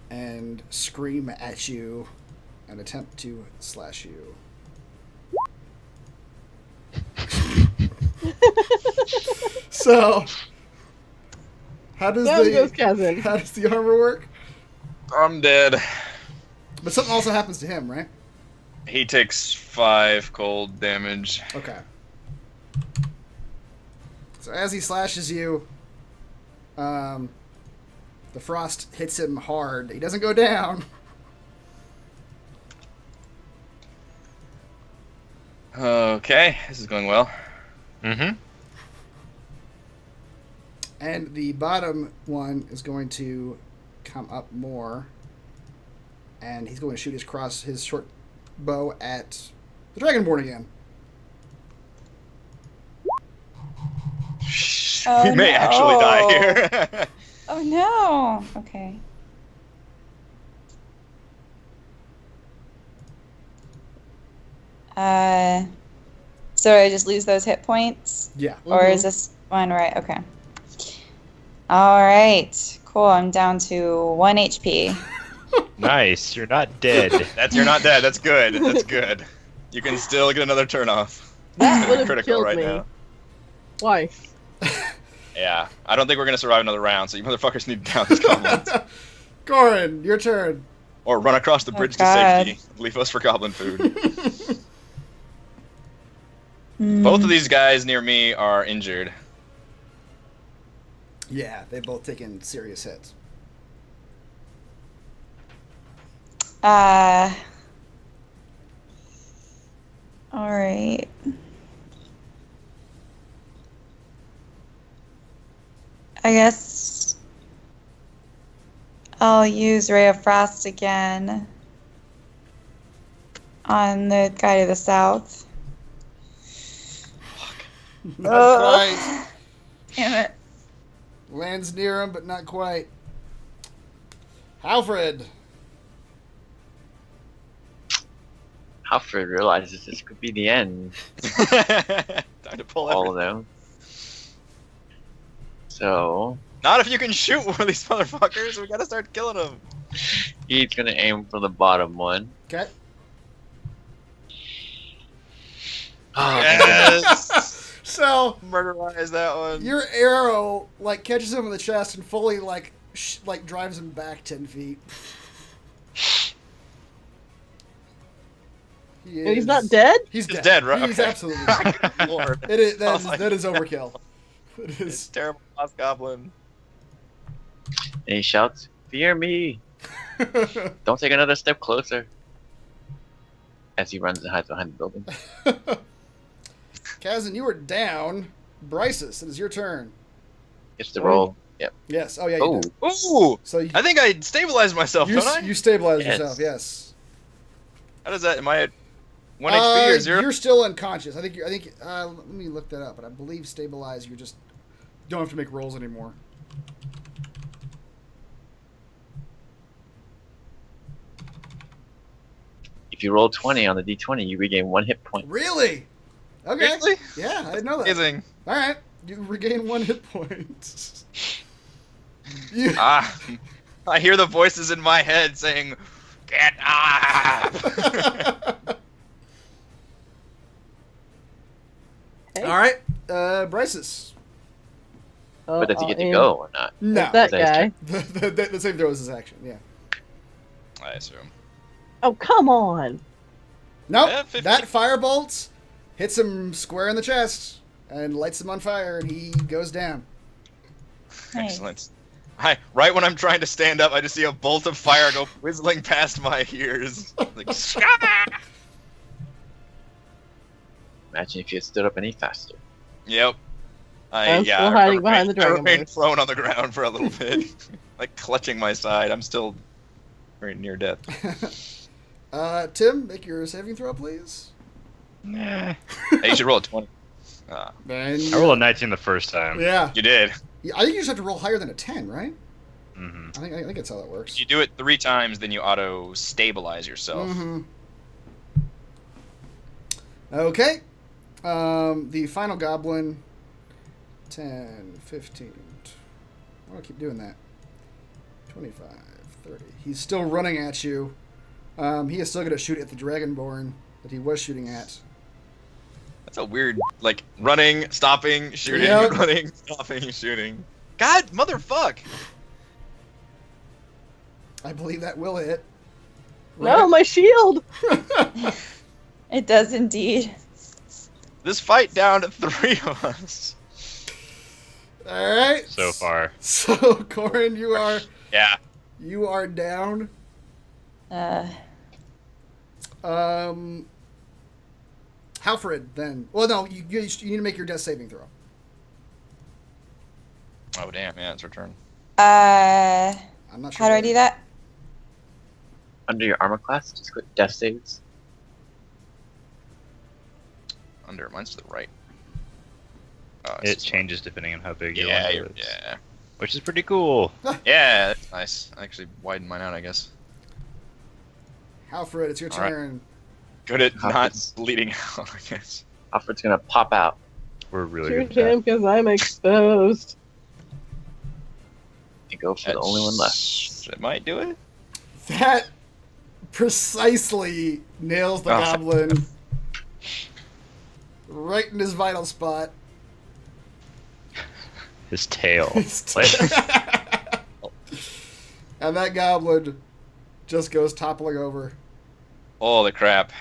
and scream at you and attempt to slash you. So, how does Down goes Kazan. how does the armor work? I'm dead. But something also happens to him, right? He takes 5 cold damage. Okay. So as he slashes you, the frost hits him hard. He doesn't go down. Okay, this is going well. Mm-hmm. And the bottom one is going to come up more. And he's going to shoot his short bow at the Dragonborn again. Oh, We may no. actually die here. Oh no. Okay. So I just lose those hit points? Yeah. Or is this one right? Okay. All right. Cool. I'm down to 1 HP. Nice. You're not dead. You're not dead. That's good. That's good. You can still get another turn off. That would have Critical killed right me. now. Twice. Yeah, I don't think we're gonna survive another round, so you motherfuckers need to down these goblins. Corin, your turn. Or run across the bridge to God. safety. Leave us for goblin food. Both of these guys near me are injured. Yeah, they've both taken serious hits. All right. I guess I'll use Ray of Frost again on the guy to the south. Not quite. Damn it. Lands near him, but not quite. Alfred. Alfred realizes this could be the end. Time to pull All everything. of them. So Not if you can shoot one of these motherfuckers. We gotta start killing them. he's gonna aim for the bottom one. Okay. Oh, Yes. So Murderize that one. your arrow like catches him in the chest and fully like drives him back 10 feet. And he's not dead? He's He's dead. dead, right? He's Okay. absolutely dead. Good Lord. It is, I was like, that is overkill. It It's is. terrible boss goblin. and he shouts, "Fear me! Don't take another step closer." As he runs and hides behind the building. Kazan, you are down. Bryces, it is your turn. Gets the roll. Yep. Yes. Oh yeah. You Oh, do. Ooh! So you, I think I stabilized myself, you, don't I? you stabilize Yes. yourself. Yes. How does that? Am I at 1 HP or 0? You're still unconscious. I think. Let me look that up. But I believe stabilize. You just don't have to make rolls anymore. if you roll 20 on the d20, you regain 1 hit point. Really? Okay. Really? Yeah, I didn't know that. Amazing. All right. You regain 1 hit point. You- Ah, I hear the voices in my head saying, "Get up!" Hey. All right. Bryces. Oh, But does he get to aim go or not? No. at that Is that guy. The same throw as his action. Yeah. I assume. Oh, come on. Nope. Yeah, 15. That firebolt hits him square in the chest and lights him on fire, and he goes down. Nice. Excellent. Right when I'm trying to stand up, I just see a bolt of fire go whistling past my ears. Like, Imagine if you had stood up any faster. yep. I'm still hiding behind the dragon I remained bird. prone on the ground for a little bit, like clutching my side. I'm still very near death. Tim, make your saving throw, please. Hey, you should roll a 20. Man, I rolled a 19 the first time. Yeah. You did. I think you just have to roll higher than a 10, right? Hmm. I think that's how that works. If you do it 3 times, then you auto stabilize yourself. Mm-hmm. Okay. The final goblin. 10, 15. I want to keep doing that. 25, 30. He's still running at you. He is still going to shoot at the Dragonborn that he was shooting at. That's a weird, like, running, stopping, shooting, Yep. running, stopping, shooting. God, motherfuck! I believe that will hit. No, my shield. It does indeed. This fight down to 3 of us. All right. So far. So, Corin, you Yeah. are down. Halfred, then. Well, no, you need to make your death saving throw. Oh, damn, yeah, it's her turn. I'm not sure. How do I do that? Under your armor class, just click death saves. Under, mine's to the right. Oh, It changes depending on how big your Yeah, one is. yeah. Which is pretty cool. Yeah, that's nice. I actually widened mine out, I guess. Halfred, it's your All right. turn. Good at How not is- bleeding out, I guess. Alfred's gonna pop out. We're really Shoot good at him because I'm exposed. And go for the only one left. It might do it. That precisely nails the goblin right in his vital spot. His tail. And that goblin just goes toppling over. Holy crap.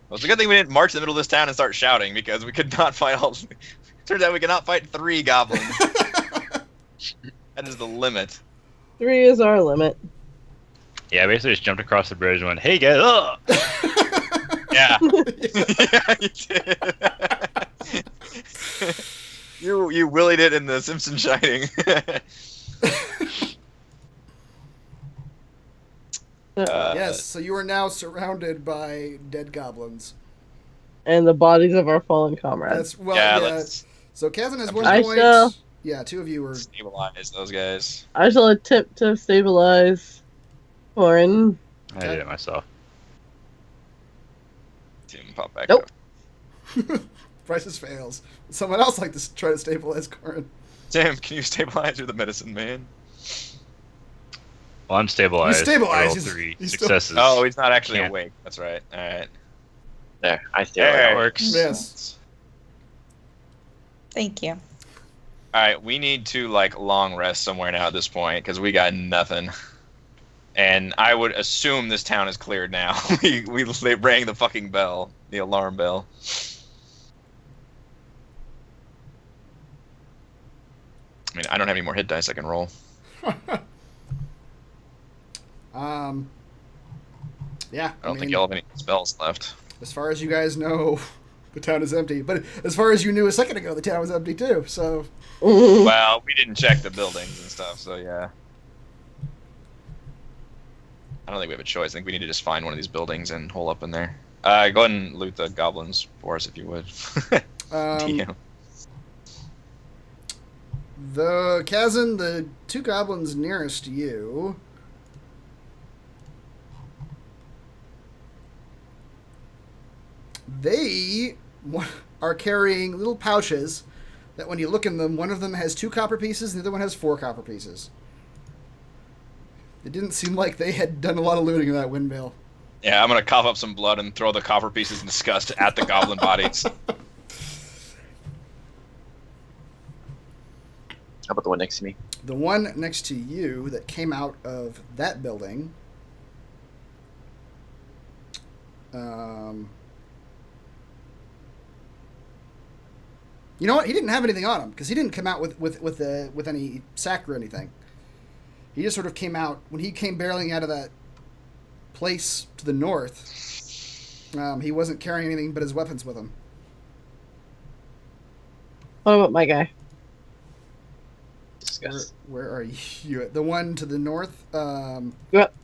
Well, it's a good thing we didn't march in the middle of this town and start shouting, because we could not fight all... Turns out we could not fight 3 goblins. That is the limit. 3 is our limit. Yeah, basically just jumped across the bridge and went, "Hey guys!" Oh! Yeah. Yeah, you did. You willied it in the Simpson Shining. Yes, so you are now surrounded by dead goblins. And the bodies of our fallen comrades. That's well, yeah, yeah. let's So Kazan has 1 I point. shall- Yeah, 2 of you are. stabilize those guys. I shall attempt to stabilize Corin. I did it myself. Tim, pop back Nope. up. Prices fails. Someone else like to try to stabilize Corin. Tim, can you stabilize with the medicine man? Well, I'm stabilized. You stabilize, Roll he's- 3 he's still- successes. Oh, he's not actually Can't. awake. That's right. Alright. There, I stay There. away. That works. Yes. Thank you. Alright, we need to, like, long rest somewhere now at this point, because we got nothing. And I would assume this town is cleared now. They rang the fucking bell. The alarm bell. I mean, I don't have any more hit dice I can roll. Yeah. I don't think y'all have any spells left. As far as you guys know, the town is empty. But as far as you knew a second ago, the town was empty too. So Well, we didn't check the buildings and stuff, so yeah. I don't think we have a choice. I think we need to just find one of these buildings and hole up in there. Go ahead and loot the goblins for us if you would. DM. The Kazan, the 2 goblins nearest you. They are carrying little pouches that when you look in them, one of them has 2 copper pieces and the other one has 4 copper pieces. It didn't seem like they had done a lot of looting in that windmill. Yeah, I'm gonna cough up some blood and throw the copper pieces in disgust at the goblin bodies. How about the one next to me? The one next to you that came out of that building. You know what? He didn't have anything on him because he didn't come out with any sack or anything. He just sort of came out when he came barreling out of that place to the north. He wasn't carrying anything but his weapons with him. What about my guy? Discuss. Where are you? The one to the north? Yep.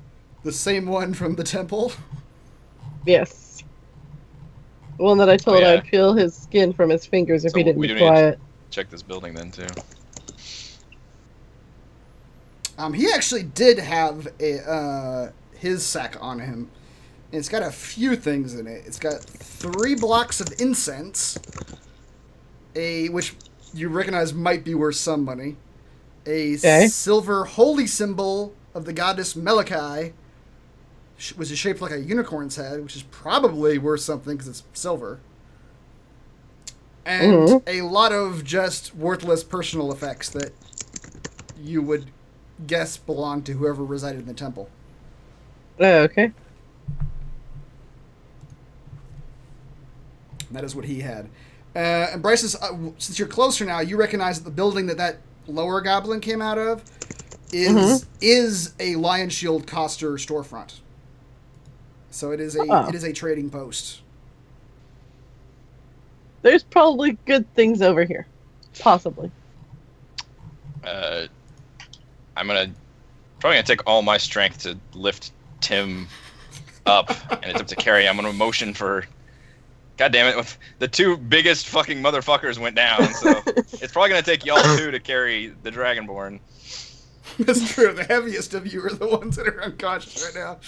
The same one from the temple? Yes. The one that I told yeah. I'd peel his skin from his fingers if So he didn't we be do need to- quiet. Check this building then too. He actually did have his sack on him. And it's got a few things in it. It's got 3 blocks of incense, which you recognize might be worth some money, a silver holy symbol of the goddess Melikai, which is shaped like a unicorn's head, which is probably worth something because it's silver, and a lot of just worthless personal effects that you would guess belonged to whoever resided in the temple. Oh, okay. And that is what he had. And Bryce is, since you're closer now, you recognize that the building that lower goblin came out of is a Lion Shield Coster storefront. So it is a trading post. There's probably good things over here. Possibly. I'm probably gonna take all my strength to lift Tim up and attempt to carry. I'm gonna motion for. God damn it! The 2 biggest fucking motherfuckers went down, so it's probably gonna take y'all 2 to carry the Dragonborn. That's true. The heaviest of you are the ones that are unconscious right now.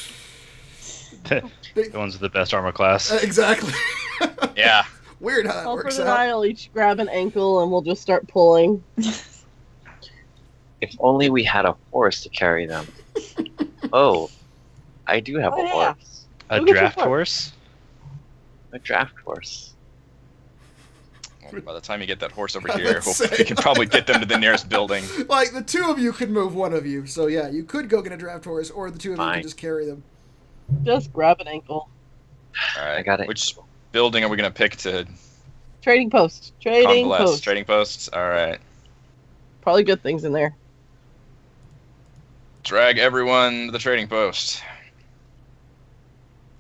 The ones with the best armor class. Exactly. Yeah. Weird how that Alfred works and out. I will each grab an ankle and we'll just start pulling. If only we had a horse to carry them. Oh, I do have Oh, a yeah. horse. A Look at draft your horse? A draft horse. Well, by the time you get that horse over I here, would say. we can probably get them to the nearest building. Like, the two of you could move one of you. So, yeah, you could go get a draft horse, or the two of you Fine. could just carry them. Just grab an ankle. All right. I got it. Which building are we going to pick to Trading post. Trading convalesce? post. Trading posts? All right. Probably good things in there. Drag everyone to the trading post.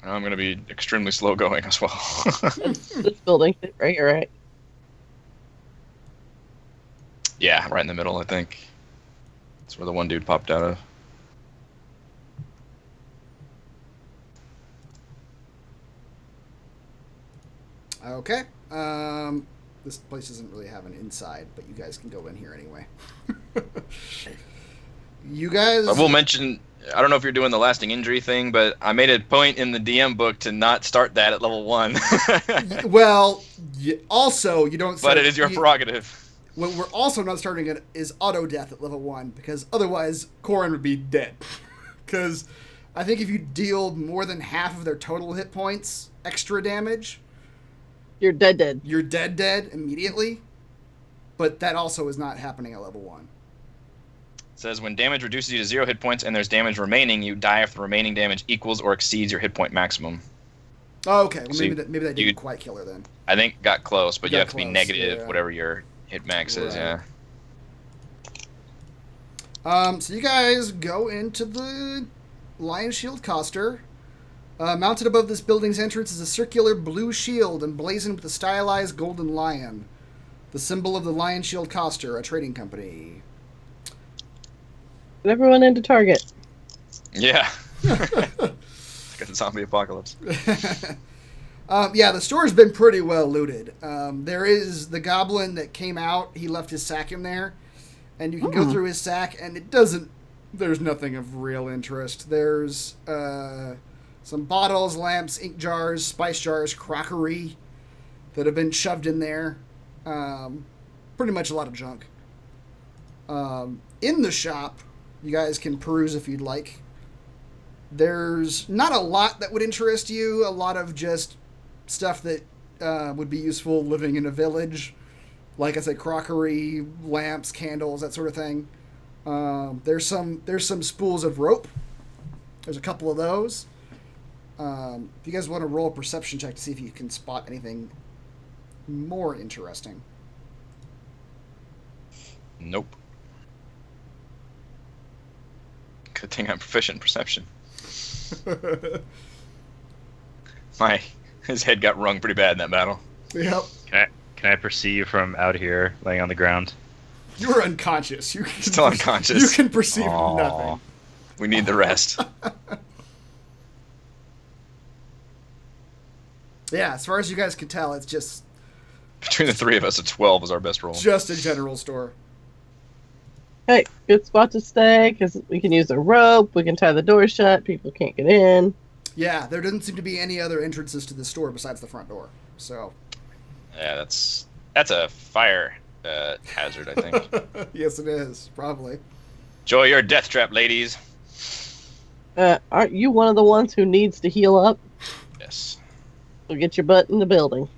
I'm going to be extremely slow going as well. This building. Right, you're right. Yeah, right in the middle, I think. That's where the one dude popped out of. Okay. This place doesn't really have an inside, but you guys can go in here anyway. You guys... I will mention, I don't know if you're doing the lasting injury thing, but I made a point in the DM book to not start that at level 1. Well, also, you don't... But it is your prerogative. What we're also not starting it is auto death at level 1, because otherwise Corin would be dead. Because I think if you deal more than half of their total hit points extra damage, You're dead. you're dead immediately. But that also is not happening at level 1. It says when damage reduces you to 0 hit points and there's damage remaining, you die if the remaining damage equals or exceeds your hit point maximum. Oh, okay. Well, So maybe that didn't you- quite kill her then. I think got close, but You you got have to be close, negative, yeah. whatever your hit max is, Right. yeah. So you guys go into the Lion Shield Coster. Mounted above this building's entrance is a circular blue shield emblazoned with a stylized golden lion, the symbol of the Lion Shield Coster, a trading company. Get everyone into Target. Yeah. Got the zombie apocalypse. Yeah, the store's been pretty well looted. There is the goblin that came out. He left his sack in there. And you can go through his sack, and it doesn't... There's nothing of real interest. There's some bottles, lamps, ink jars, spice jars, crockery that have been shoved in there. Pretty much a lot of junk. In the shop, you guys can peruse if you'd like. There's not a lot that would interest you. A lot of just stuff that would be useful living in a village. Like I said, crockery, lamps, candles, that sort of thing. There's some spools of rope. There's a couple of those. If you guys want to roll a perception check to see if you can spot anything more interesting. Nope. Good thing I'm proficient in perception. His head got rung pretty bad in that battle. Yep. Can I perceive from out here, laying on the ground? You were unconscious. You can Still unconscious. You can perceive Aw. nothing. We need the rest. Yeah, as far as you guys can tell, it's just Between the three of us, a 12 is our best roll. just a general store. Hey, good spot to stay, because we can use a rope, we can tie the door shut, people can't get in. Yeah, there doesn't seem to be any other entrances to the store besides the front door. So, Yeah, that's a fire hazard, I think. yes, it is probably. Enjoy your death trap, ladies. Aren't you one of the ones who needs to heal up? Yes. So get your butt in the building.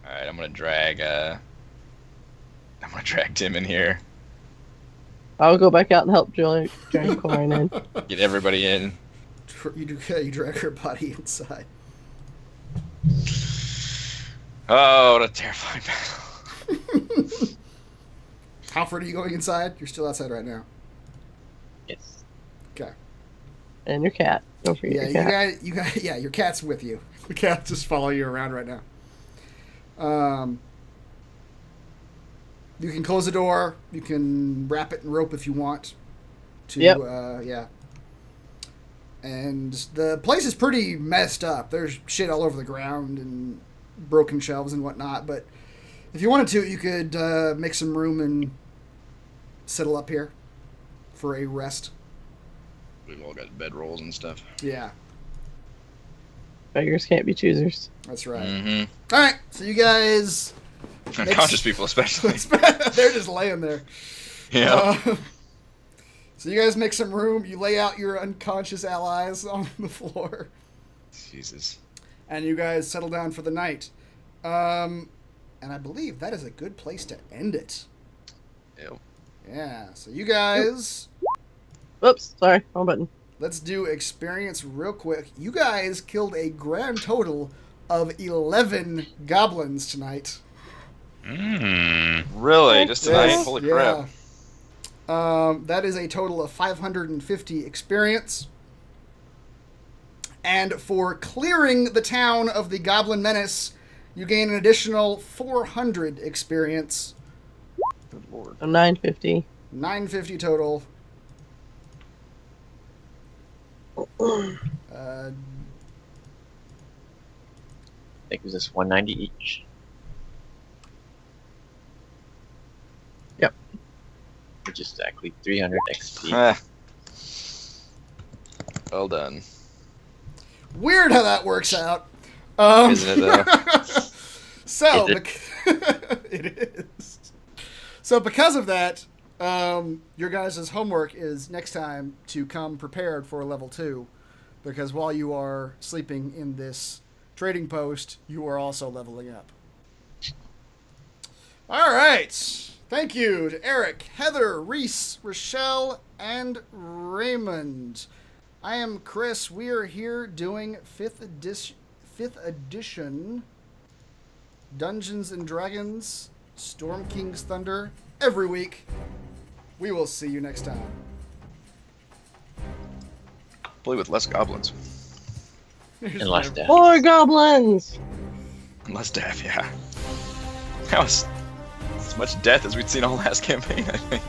All right, I'm gonna drag Tim in here. I'll go back out and help drag Corin in. Get everybody in. You drag her body inside. Oh, what a terrifying battle. How far are you going inside? You're still outside right now. Yes. Okay. And your cat. Don't forget Yeah, your cat. you got. Yeah, your cat's with you. The cat just follow you around right now. You can close the door. You can wrap it in rope if you want. Yep. Yeah. And the place is pretty messed up. There's shit all over the ground and broken shelves and whatnot. But if you wanted to, you could make some room and settle up here for a rest. We've all got bedrolls and stuff. Yeah, Beggars can't be choosers. that's right. Mm-hmm. All right, so you guys... Unconscious people, especially. They're just laying there. Yeah. So you guys make some room. You lay out your unconscious allies on the floor. Jesus. And you guys settle down for the night. And I believe that is a good place to end it. Ew. Yeah, so you guys... Oops, sorry, wrong button. Let's do experience real quick. You guys killed a grand total of 11 goblins tonight. Really? Just tonight? Yes, Holy crap. That is a total of 550 experience. And for clearing the town of the Goblin Menace, you gain an additional 400 experience. Good lord. So 950. 950 total. I think it was just 190 each. Yep. Which is exactly 300 XP. Ah. Well done. Weird how that works out. Isn't it, though? So, Is it is. So because of that, your guys' homework is next time to come prepared for level 2. Because while you are sleeping in this trading post, you are also leveling up. All right. Thank you to Eric, Heather, Reese, Rochelle, and Raymond. I am Chris. We are here doing 5th edition Dungeons and Dragons Storm King's Thunder every week. We will see you next time. Play with less goblins. And less death. More goblins! And less death, yeah. That was as much death as we'd seen all last campaign, I think.